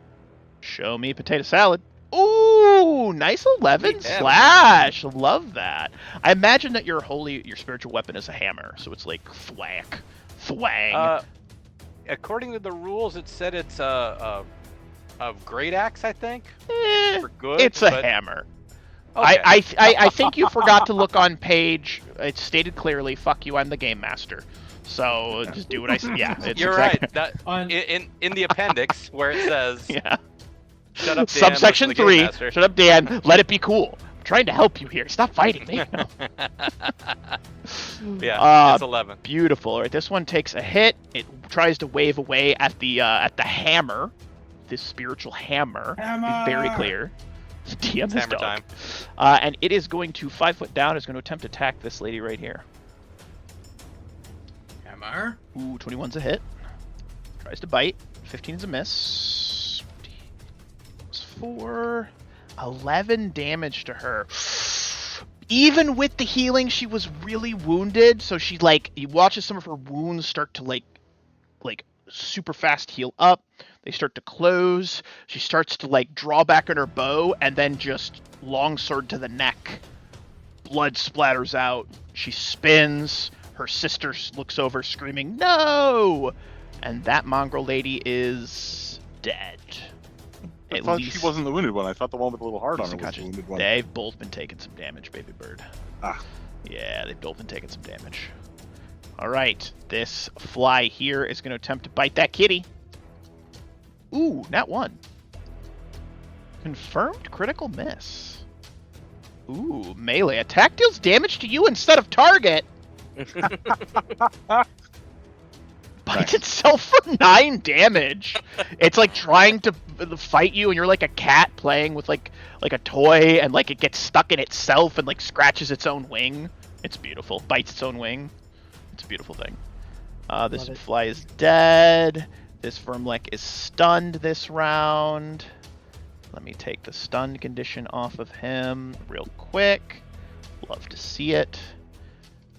Show me potato salad. Ooh, nice 11 Yeah. slash. Love that. I imagine that your spiritual weapon is a hammer, so it's like thwack, thwang. According to the rules, it said it's a great axe, I think. For good. It's a but- hammer. Okay. I think you forgot to look on page. It's stated clearly. Fuck you. I'm the game master. So just do what I say. Yeah, it's You're exactly- right. That On in the appendix where it says Yeah. "Shut up, Dan, Subsection listen to the 3. Game Master." Shut up, Dan. Let it be cool. I'm trying to help you here. Stop fighting me. Yeah, it's 11. Beautiful. All right, this one takes a hit. It tries to wave away at the hammer. This spiritual hammer. Hammer! Be very clear. DM It's is hammer dog. time. And it is going to 5 foot down. Is going to attempt to attack this lady right here. hammer. Ooh, 21's a hit. Tries to bite. 15 is a miss. 4. 11 damage to her. Even with the healing, she was really wounded. So she you watches some of her wounds start to like super fast heal up. They start to close. She starts to draw back on her bow and then just longsword to the neck. Blood splatters out. She spins. Her sister looks over screaming, "No!" And that mongrel lady is dead. I thought she wasn't the wounded one. I thought the one with the little heart on her was the wounded one. They've both been taking some damage, baby bird. Ah. Yeah, they've both been taking some damage. All right, this fly here is going to attempt to bite that kitty. Ooh, nat 1. Confirmed critical miss. Ooh, melee attack deals damage to you instead of target. Bites itself for 9 damage. It's like trying to fight you, and you're like a cat playing with like a toy, and like it gets stuck in itself and like scratches its own wing. It's beautiful. Bites its own wing. It's a beautiful thing. This fly is dead. This Vermlek is stunned this round. Let me take the stunned condition off of him real quick. Love to see it.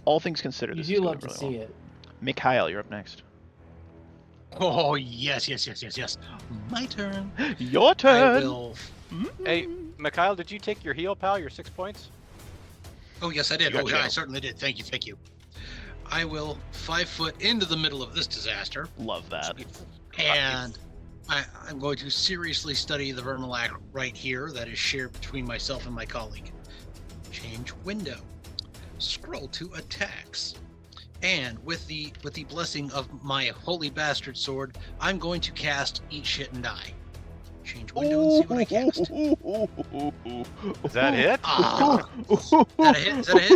All things considered, this is love really to see it. Mikhail, you're up next. Oh, yes. My turn. Your turn. I will... Hey, Mikhail, did you take your heal, pal? Your 6 points? Oh, yes, I did. You Oh, got yeah, I jail. certainly did. Thank you. I will 5 foot into the middle of this disaster. Love that. And I'm going to seriously study the Vermilak right here that is shared between myself and my colleague. Change window. Scroll to attacks. And with the blessing of my holy bastard sword, I'm going to cast Eat Shit and Die. Change window and see what I cast. Is that it? Is that a hit? Is that a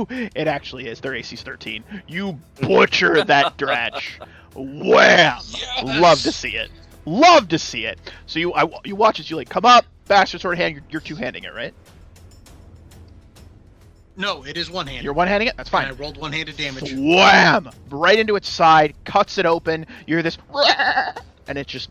hit? It actually is. Their AC's 13. You butcher that dredge. Wham! Yes! Love to see it. Love to see it. So you watch as you like come up, bastard sword hand. You're two-handing it, right? No, it is one-handed. You're one-handing it. That's fine. And I rolled one-handed damage. Wham! Right into its side, cuts it open. You hear this, and it just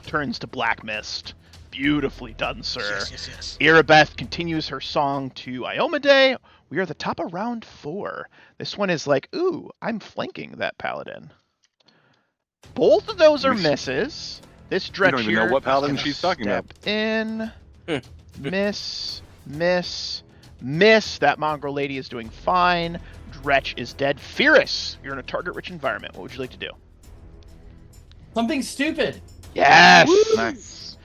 turns to black mist. Beautifully done, sir. Yes. Irabeth continues her song to Iomade. We are at the top of round 4. This one is like, ooh, I'm flanking that paladin. Both of those are misses. This dredge don't even here know what paladin is she's talking about. step in. Miss. That mongrel lady is doing fine. Dretch is dead. Fierce, you're in a target-rich environment. What would you like to do? Something stupid. Yes! Nice.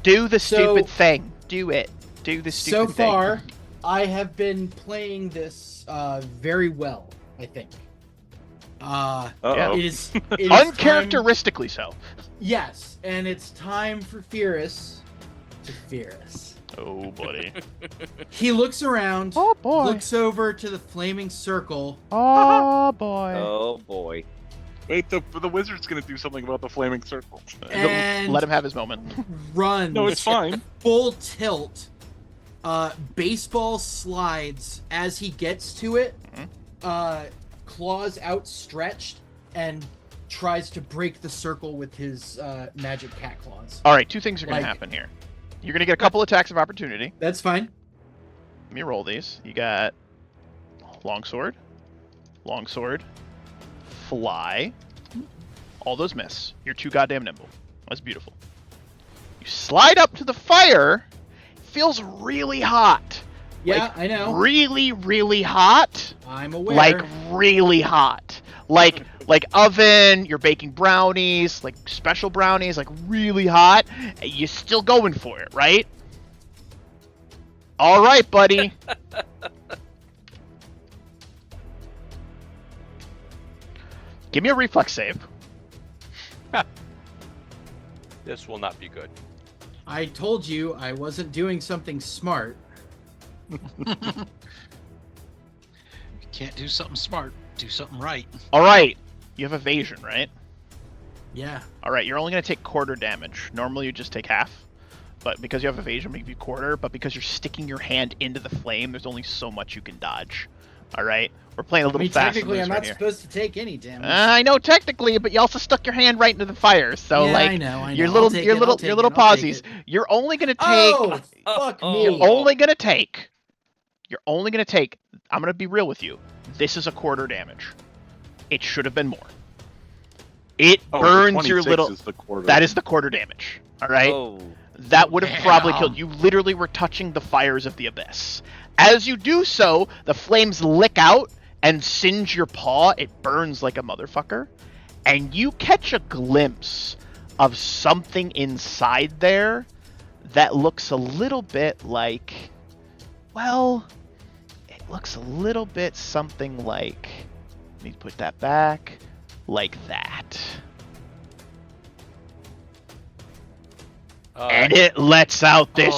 Do the stupid thing. Do it. Do the stupid thing. So far, I have been playing this very well, I think. Uh-oh. It is Uncharacteristically so. Yes, and it's time for Fierce to fear us. Oh, buddy. He looks around, Oh, boy. looks over to the flaming circle. Oh, boy. Oh boy. Wait, the wizard's gonna do something about the flaming circle. And Let him have his moment. runs. No, it's fine. Full tilt. Baseball slides as he gets to it. Claws outstretched and tries to break the circle with his magic cat claws. All right, 2 things are going to Like- happen here. You're going to get a couple attacks of opportunity. That's fine. Let me roll these. You got longsword, fly. All those miss. You're too goddamn nimble. That's beautiful. You slide up to the fire. Feels really hot. Yeah, Like, I know. Really, really hot. I'm aware. Like really hot. Like oven, you're baking brownies, like special brownies, like really hot. You're still going for it, right? All right, buddy. Give me a reflex save. This will not be good. I told you I wasn't doing something smart. Can't do something smart. Do something right. All right. You have evasion, right? Yeah. All right. You're only going to take quarter damage. Normally you just take half. But because you have evasion, we give you quarter. But because you're sticking your hand into the flame, there's only so much you can dodge. All right? We're playing a little fast. Technically, I'm not here. supposed to take any damage. I know technically, but you also stuck your hand right into the fire. So Yeah, like I know. your I'll little take your it, little I'll take your little it, I'll take pauses. it. You're only going to take Oh, fuck me. You're only going to take. I'm going to be real with you. This is a quarter damage. It should have been more. It burns your 26 little. Is the quarter. That is the quarter damage. All right. Oh. That would have probably Damn. killed you. Literally were touching the fires of the abyss. As you do so, the flames lick out and singe your paw. It burns like a motherfucker. And you catch a glimpse of something inside there that looks a little bit like, well, it looks a little bit something like, let me put that back, like that. And it lets out this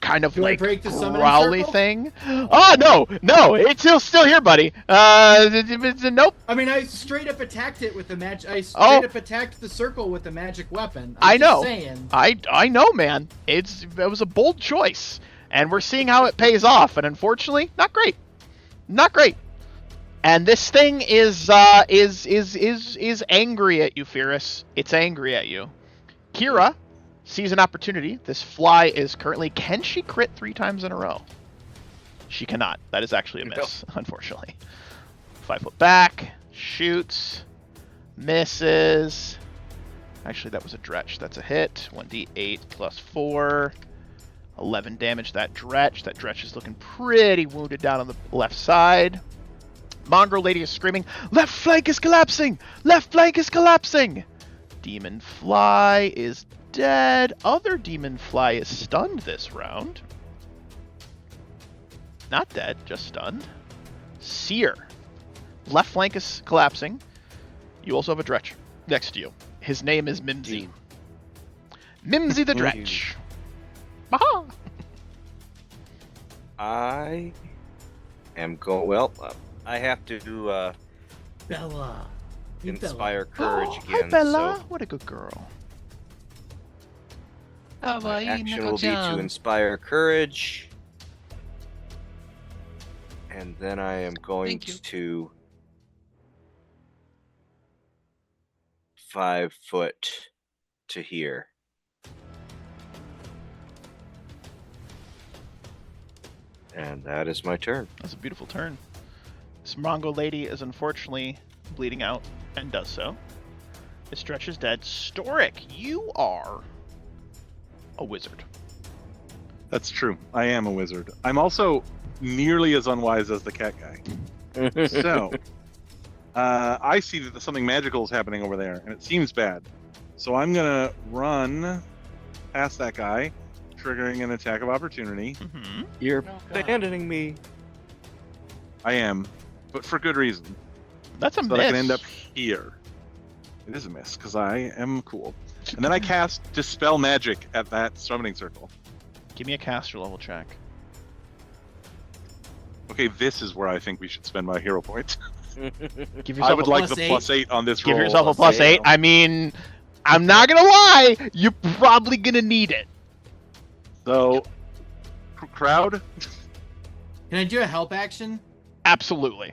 kind of Do I like break the summoning growly circle? thing. Oh, no, it's still here, buddy. Nope. I mean, I straight up attacked it with the magic. I straight up attacked the circle with the magic weapon. I know. Just saying. I know, man. It was a bold choice, and we're seeing how it pays off. And unfortunately, not great. Not great. And this thing is angry at you, Fyrus. It's angry at you. Kira sees an opportunity. This fly is currently... Can she crit 3 times in a row? She cannot. That is actually a miss, unfortunately. 5 foot back. Shoots. Misses. Actually, that was a dretch. That's a hit. 1d8 plus 4. 11 damage, that dretch. That dretch is looking pretty wounded down on the left side. Mongrel lady is screaming, "Left flank is collapsing! Left flank is collapsing!" Demon fly is dead. Other demon fly is stunned this round. Not dead, just stunned. Seer. Left flank is collapsing. You also have a dretch next to you. His name is Mimsy. Mimsy the dretch. Baha! I am going. Well, I have to Bella. Hey, inspire Bella. courage Hi, again. Bella. So What a good girl. my action will be to inspire courage, and then I am going to 5 foot to here. And that is my turn. That's a beautiful turn. This Mongol lady is unfortunately bleeding out and does so. This stretch is dead. Storic, you are a wizard. That's true. I am a wizard. I'm also nearly as unwise as the cat guy. So, I see that something magical is happening over there, and it seems bad. So I'm gonna run past that guy, triggering an attack of opportunity. Mm-hmm. You're abandoning me. I am, but for good reason. That's a So miss. that I can end up here. It is a miss, because I am cool. And then I cast Dispel Magic at that summoning circle. Give me a caster level check. Okay, this is where I think we should spend my hero point. Give I yourself would a like plus the eight. +8 on this Give roll. yourself a plus 8. I mean, I'm not gonna lie, you're probably gonna need it. So, crowd? Can I do a help action? Absolutely.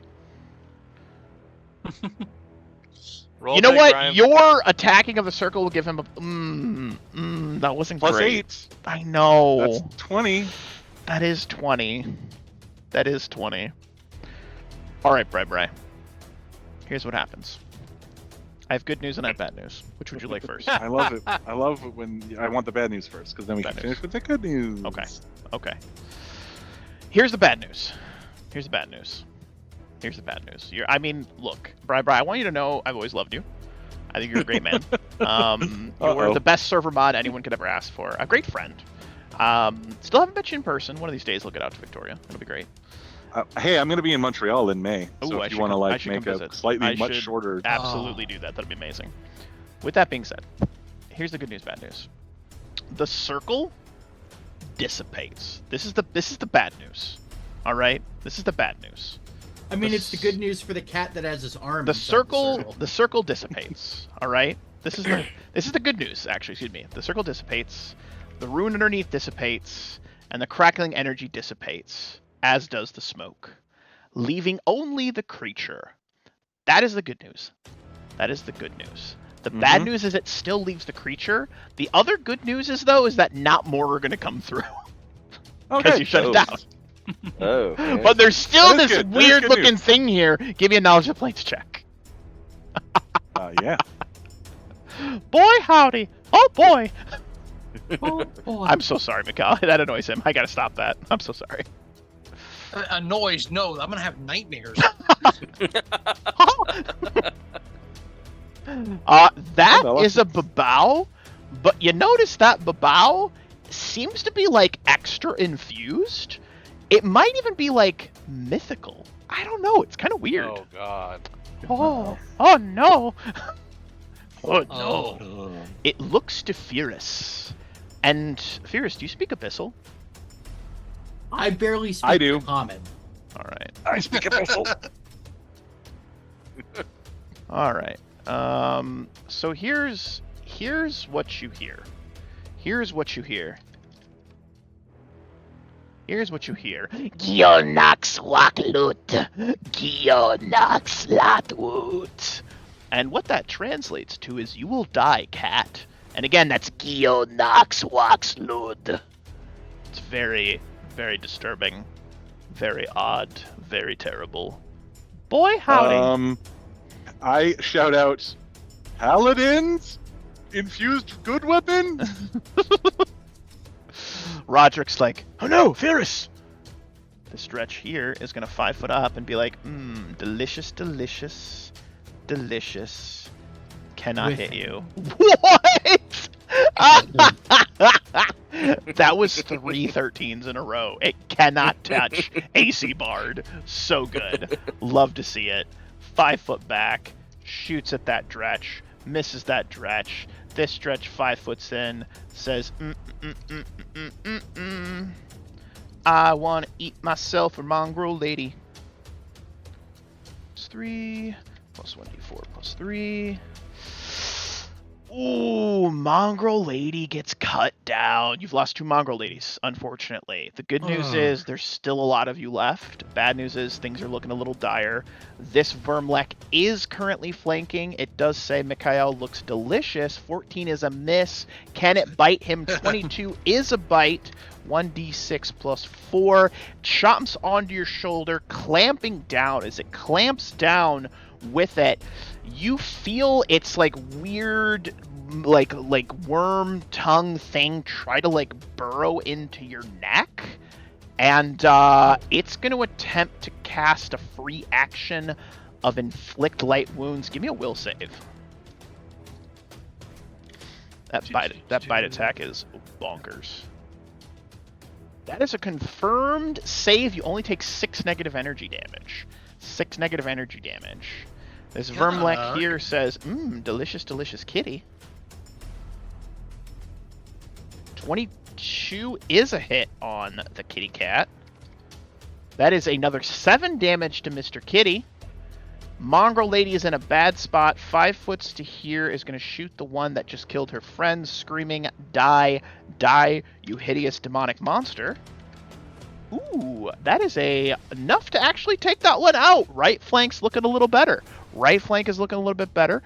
Roll You know big, what? Brian. Your attacking of the circle will give him a... that wasn't Plus great. 8. I know. That's 20. That is 20. That is 20. Alright, Bri. Here's what happens. I have good news and I have bad news. Which would you like first? I love it. I love it when I want the bad news first, because then we Bad can news. finish with the good news. Okay. Here's the bad news. Here's the bad news. I mean, look, Bri, I want you to know I've always loved you. I think you're a great man. You're the best server mod anyone could ever ask for. A great friend. Still haven't met you in person. One of these days, we'll get out to Victoria. It'll be great. Hey, I'm going to be in Montreal in May. So Ooh, I if you should want to come- I like should make come a visit. slightly I much should shorter. Absolutely do that. That'd be amazing. With that being said, here's the good news, bad news. The circle dissipates. This is the bad news. All right? This is the bad news. I mean, it's the good news for the cat that has his arm. The inside circle dissipates. All right? This is the good news, actually, excuse me. The circle dissipates, the rune underneath dissipates, and the crackling energy dissipates, as does the smoke, leaving only the creature. That is the good news. That is the good neuse. The bad news is it still leaves the creature. The other good news is, though, is that not more are going to come through. Because you shut it down. Oh. Yeah. But there's still That is this good. That is weird good looking news. thing here. Give me a knowledge of plates check. Yeah. Boy, howdy. Oh, boy. Oh, boy. I'm so sorry, Mikhail. That annoys him. I gotta stop that. I'm so sorry. A noise? No, I'm gonna have nightmares. That Bella. is a babao, but you notice that babao seems to be like extra infused. It might even be like mythical. I don't know. It's kind of weird. Oh God. Oh no. Oh no. Oh. It looks to Fyrus. And Fyrus, do you speak Abyssal? I barely speak I do. common. All right. I speak Abyssal. All right. So here's what you hear. Here's what you hear. Gionax waklut. Gionax latwoot. And what that translates to is you will die, cat. And again, that's Gionax waxlud. It's very, very disturbing. Very odd. Very terrible. Boy, howdy. I shout out, paladins, infused good weapon. Roderick's like, oh no, Fyrus! The stretch here is gonna 5 foot up and be like, delicious, delicious, delicious. Cannot With- hit you. What? That was 3 13s in a row. It cannot touch AC Bard. So good. Love to see it. 5 foot back, shoots at that dretch, misses that dretch. This dretch 5 foot in, says, I want to eat myself a mongrel lady. Plus 3, plus 1d4, plus 3. Ooh, mongrel lady gets cut down. You've lost 2 mongrel ladies, unfortunately. The good news is there's still a lot of you left. Bad news is things are looking a little dire. This Vermlek is currently flanking. It does say Mikhail looks delicious. 14 is a miss. Can it bite him? 22 is a bite. 1d6 plus 4. Chomps onto your shoulder, clamping down. As it clamps down with it, you feel it's like weird, like worm tongue thing try to like burrow into your neck, and it's going to attempt to cast a free action of inflict light wounds. Give me a will save. That bite attack is bonkers. That is a confirmed save. You only take 6 negative energy damage. 6 negative energy damage. This Vermlek here says, delicious, delicious kitty. 22 is a hit on the kitty cat. That is another 7 damage to Mr. Kitty. Mongrel Lady is in a bad spot. 5 foots to here is going to shoot the one that just killed her friend, screaming, die, die, you hideous demonic monster. Ooh, that is enough to actually take that one out. Right flank's looking a little better. Right flank is looking a little bit better.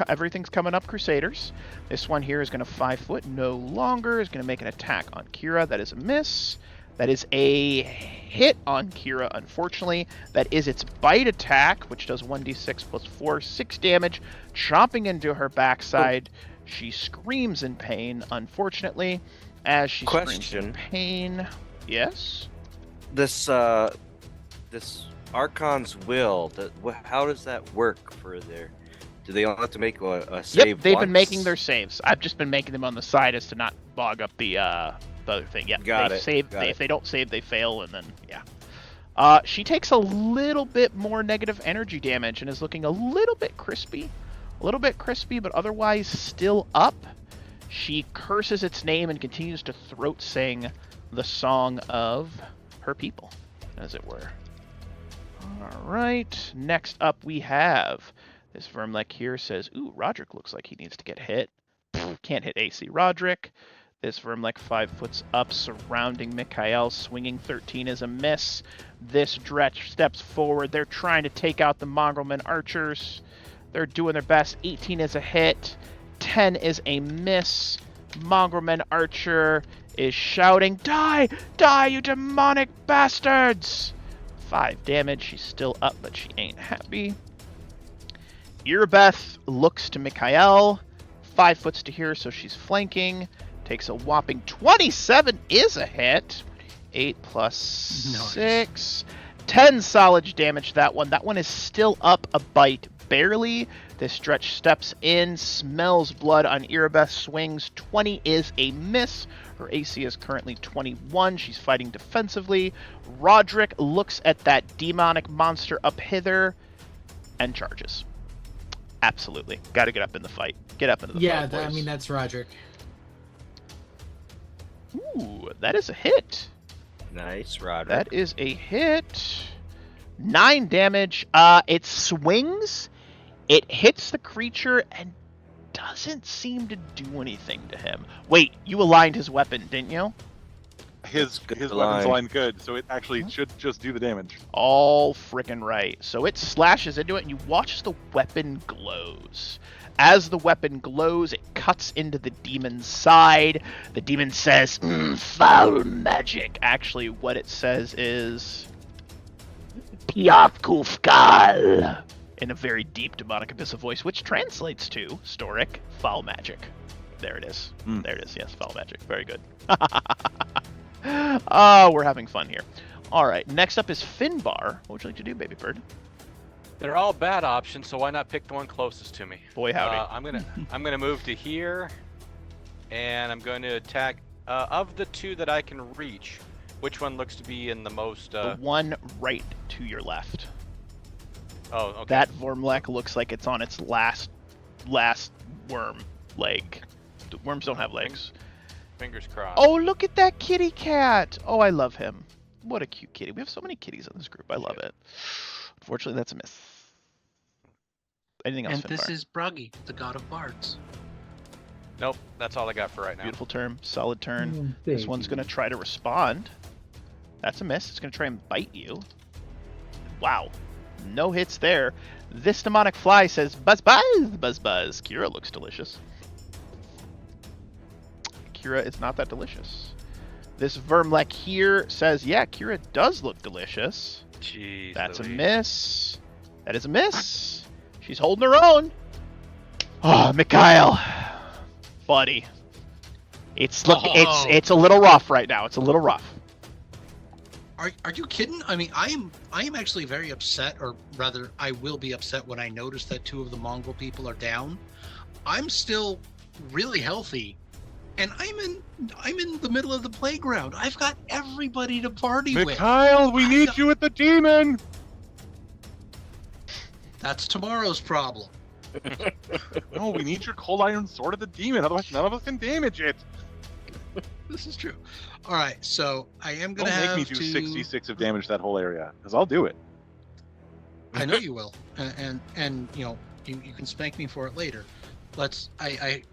Everything's coming up, Crusaders. This one here is going to 5 foot no longer. Is going to make an attack on Kira. That is a miss. That is a hit on Kira, unfortunately. That is its bite attack, which does 1d6 plus 4, 6 damage, chomping into her backside. She screams in pain, unfortunately. As she screams in pain. Yes? This Archon's will, how does that work for their... Do they all have to make a save? Yep, they've been making their saves. I've just been making them on the side as to not bog up the other thing. Yeah, if they don't save, they fail, and then, yeah. She takes a little bit more negative energy damage and is looking a little bit crispy. A little bit crispy, but otherwise still up. She curses its name and continues to throat sing the song of her people, as it were. Alright, next up we have this Vermlek here says, ooh, Roderick looks like he needs to get hit. Can't hit AC Roderick. This Vermlek 5 foots up, surrounding Mikhail, swinging 13 is a miss. This Dretch steps forward. They're trying to take out the Mongrelman archers. They're doing their best. 18 is a hit. 10 is a miss. Mongrelman archer is shouting, die! Die, you demonic bastards! 5 damage. She's still up, but she ain't happy. Irbeth looks to Mikhail. 5 foots to here, so she's flanking. Takes a whopping 27 is a hit. 8 plus 6. 10 solid damage to that one. That one is still up a bite. barely. This stretch steps in, smells blood on Erebeth, swings. 20 is a miss. Her AC is currently 21. She's fighting defensively. Roderick looks at that demonic monster up hither and charges. Absolutely. Got to get up in the fight. Get up into the fight, boys. I mean, that's Roderick. Ooh, that is a hit. Nice, Roderick. That is a hit. 9 damage. It swings. It hits the creature and doesn't seem to do anything to him. Wait, you aligned his weapon, didn't you? His weapon's aligned good, so it actually should just do the damage. All frickin' right. So it slashes into it, and you watch as the weapon glows. As the weapon glows, it cuts into the demon's side. The demon says, foul magic. Actually, what it says is, Piafkufkal, in a very deep demonic abyssal voice, which translates to, Storic, foul magic. There it is. There it is. Yes, foul magic. Very good. Oh, we're having fun here. All right, next up is Finbar. What would you like to do, baby bird? They're all bad options, so why not pick the one closest to me? Boy, howdy. I'm gonna move to here, and I'm going to attack. Of the two that I can reach, which one looks to be in the most? The one right to your left. Oh, okay. That Vormlek looks like it's on its last worm leg. The worms don't have legs. Fingers crossed. Oh, look at that kitty cat. Oh, I love him. What a cute kitty. We have so many kitties in this group. I love it. Unfortunately, that's a miss. Anything else, And Finbar? this is Bruggy, the god of bards. Nope, that's all I got for right now. Beautiful turn. Solid turn. This one's going to try to respond. That's a miss. It's going to try and bite you. Wow. No hits there. This demonic fly says, buzz, buzz, buzz, buzz. Kira looks delicious. Kira is not that delicious. This Vermlek here says, yeah, Kira does look delicious. Jeez, That's Louise. a miss. That is a miss. She's holding her own. Oh, Mikhail. Buddy. It's a little rough right now. It's a little rough. Are you kidding? I mean, I am actually very upset, or rather, I will be upset when I notice that 2 of the Mongol people are down. I'm still really healthy, and I'm in the middle of the playground. I've got everybody to party with. Mikhail, we need you with the demon. That's tomorrow's problem. No, we need your cold iron sword of the demon. Otherwise, none of us can damage it. This is true. All right, so I am gonna Don't make me do 66 of damage to that whole area, because I'll do it. I know you will, and you know you can spank me for it later.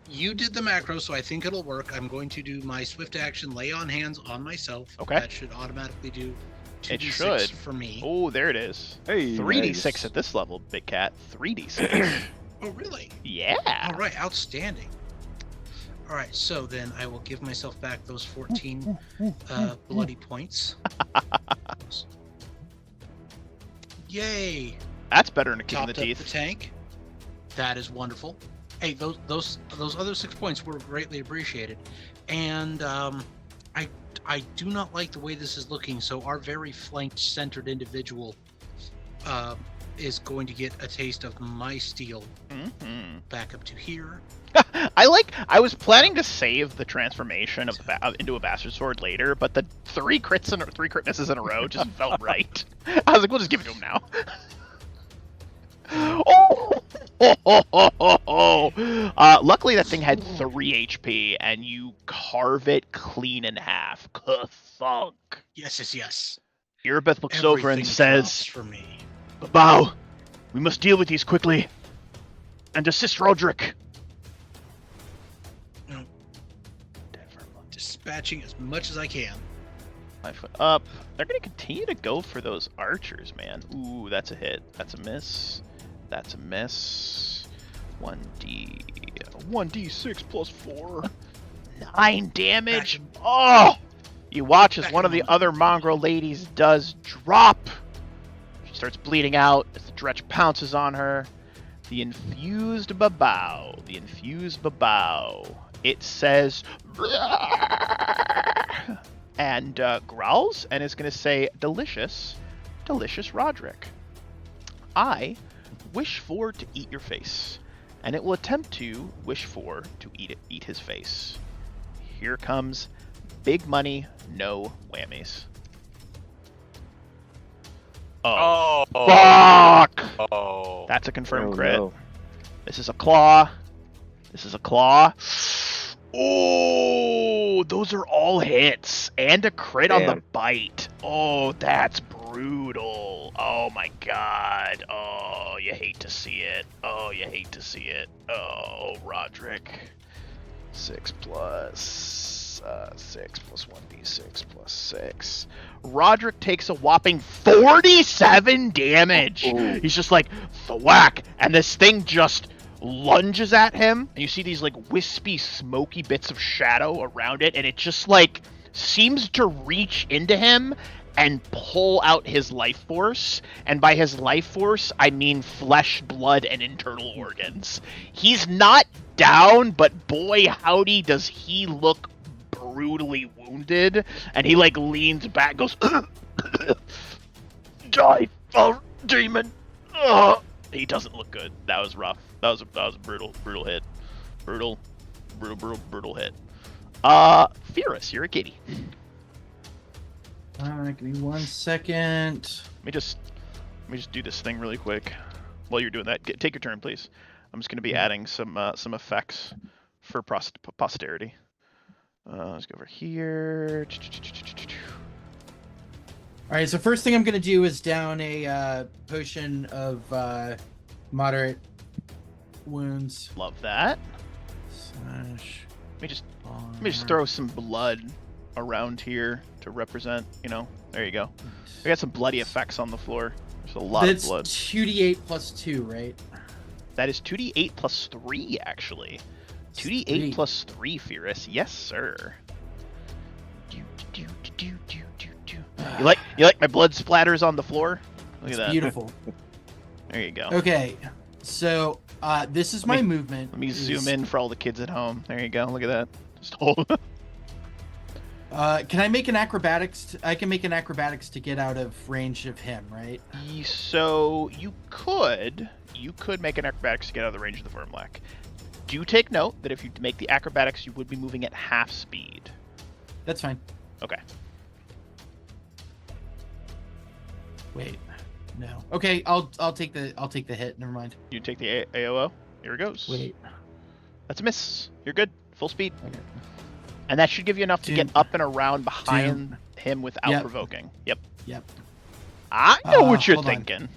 You did the macro, so I think it'll work. I'm going to do my swift action, lay on hands on myself. Okay. That should automatically do 2d6 It should. for me. Oh, there it is. Hey, 3d6 nice. at this level, big cat. 3d6. Oh, really? Yeah. All right, outstanding. All right, so then I will give myself back those 14 bloody points. Yay! That's better than a kick in the Topped up teeth. the tank. That is wonderful. Hey, those other 6 points were greatly appreciated, and I do not like the way this is looking. So our very flanked, centered individual is going to get a taste of my steel. Back up to here. I was planning to save the transformation into a bastard sword later, but the 3 crit misses in a row just felt right. I was like, we'll just give it to him now. Luckily that thing had 3 HP, and you carve it clean in half. Ka-thunk. Yes. Erebeth looks over and Everything says, drops for me. Babao, we must deal with these quickly. And assist Roderick. No. Dispatching as much as I can. 5 foot up. They're going to continue to go for those archers, man. Ooh, that's a hit. That's a miss. That's a miss. 1d6 plus 4. 9 damage. Oh! You watch as one of the other mongrel ladies does drop. She starts bleeding out as the dretch pounces on her. The infused babao. It says and growls and is going to say delicious Roderick. I wish for to eat your face, and it will attempt to wish for to eat his face. Here comes big money, no whammies. Oh, fuck! Oh. That's a confirmed crit. No. This is a claw. This is a claw. Oh, those are all hits. And a crit on the bite. Oh, that's brutal. Oh my god. Oh, you hate to see it. Oh, you hate to see it. Oh, Roderick. 6 plus 1d6 plus 6. Roderick takes a whopping 47 damage. Ooh. He's just like, thwack, and this thing just lunges at him, and you see these like wispy, smoky bits of shadow around it, and it just like seems to reach into him and pull out his life force. And by his life force, I mean flesh, blood, and internal organs. He's not down, but boy howdy does he look brutally wounded. And he like leans back, goes, die, oh, demon. He doesn't look good. That was rough. That was a brutal hit. Brutal hit. Fyrus, you're a kitty. Give me 1 second. Let me just do this thing really quick. While you're doing that, take your turn, please. I'm just going to be adding some effects for posterity. Let's go over here. All right, so first thing I'm going to do is down a potion of moderate wounds. Love that. Slash. Let me just throw some blood around here to represent, there you go. We got some bloody effects on the floor. There's a lot of blood. That's 2d8 plus 2, right? That is 2d8 plus 3, actually. 2d8 plus 3, Fyrus. Yes, sir. You like my blood splatters on the floor? Look at that. Beautiful. There you go. Okay, so this is my movement. Let me zoom in for all the kids at home. There you go. Look at that. Just hold. Can I make an acrobatics? I can make an acrobatics to get out of range of him, right? So you could make an acrobatics to get out of the range of the Vermlack. Do take note that if you make the acrobatics, you would be moving at half speed. That's fine. Okay. Wait, no. Okay, I'll take the hit. Never mind. You take the AOO. Here it goes. Wait. That's a miss. You're good. Full speed. Okay. And that should give you enough to get up and around behind him without provoking. Yep. I know what you're thinking.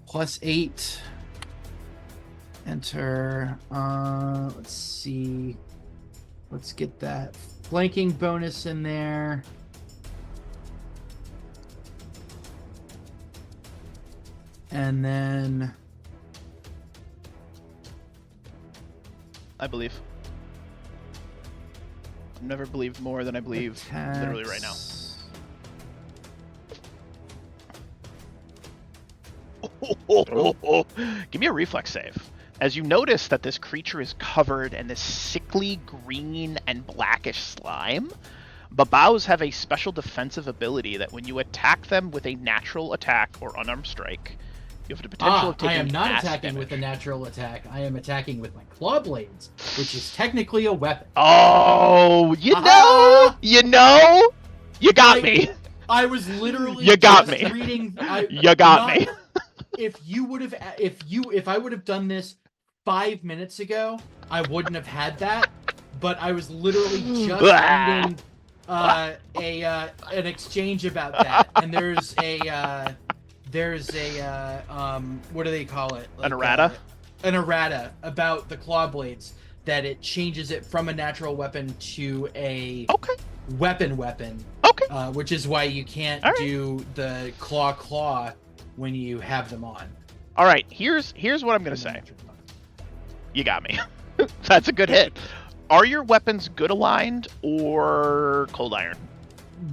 +8. Enter. Let's see. Let's get that flanking bonus in there. And then I believe. I've never believed more than I believe literally right now. Give me a reflex save. As you notice that this creature is covered in this sickly green and blackish slime, Babaus have a special defensive ability that when you attack them with a natural attack or unarmed strike, you have the potential of taking I am not attacking damage. with a natural attack. I am attacking with my claw blades, which is technically a weapon. Oh, you got me. I was literally you got me. reading. You got me. If I would have done this 5 minutes ago, I wouldn't have had that. But I was literally just reading an exchange about that, and there's a what do they call it? An errata? An errata about the claw blades, that it changes it from a natural weapon to a weapon. Okay. Which is why you can't do the claw when you have them on. All right, here's what I'm gonna say. You got me. That's a good hit. Are your weapons good aligned or cold iron?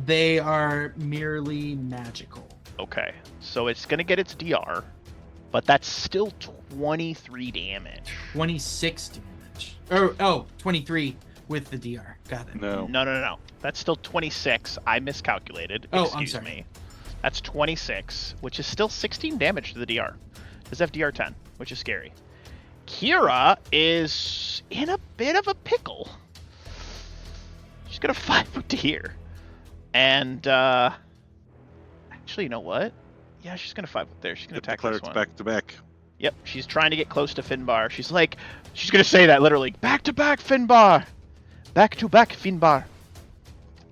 They are merely magical. Okay, so it's gonna get its DR, but that's still 23 damage. 26 damage. Oh, 23 with the DR. Got it. No. That's still 26. I miscalculated. Oh, Excuse I'm sorry. me. That's 26, which is still 16 damage to the DR. Does FDR 10, which is scary. Kira is in a bit of a pickle. She's gonna 5 foot to here. And, actually, you know what? Yeah, she's gonna 5 foot there. She's gonna attack the this clerics one. back to back. Yep, she's trying to get close to Finbar. She's gonna say that literally. Back to back, Finbar! Back to back, Finbar.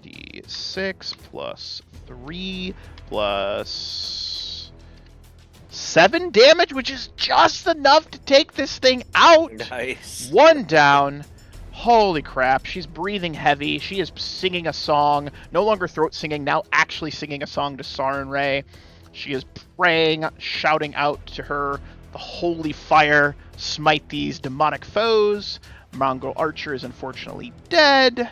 D6 plus 3 plus 7 damage, which is just enough to take this thing out. Nice. 1 down. Holy crap, she's breathing heavy. She is singing a song. No longer throat singing, now actually singing a song to Sarenrae. She is praying, shouting out to her, the holy fire, smite these demonic foes. Mongrel Archer is unfortunately dead.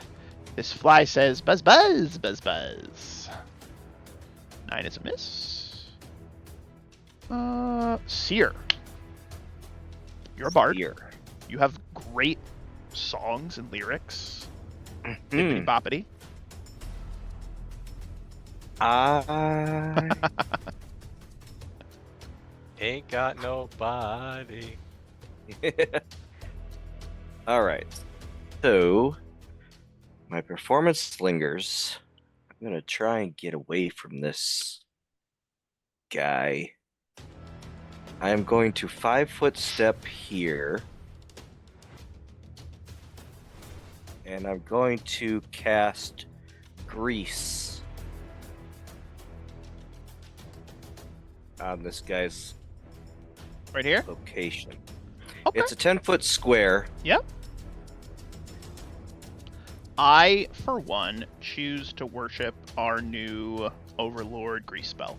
This fly says, buzz, buzz, buzz, buzz. 9 is a miss. Seer. You're a bard. Seer. You have great songs and lyrics. Bippity boppity. I Ain't got nobody. All right. So my performance lingers. I'm gonna try and get away from this guy. I am going to 5 foot step here. And I'm going to cast Grease on this guy's Right here? location. Okay. It's a 10-foot square. Yep. I, for one, choose to worship our new Overlord Grease spell.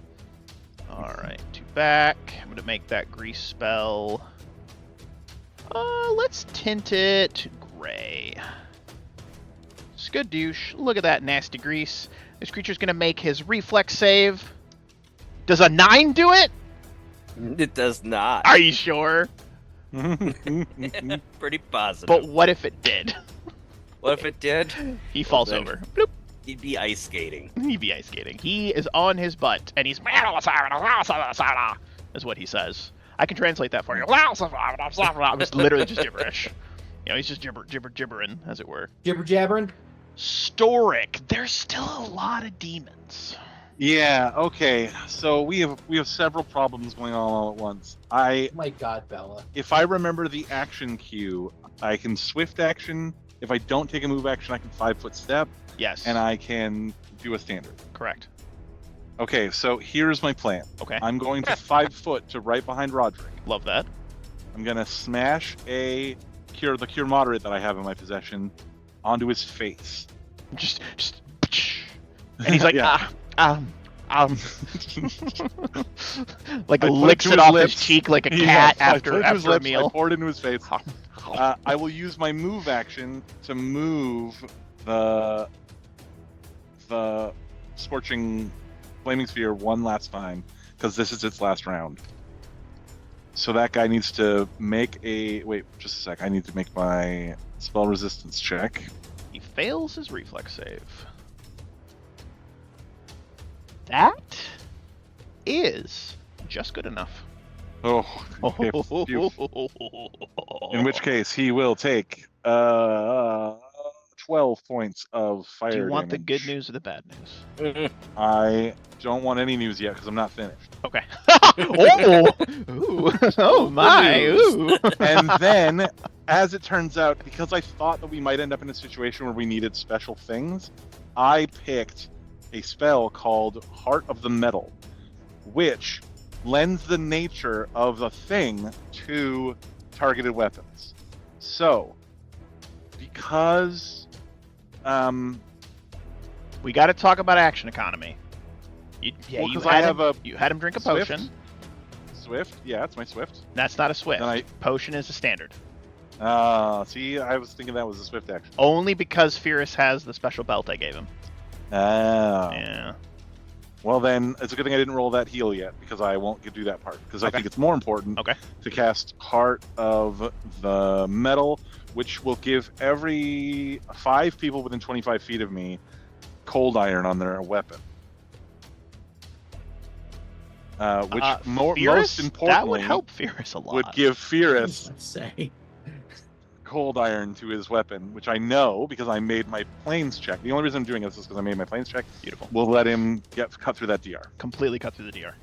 Alright, 2 back. I'm going to make that Grease spell. Let's tint it gray. Skadoosh. Look at that nasty grease. This creature's going to make his reflex save. Does a 9 do it? It does not. Are you sure? Pretty positive. But what if it did? What if it did? He falls then- over. Bloop. He'd be ice skating. He'd be ice skating. He is on his butt, and he's... is what he says. I can translate that for you. It's literally just gibberish. You know, he's just gibbering, as it were. Jibber jabbering. Storic. There's still a lot of demons. Yeah. Okay. So we have several problems going on all at once. My God, Bella. If I remember the action queue, I can swift action. If I don't take a move action, I can 5 foot step, Yes. and I can do a standard. Correct. Okay. So here's my plan. Okay. I'm going to 5 foot to right behind Roderick. Love that. I'm gonna smash the cure moderate that I have in my possession onto his face. Just and he's like, Yeah. like I put licks to it his off lips. his cheek like a Yeah, cat I after put it to his a lips, I meal. poured it into his face. I will use my move action to move the scorching flaming sphere one last time because this is its last round. So that guy needs to make a wait. Just a sec. I need to make my spell resistance check. He fails his reflex save. That is just good enough. Oh, okay, phew. In which case he will take 12 points of fire Do you want the damage. good news or the bad news? I don't want any news yet because I'm not finished. Okay. Oh, ooh. Oh my! Ooh. And then, as it turns out, because I thought that we might end up in a situation where we needed special things, I picked a spell called Heart of the Metal, which lends the nature of the thing to targeted weapons. So, because We got to talk about action economy. You I have a you had him drink a Swift. potion. Swift, yeah, it's my Swift. That's not a swift. Then Potion is a standard. See, I was thinking that was a Swift action. Only because Fierce has the special belt I gave him. Yeah. Well, then it's a good thing I didn't roll that heal yet because I won't do that part because I think it's more important to cast Heart of the Metal, which will give every 5 people within 25 feet of me cold iron on their weapon. which Fierce? most importantly that would help Fierce a lot. would give Fierce Let's say. cold iron to his weapon, which I know because I made my planes check. The only reason I'm doing this is because I made my planes check. Beautiful. We'll let him cut through that DR. Completely cut through the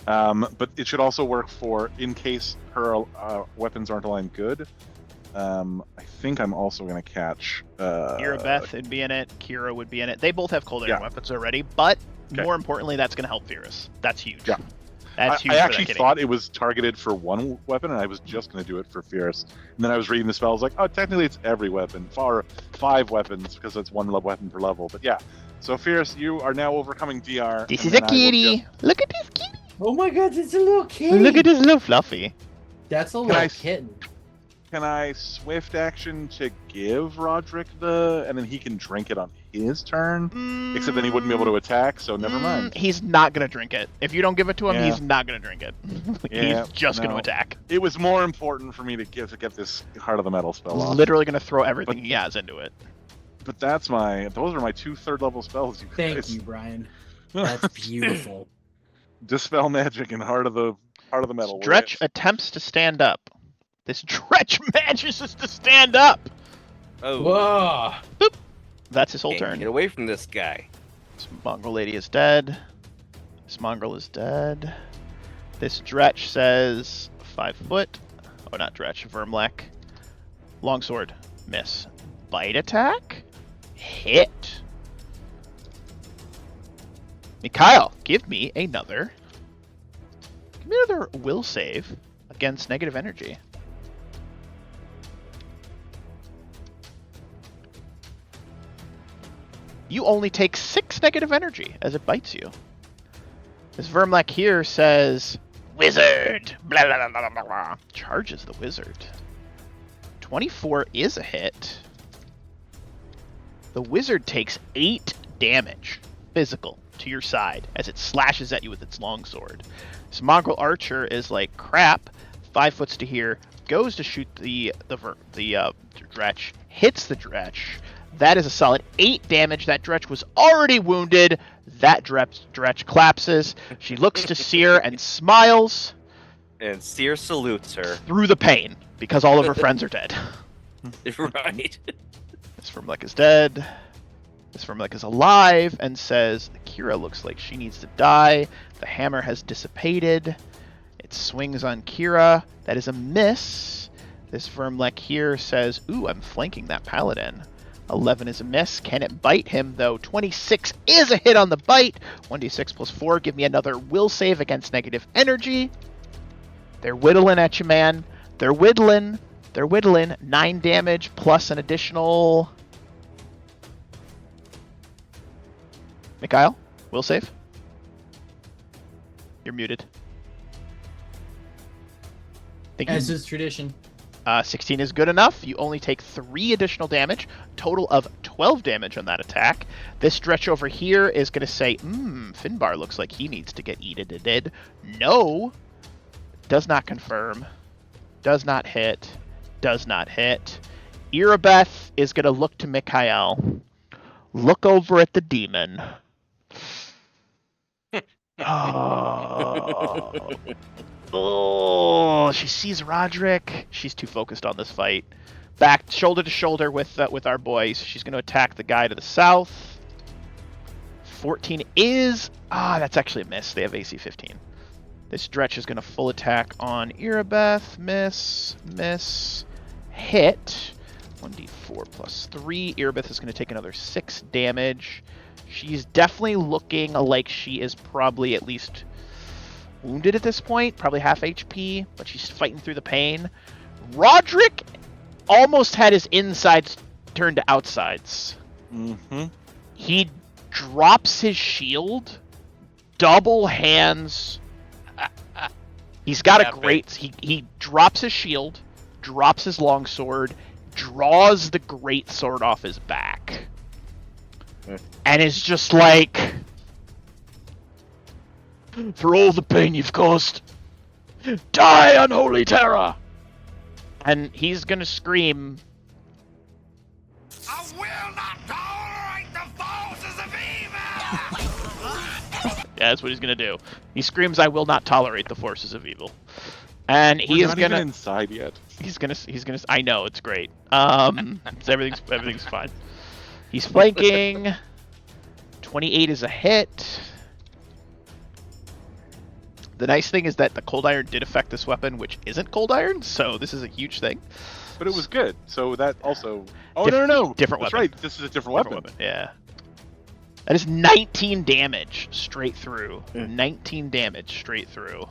DR. But it should also work for in case her weapons aren't aligned good. I think I'm also going to catch... Irabeth would be in it. Kira would be in it. They both have cold iron weapons already, but more importantly, that's going to help Fierce. That's huge. Yeah. That's huge. I actually thought it was targeted for one weapon, and I was just going to do it for Fierce. And then I was reading the spell. I was like, oh, technically it's every weapon. 5 weapons, because it's 1 weapon per level. But yeah. So Fierce, you are now overcoming DR. This is a kitty. Look at this kitty. Oh my god, it's a little kitty. Look at this little fluffy. That's a little kitten. Can I swift action to give Roderick and then he can drink it on his turn? Except then he wouldn't be able to attack, so never mind. He's not going to drink it. If you don't give it to him, he's not going to drink it. He's just going to attack. It was more important for me to get this Heart of the Metal spell off. Literally going to throw everything he has into it. But those are my 2 3rd-level spells, you guys. Thank you, Brian. That's beautiful. Dispel Magic and Heart of the Metal. Stretch attempts to stand up. This Dretch manages to stand up. Oh. Whoa. Boop. That's his whole turn. Get away from this guy. This mongrel lady is dead. This mongrel is dead. This Dretch says 5 foot. Oh, not Dretch. Vermlek. Longsword. Miss. Bite attack. Hit. Mikhail, give me another will save against negative energy. You only take 6 negative energy as it bites you. This Vermlek here says, Wizard! Blah, blah, blah, blah, blah. Charges the wizard. 24 is a hit. The wizard takes 8 damage, physical, to your side as it slashes at you with its longsword. This mongrel archer is like, crap, 5 foot to here, goes to shoot the Dretch, hits the Dretch. That is a solid 8 damage. That Dretch was already wounded. That Dretch collapses. She looks to Seer and smiles. And Seer salutes her. Through the pain, because all of her friends are dead. Right. This Vermlek is dead. This Vermlek is alive and says, Kira looks like she needs to die. The hammer has dissipated. It swings on Kira. That is a miss. This Vermlek here says, ooh, I'm flanking that paladin. 11 is a miss. Can it bite him, though? 26 is a hit on the bite. 1d6 plus 4. Give me another will save against negative energy. They're whittling at you, man. They're whittling. 9 damage plus an additional... Mikhail, will save. You're muted. As is tradition. 16 is good enough. You only take 3 additional damage. Total of 12 damage on that attack. This stretch over here is going to say, Finbar looks like he needs to get eaten. No. Does not confirm. Does not hit. Does not hit. Irabeth is going to look to Mikhail. Look over at the demon. Oh, she sees Roderick. She's too focused on this fight. Back shoulder to shoulder with our boys. She's going to attack the guy to the south. 14 is... that's actually a miss. They have AC 15. This Dretch is going to full attack on Irabeth. Miss. Hit. 1d4 plus 3. Irabeth is going to take another 6 damage. She's definitely looking like she is probably at least wounded at this point. Probably half HP, but she's fighting through the pain. Roderick almost had his insides turned to outsides. Mm-hmm. He drops his shield, double hands. He's got a great... He drops his shield, drops his longsword, draws the great sword off his back, and is just like, for all the pain you've caused, die, unholy terror! And he's gonna scream, I will not tolerate the forces of evil! Yeah, that's what he's gonna do. He screams, "I will not tolerate the forces of evil," and he We're is not gonna. even inside yet. He's gonna. I know it's great. Everything's fine. He's flanking. 28 is a hit. The nice thing is that the cold iron did affect this weapon, which isn't cold iron, so this is a huge thing. But it was good, so that also. Oh no! Different That's weapon. right. This is a different weapon. Yeah. That is 19 damage straight through. Yeah. 19 damage straight through.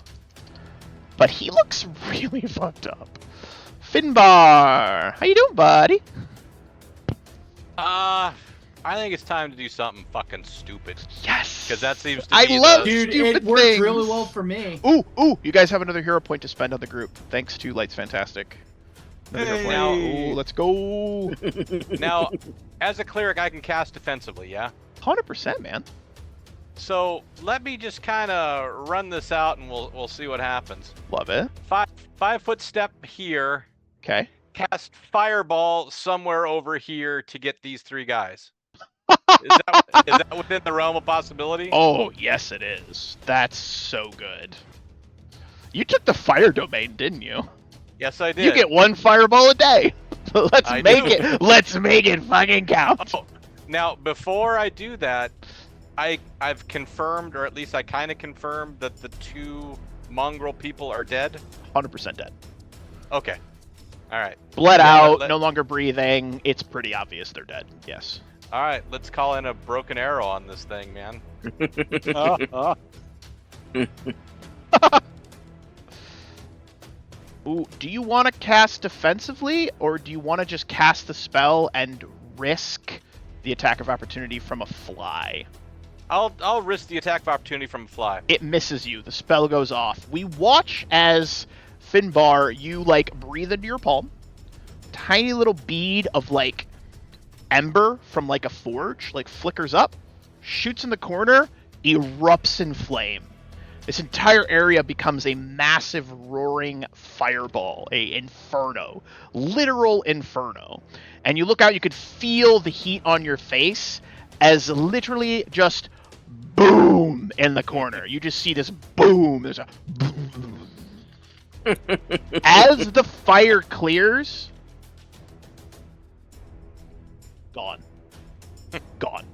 But he looks really fucked up. Finbar, how you doing, buddy? I think it's time to do something fucking stupid. Yes. Because that seems to I be love the... Dude, stupid it worked things. really well for me. Ooh! You guys have another hero point to spend on the group. Thanks to Light's Fantastic. Another hero point. Now- Ooh, let's go. Now, as a cleric, I can cast defensively, yeah? 100%, man. So let me just kind of run this out, and we'll see what happens. Love it. 5-foot step here. Okay. Cast fireball somewhere over here to get these 3 guys. Is that within the realm of possibility? Oh, yes, it is. That's so good. You took the fire domain, didn't you? Yes, I did. You get 1 fireball a day. Let's I make do. it. Let's make it fucking count. Oh, now, before I do that, I've confirmed, or at least I kind of confirmed, that the 2 mongrel people are dead. 100% dead. Okay. All right. Bled Yeah, out, let- no longer breathing. It's pretty obvious they're dead. Yes. All right. Let's call in a broken arrow on this thing, man. Ooh, do you want to cast defensively, or do you want to just cast the spell and risk the attack of opportunity from a fly? I'll risk the attack of opportunity from a fly. It misses you. The spell goes off. We watch as Finbar, you like breathe into your palm. Tiny little bead of like ember from like a forge like flickers up, shoots in the corner, erupts in flame. This entire area becomes a massive roaring fireball, a inferno, literal inferno. And you look out, you could feel the heat on your face as literally just boom in the corner. You just see this boom. There's a boom. As the fire clears, gone. Gone.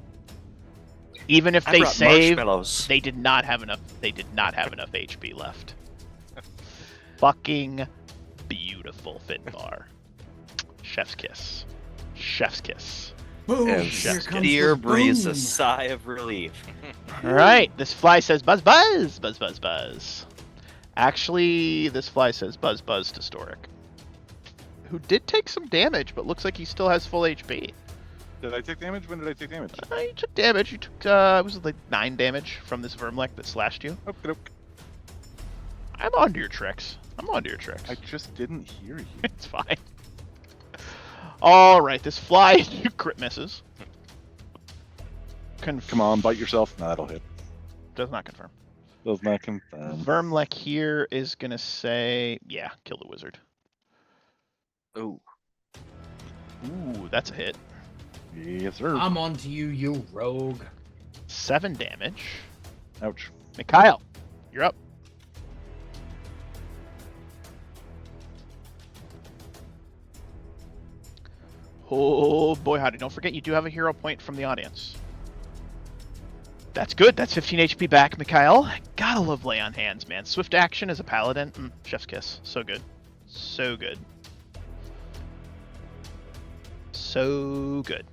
Even if I they brought save, marshmallows. they did not have enough. They did not have enough HP left. Fucking beautiful, Finbar. Chef's kiss. Chef's kiss. Boom! And Here comes Steer the breathes a boom. sigh of relief. All right, this fly says buzz, buzz, buzz, buzz, buzz. Actually, this fly says buzz, buzz to Storic, who did take some damage, but looks like he still has full HP. Did I take damage? When did I take damage? You took damage. You took, it was like 9 damage from this Vermlek that slashed you. Okay. I'm onto your tricks. I just didn't hear you. It's fine. All right, this fly crit misses. Come on, bite yourself. Nah, that'll hit. Does not confirm. Does not confirm. Vermlek here is gonna say, yeah, kill the wizard. Ooh. Ooh, that's a hit. Yes, sir. I'm on to you, you rogue. 7 damage. Ouch. Mikhail, you're up. Oh boy, howdy. Don't forget you do have a hero point from the audience. That's good. That's 15 HP back, Mikhail. Gotta love lay on hands, man. Swift action as a paladin. Chef's kiss. So good. So good. So good.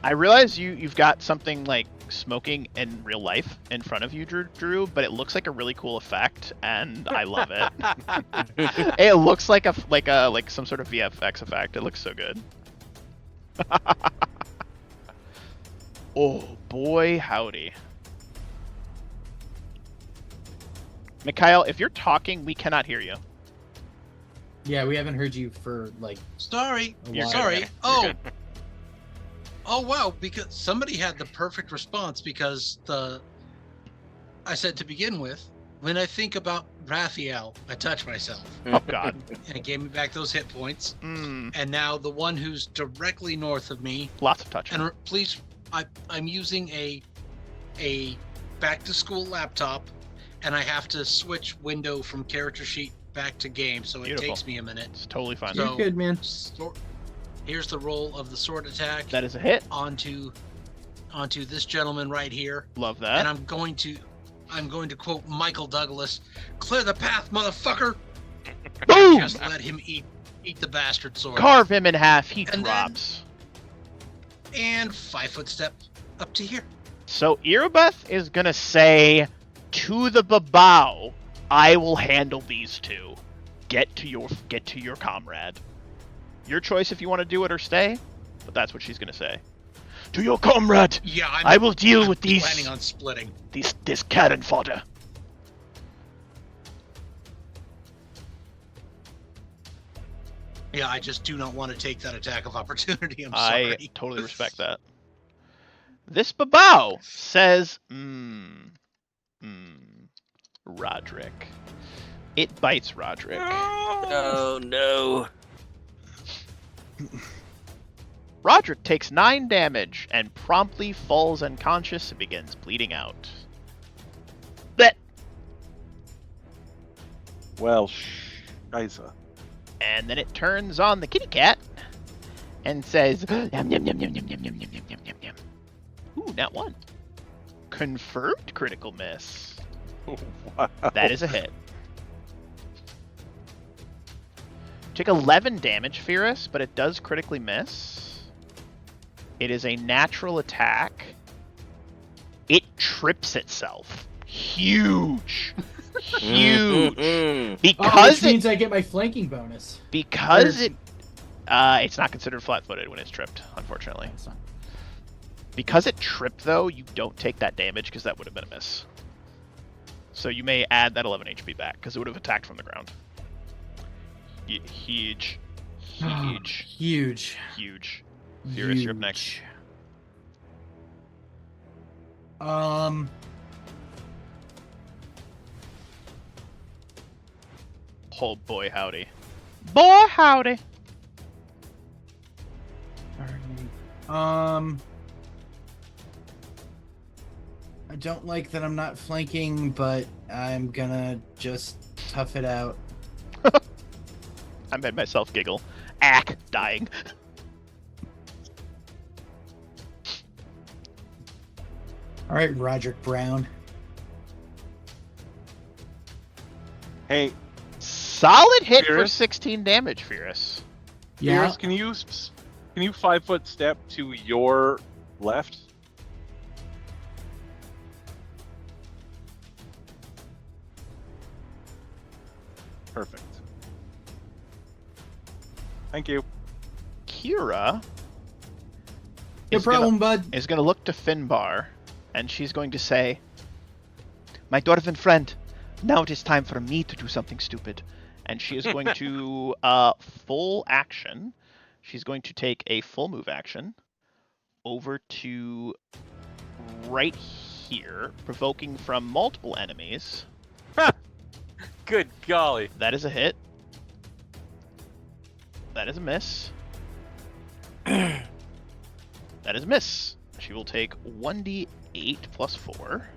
I realize you've got something like smoking in real life in front of you, Drew, but it looks like a really cool effect, and I love it. It looks like some sort of VFX effect. It looks so good. Oh boy, howdy. Mikhail, if you're talking, we cannot hear you. Yeah, we haven't heard you for like Sorry. a You're while. good, Sorry. okay. Oh. You're good. Oh wow, because somebody had the perfect response because I said to begin with, when I think about Raphael, I touch myself. Oh god. And it gave me back those hit points. Mm, And now the one who's directly north of me, lots of touching. and please, I'm using a a back-to-school laptop, and I have to switch window from character sheet back to game, so Beautiful. it takes me a minute. It's totally fine. So- You're good, man. Here's the roll of the sword attack That is a hit. onto this gentleman right here, Love and that. I'm going to quote Michael Douglas: "Clear the path, motherfucker!" Boom! Just let him eat the bastard sword. Carve him in half. He And then- drops. And 5-foot step up to here. So Irabeth is gonna say to the Babao, "I will handle these two. Get to your comrade. Your choice if you want to do it or stay, but that's what she's gonna say. To your comrade. Yeah, I will deal I'm with these planning on splitting. this cannon fodder." Yeah, I just do not want to take that attack of opportunity. I'm I sorry. totally respect that. This Babao says, Roderick. It bites Roderick. Oh no. Roderick takes 9 damage and promptly falls unconscious and begins bleeding out. Blech. Well, Scheiße. And then it turns on the kitty cat and says, yum, yum, yum, yum, yum, yum, yum, yum, yum, yum, yum, yum. Ooh, not one. Confirmed critical miss. Wow. That is a hit. Take 11 damage, Fierce, but it does critically miss. It is a natural attack. It trips itself. Huge. Huge. Which Because means I get my flanking bonus. it's not considered flat-footed when it's tripped, unfortunately. That's not- Because it tripped, though, you don't take that damage because that would have been a miss. So you may add that 11 HP back because it would have attacked from the ground. Huge. Huge. Huge. Huge. Furious, you're up next. Huge. Oh, boy, howdy. Boy, howdy. I don't like that I'm not flanking, but I'm gonna just tough it out. I made myself giggle. Ack, dying. All right, Roderick Brown. Solid hit for Fierce? 16 damage, Fierce. Yeah. Fierce, can you 5-foot step to your left? Perfect. Thank you. Kira No problem, bud. is going to look to Finbar, and she's going to say, "My dwarven friend, now it is time for me to do something stupid." And she is going to full action. She's going to take a full move action over to right here, provoking from multiple enemies. Good golly. That is a hit. That is a miss. That is a miss. She will take 1d8 plus 4.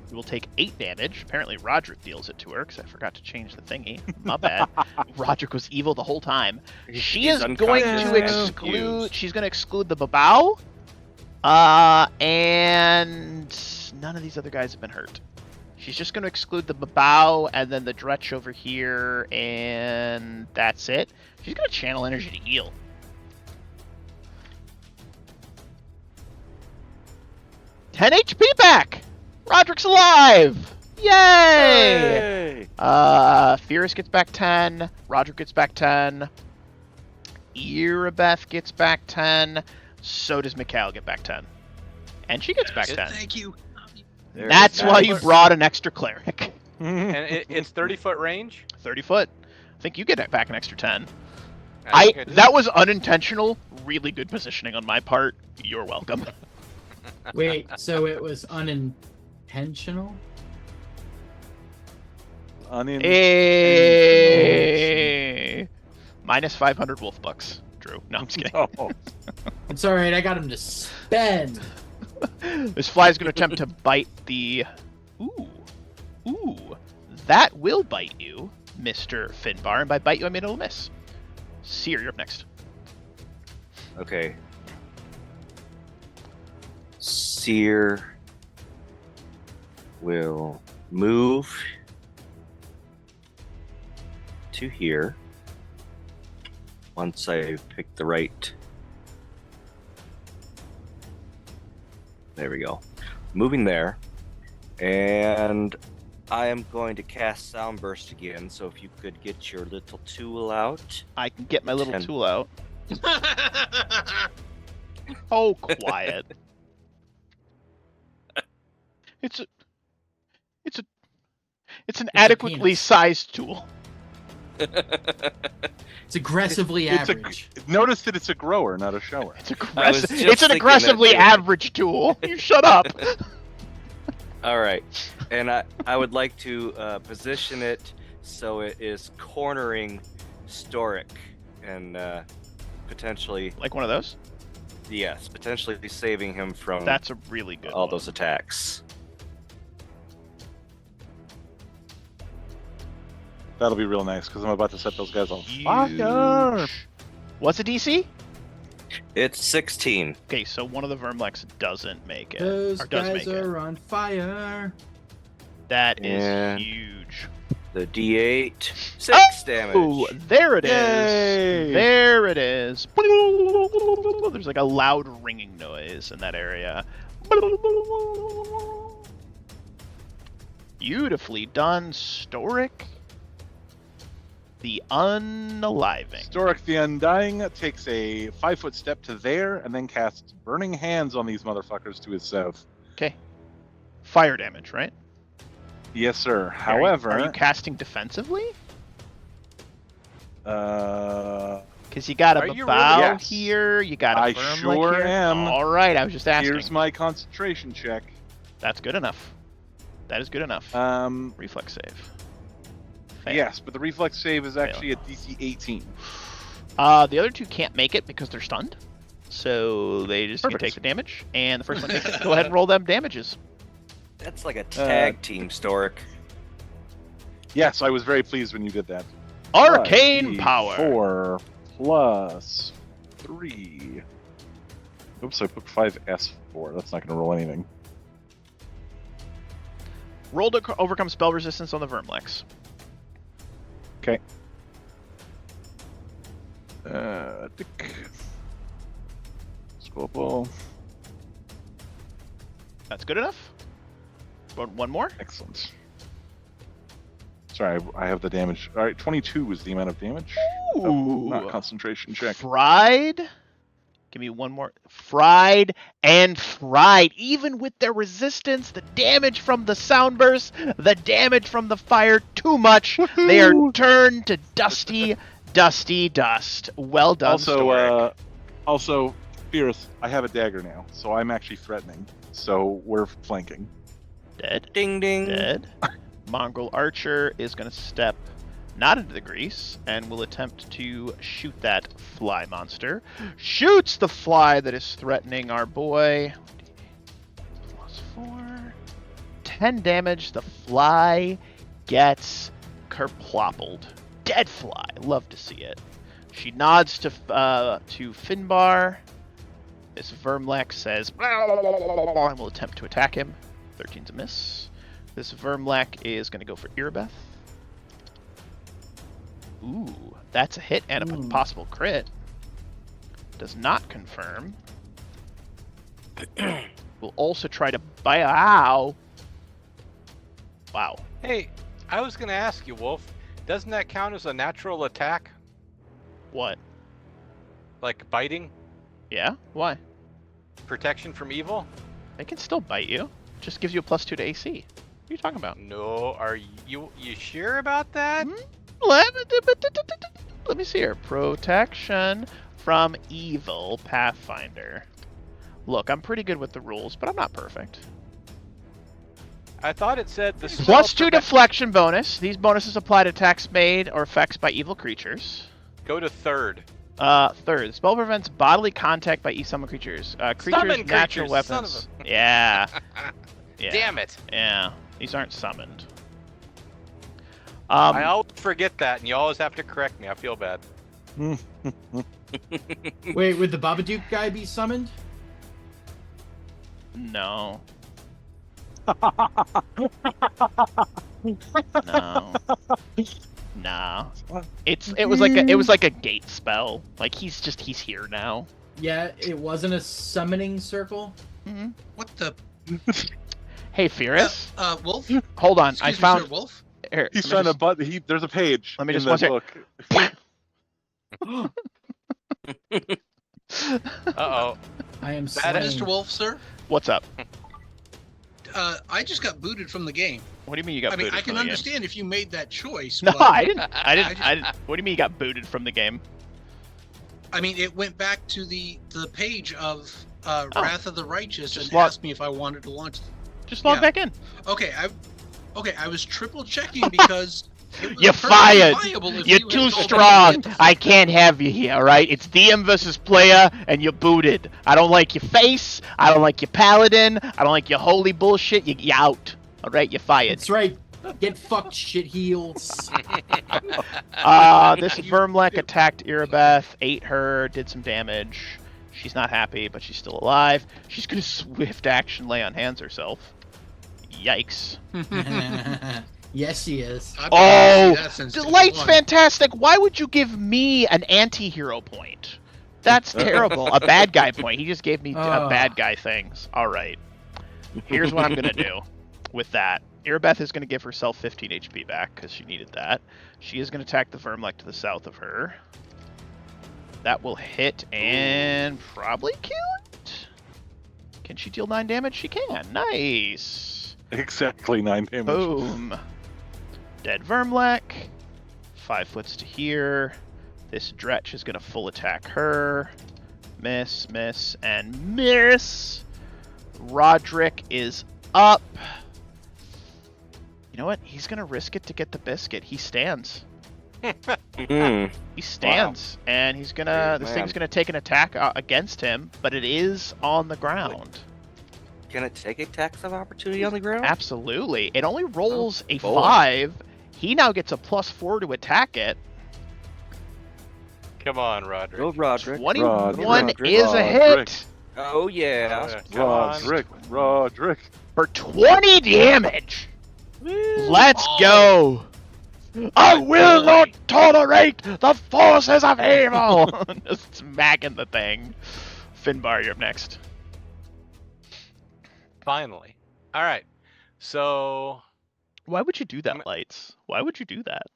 You will take 8 damage. Apparently Roderick deals it to her because I forgot to change the thingy. My bad. Roderick was evil the whole time. She He's is going unconscious to and exclude. confused. She's going to exclude the Babao. And none of these other guys have been hurt. She's just going to exclude the Babao and then the Dretch over here, and that's it. She's going to channel energy to heal. $10 HP back! Roderick's alive! Yay! Fierce gets back 10. Roderick gets back 10. Irabeth gets back 10. So does Mikhail get back 10. And she gets back 10. Thank you. There That's is why that. you brought an extra cleric. And it's 30-foot range? 30 foot. I think you get back an extra 10. I think I do. That was unintentional. Really good positioning on my part. You're welcome. Wait, so it was unintentional? Hey! Minus 500 wolf bucks, Drew. No, I'm just kidding. Oh. It's all right. I got him to spend. This fly is going to attempt to bite the... Ooh. That will bite you, Mr. Finbar. And by bite you, I mean it'll miss. Seer, you're up next. Okay. Seer will move to here once I pick the right. There we go. Moving there. And I am going to cast Sound Burst again, so if you could get your little tool out. I can get my little tool out. Oh, quiet. It's an adequately sized tool. It's aggressively average. Notice that it's a grower, not a shower. It's an aggressively average tool. You shut up. All right, and I would like to position it so it is cornering Storic and potentially like one of those. Yes, potentially saving him from. That's a really good. All those attacks. That'll be real nice because I'm about to set those guys on fire. What's the DC? It's 16. Okay, so one of the Vermlex doesn't make it. Those or does guys make are on fire. That is huge. The D8, 6 damage. Oh, there it is. Yay! There it is. There's like a loud ringing noise in that area. Beautifully done, Storic. The Unaliving. Storic the Undying takes a 5-foot step to there and then casts Burning Hands on these motherfuckers to his south. Okay. Fire damage, right? Yes, sir. However... Are you casting defensively? Uh... Because you got a bow Yes. here, you got a I Vermlek sure here. am. All right, I was just asking. Here's my concentration check. That's good enough. That is good enough. Reflex save. Fail. Yes, but the reflex save is actually a DC 18. The other two can't make it because they're stunned. So they just can take the damage. And the first one takes it. Go ahead and roll them damages. That's like a tag team, Storic. Yes, I was very pleased when you did that. Arcane power. 4 plus 3. Oops, I put 5S4. That's not going to roll anything. Roll to overcome spell resistance on the Vermlex. Okay. Scopal. That's good enough. One more. Excellent. Sorry, I have the damage. All right, 22 is the amount of damage. Ooh. Not concentration check. Fried. Give me one more. Fried and fried. Even with their resistance, the damage from the sound burst, the damage from the fire, too much. Woohoo! They are turned to dusty, dusty dust. Well done, Storic. Also, Fierce, I have a dagger now, so I'm actually threatening. So we're flanking. Dead. Ding ding. Dead. Mongol Archer is going to step not into the grease and will attempt to shoot that fly monster. Shoots the fly that is threatening our boy. +4. 10 damage. The fly gets kerploppled. Dead fly. Love to see it. She nods to Finbar. This Vermlek says, and will attempt to attack him. 13's a miss. This Vermlek is going to go for Irabeth. Ooh, that's a hit and a possible crit. Does not confirm. We'll also try to bite. Ow! Wow. Hey, I was going to ask you, Wolf. Doesn't that count as a natural attack? What? Like biting? Yeah? Why? Protection from evil? They can still bite you. Just gives you a +2 to AC. What are you talking about? No, are you sure about that? Let me see here. Protection from evil, Pathfinder. Look, I'm pretty good with the rules, but I'm not perfect. I thought it said the +2 deflection bonus. These bonuses apply to attacks made or effects by evil creatures. Go to 3rd. Third, the spell prevents bodily contact by summon creatures. Creatures' Summon natural creatures, son weapons. of Yeah. Yeah. Damn it! Yeah. These aren't summoned. I always forget that, and you always have to correct me. I feel bad. Wait, would the Babadook guy be summoned? No. No. Nah. It was like a gate spell. Like he's here now. Yeah, it wasn't a summoning circle. Mm-hmm. What the? Hey, Fierce. Wolf. Hold on, Excuse I found. me, sir, Wolf. Here, He's let me trying to there's a page Let me in just the one book. Uh-oh. I am That slain. Mr. Wolf, sir. What's up? I just got booted from the game. What do you mean you got I mean, booted I from can the game? understand if you made that choice. No, but, I didn't. What do you mean you got booted from the game? I mean, it went back to the page of Wrath of the Righteous Just and log- asked me if I wanted to launch. Just log Yeah. back in. Okay, I was triple checking because it was You're perfectly fired. viable if You're you had too told me strong. that- I can't have you here, alright? It's DM versus player, and you're booted. I don't like your face. I don't like your paladin. I don't like your holy bullshit. You're out. Alright, you're fired. That's right. Get fucked, shit heels. This Vermlek attacked Irabeth, ate her, did some damage. She's not happy, but she's still alive. She's gonna swift action lay on hands herself. Yikes. Yes, she is. I've been wanting to see that Oh, since Delight's 2-1. fantastic. Why would you give me an anti-hero point? That's terrible. A bad guy point. He just gave me bad guy things. All right. Here's what I'm going to do with that. Irabeth is going to give herself 15 HP back because she needed that. She is going to attack the Vermlek to the south of her. That will hit and probably kill it. Can she deal 9 damage? She can. Nice. Exactly 9 damage. Boom. Dead Vermlek. 5 foots to here. This Dretch is going to full attack her. Miss, miss, and miss. Roderick is up. You know what? He's going to risk it to get the biscuit. He stands. He stands. And he's going to... This thing's going to take an attack against him, but it is on the ground. Can it take attacks of opportunity on the ground? Absolutely. It only rolls a boy. 5. He now gets a +4 to attack it. Come on, Roderick. Go, Roderick. 21 Roderick. is a Roderick. hit Oh, yeah. Come on. Roderick. for 20 damage. Let's go. I will not tolerate the forces of evil. Just smacking the thing. Finbar, you're up next. Finally. All right. So Why would you do that, Lights? Why would you do that?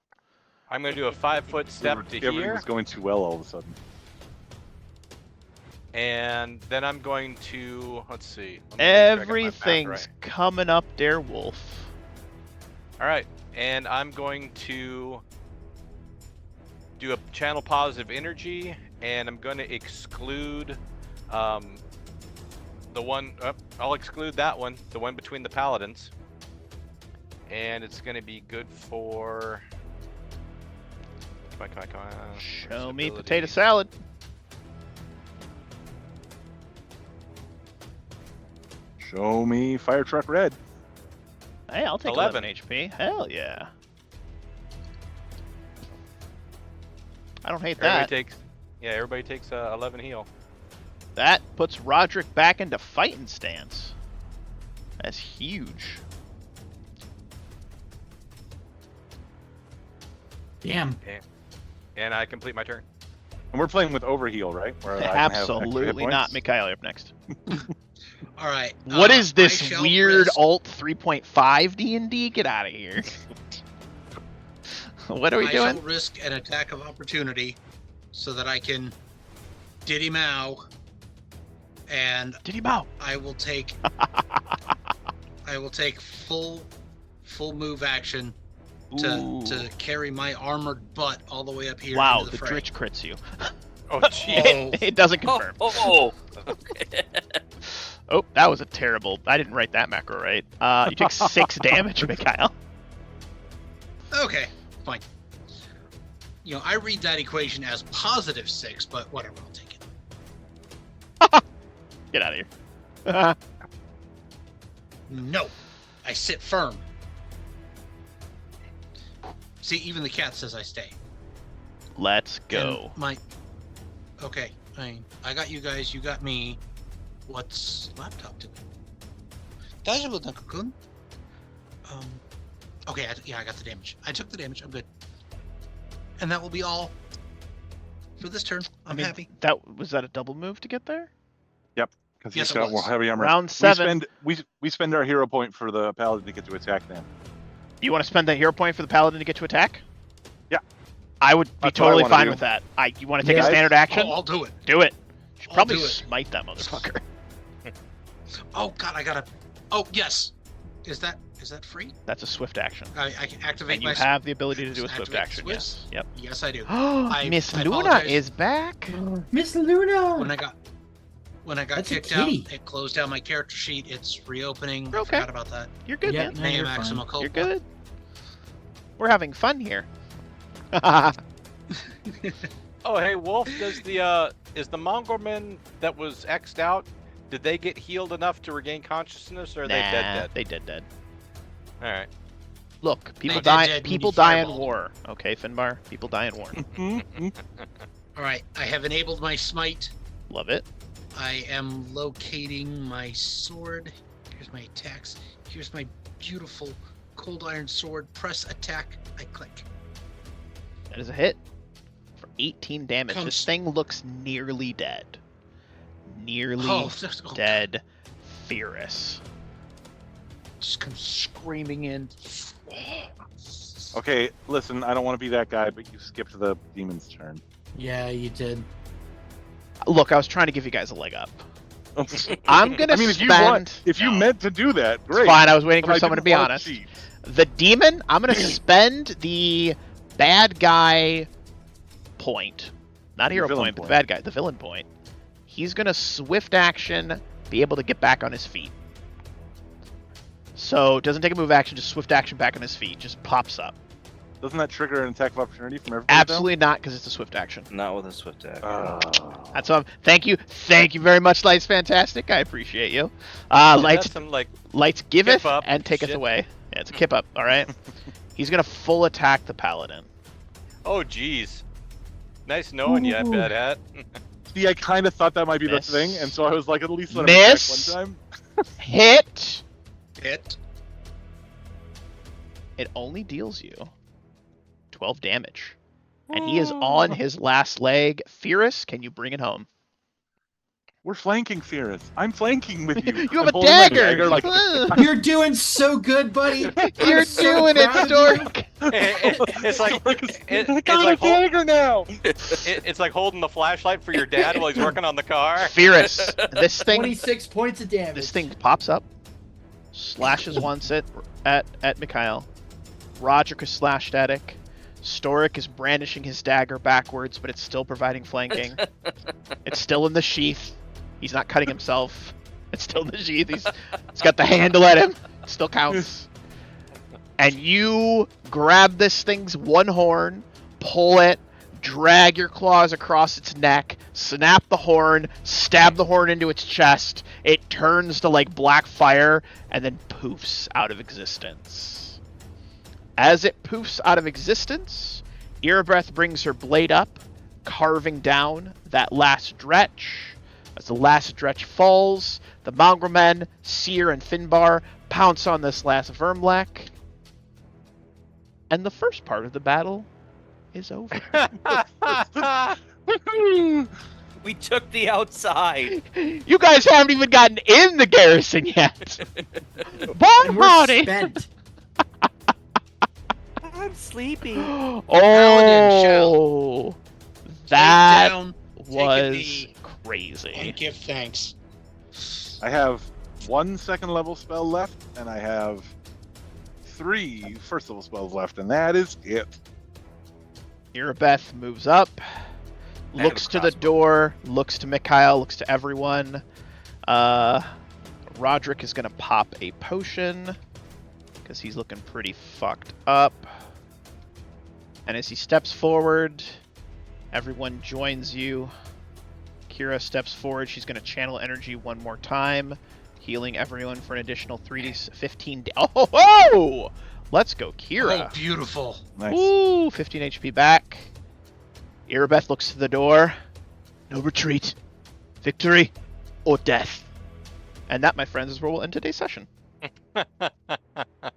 I'm going to do a 5-foot step to Everything here, was going too well all of a sudden. and then I'm going to, let's see. Let me make sure I got my map Everything's right. coming up there, Wolf. All right, and I'm going to do a channel positive energy, and I'm going to exclude the one. I'll exclude that one, the one between the paladins, and it's going to be good for. Come on. Show me Abilities. potato salad. Show me fire truck red. Hey, I'll take 11 HP. Hell yeah. I don't hate that. Everybody takes 11 heal. That puts Roderick back into fighting stance. That's huge. Damn. And I complete my turn. And we're playing with overheal, right? Where I can have extra hit Absolutely points? not. Mikhail, you're up next. All right. What is I this shall weird risk- alt 3.5 D&D? Get out of here. What are we I doing? shall risk an attack of opportunity so that I can Diddy Mao, and Did he bow? I will take full move action to carry my armored butt all the way up here. Wow, into the the fray. Dritch crits you. Oh, jeez. It doesn't confirm. Oh. Oh, that was a terrible. I didn't write that macro right. You took 6 damage, Mikhail. Okay, fine. I read that equation as +6, but whatever, I'll take it. Get out of here. No, I sit firm. See, even the cat says I stay. Let's go. Okay, I got you guys, you got me. What's laptop doing? Okay, I got the damage. I took the damage, I'm good. And that will be all for this turn. I'm happy. Was that a double move to get there? Yep, because Yes, he's got more heavy armor. Round 7. We spend our hero point for the paladin to get to attack them. You want to spend that hero point for the paladin to get to attack? Yeah. I would be That's what I totally wanna fine do. with that. You want to take a Yeah. standard action? I'll do it. Do it. You should I'll probably do it. smite that motherfucker. Oh god, I gotta. Oh yes. Is that free? That's a swift action. I can activate And you my. have the ability to do a swift Activate action. Swiss? Yes. Yep. Yes, I do. Miss I Luna apologize. is back. Miss Luna. When I got That's a kicked out, kitty. it closed down my character sheet. It's reopening. I Okay. forgot about that. You're good, Yeah, man. no, Name you're Maxima fine. Culpa. You're good. We're having fun here. Oh, hey, Wolf, is the Mongolman that was X'd out, did they get healed enough to regain consciousness, or are they dead? They dead. All right. Look, people They die. dead when People you die in fireballed. war. Okay, Finbar. People die in war. All right, I have enabled my smite. Love it. I am locating my sword. Here's my attacks. Here's my beautiful cold iron sword. Press attack. I click. That is a hit for 18 damage. Comes- This thing looks nearly dead. Nearly Oh, dead. Fierce. Just comes screaming in. Okay, listen, I don't want to be that guy, but you skipped the demon's turn. Yeah, you did. Look, I was trying to give you guys a leg up. I'm gonna I mean, spend. if you No. meant to do that, It's great. fine. I was waiting But for I someone to didn't be want honest. cheat. The demon, I'm gonna spend the bad guy point, not hero villain point, but the point. bad guy, the villain point. He's gonna swift action, be able to get back on his feet. So it doesn't take a move action, just swift action back on his feet, just pops up. Doesn't that trigger an attack of opportunity from everybody? Absolutely not, because it's a swift action. Not with a swift attack. That's all. Thank you very much, Lights. Fantastic, I appreciate you. That's Lights, some, like, Lights giveth Kip up and taketh shit. away. Yeah, it's a kip up. All right. He's gonna full attack the paladin. oh, geez. Nice knowing you, Ooh. Bad Hat. See, I kind of thought that might be Miss. the thing, and so I was like, at least let him Miss. attack one time. Hit. Hit. It only deals you 12 damage. And he is on his last leg. Fierce, can you bring it home? We're flanking, Fierce. I'm flanking with you. You have I'm a holding my dagger! like, You're doing so good, buddy. You're I'm so doing it, proud of Stork! It's like I it's got like a dagger now. it's like holding the flashlight for your dad while he's working on the car. Fierce, this thing 26 points of damage. This thing pops up, slashes once at Mikhail. Roderick is slash static. Storik is brandishing his dagger backwards, but it's still providing flanking. It's still in the sheath. He's not cutting himself. It's still in the sheath. He's got the handle at him. Still counts. And you grab this thing's one horn, pull it, drag your claws across its neck, snap the horn, stab the horn into its chest. It turns to like black fire and then poofs out of existence. As it poofs out of existence, Erebreath brings her blade up, carving down that last dretch. As the last dretch falls, the mongrel men, Seer and Finbar, pounce on this last Vermlek. And the first part of the battle is over. We took the outside. You guys haven't even gotten in the garrison yet. And Bon we're howdy! spent. I'm sleepy. Oh, that down, was knee, crazy. and give thanks. I have 1 second level spell left, and I have 3 first level spells left, and that is it. Erebeth moves up, have looks a to the crossbow. door, looks to Mikhail, looks to everyone. Roderick is gonna pop a potion because he's looking pretty fucked up. And as he steps forward, everyone joins you. Kira steps forward. She's going to channel energy one more time, healing everyone for an additional 3d15. Oh, ho! Let's go, Kira. Oh, beautiful. Nice. Ooh, 15 HP back. Irabeth looks to the door. No retreat. Victory or death. And that, my friends, is where we'll end today's session.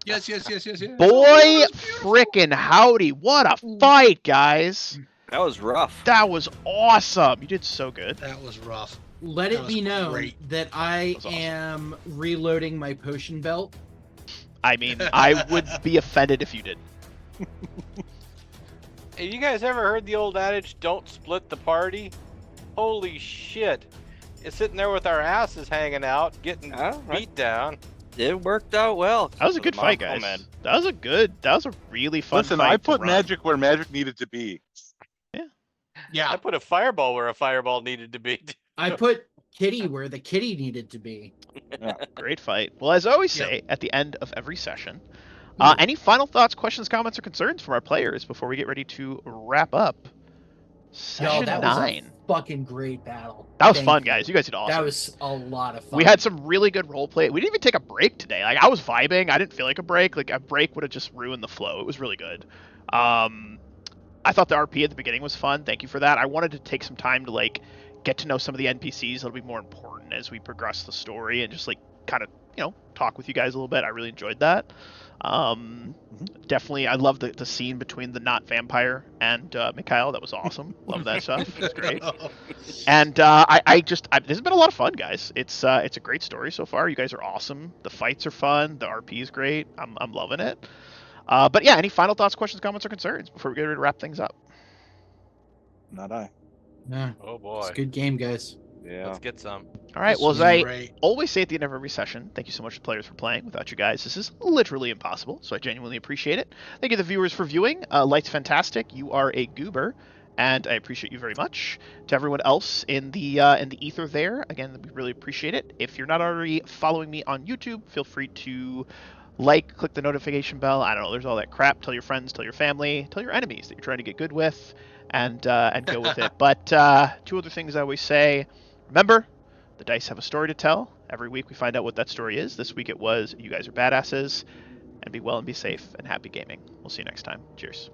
Yes. Boy, frickin' howdy. What a fight, guys. That was rough. That was awesome. You did so good. That was rough. Let That it was be known great. that I That was awesome. am reloading my potion belt. I mean, I would be offended if you did. Have you guys ever heard the old adage, don't split the party? Holy shit. It's sitting there with our asses hanging out, getting beat down. It worked out well. That was a good fight, guys. Man. That was a really fun Listen, fight. I to put run. magic where magic needed to be. Yeah. I put a fireball where a fireball needed to be. I put kitty where the kitty needed to be. Great fight. Well, as I always say at the end of every session, any final thoughts, questions, comments, or concerns from our players before we get ready to wrap up session Yo, that 9? was a fucking great battle. That was Thank fun, you. guys. You guys did awesome. That was a lot of fun. We had some really good role play. We didn't even take a break today. Like, I was vibing. I didn't feel like a break. Like, a break would have just ruined the flow. It was really good. I thought the RP at the beginning was fun. Thank you for that. I wanted to take some time to, like, get to know some of the NPCs that'll be more important as we progress the story and just, like, kind of, talk with you guys a little bit. I really enjoyed that. Definitely, I love the scene between the not vampire and Mikhail. That was awesome. Love that stuff. It was great. And this has been a lot of fun, guys. It's a great story so far. You guys are awesome. The fights are fun. The RP is great. I'm loving it. But yeah, any final thoughts, questions, comments, or concerns before we get ready to wrap things up? Not I. Yeah, Oh boy. it's a good game, guys. Yeah. Let's get some. All right. This Well, as was I great. always say at the end of every session, thank you so much to players for playing. Without you guys, this is literally impossible. So I genuinely appreciate it. Thank you to the viewers for viewing. Light's fantastic. You are a goober, and I appreciate you very much. To everyone else in the ether there, again, we really appreciate it. If you're not already following me on YouTube, feel free to click the notification bell. I don't know. There's all that crap. Tell your friends, tell your family, tell your enemies that you're trying to get good with, and go with it. But 2 other things I always say. Remember, the dice have a story to tell. Every week we find out what that story is. This week it was, you guys are badasses, and be well and be safe and happy gaming. We'll see you next time. Cheers.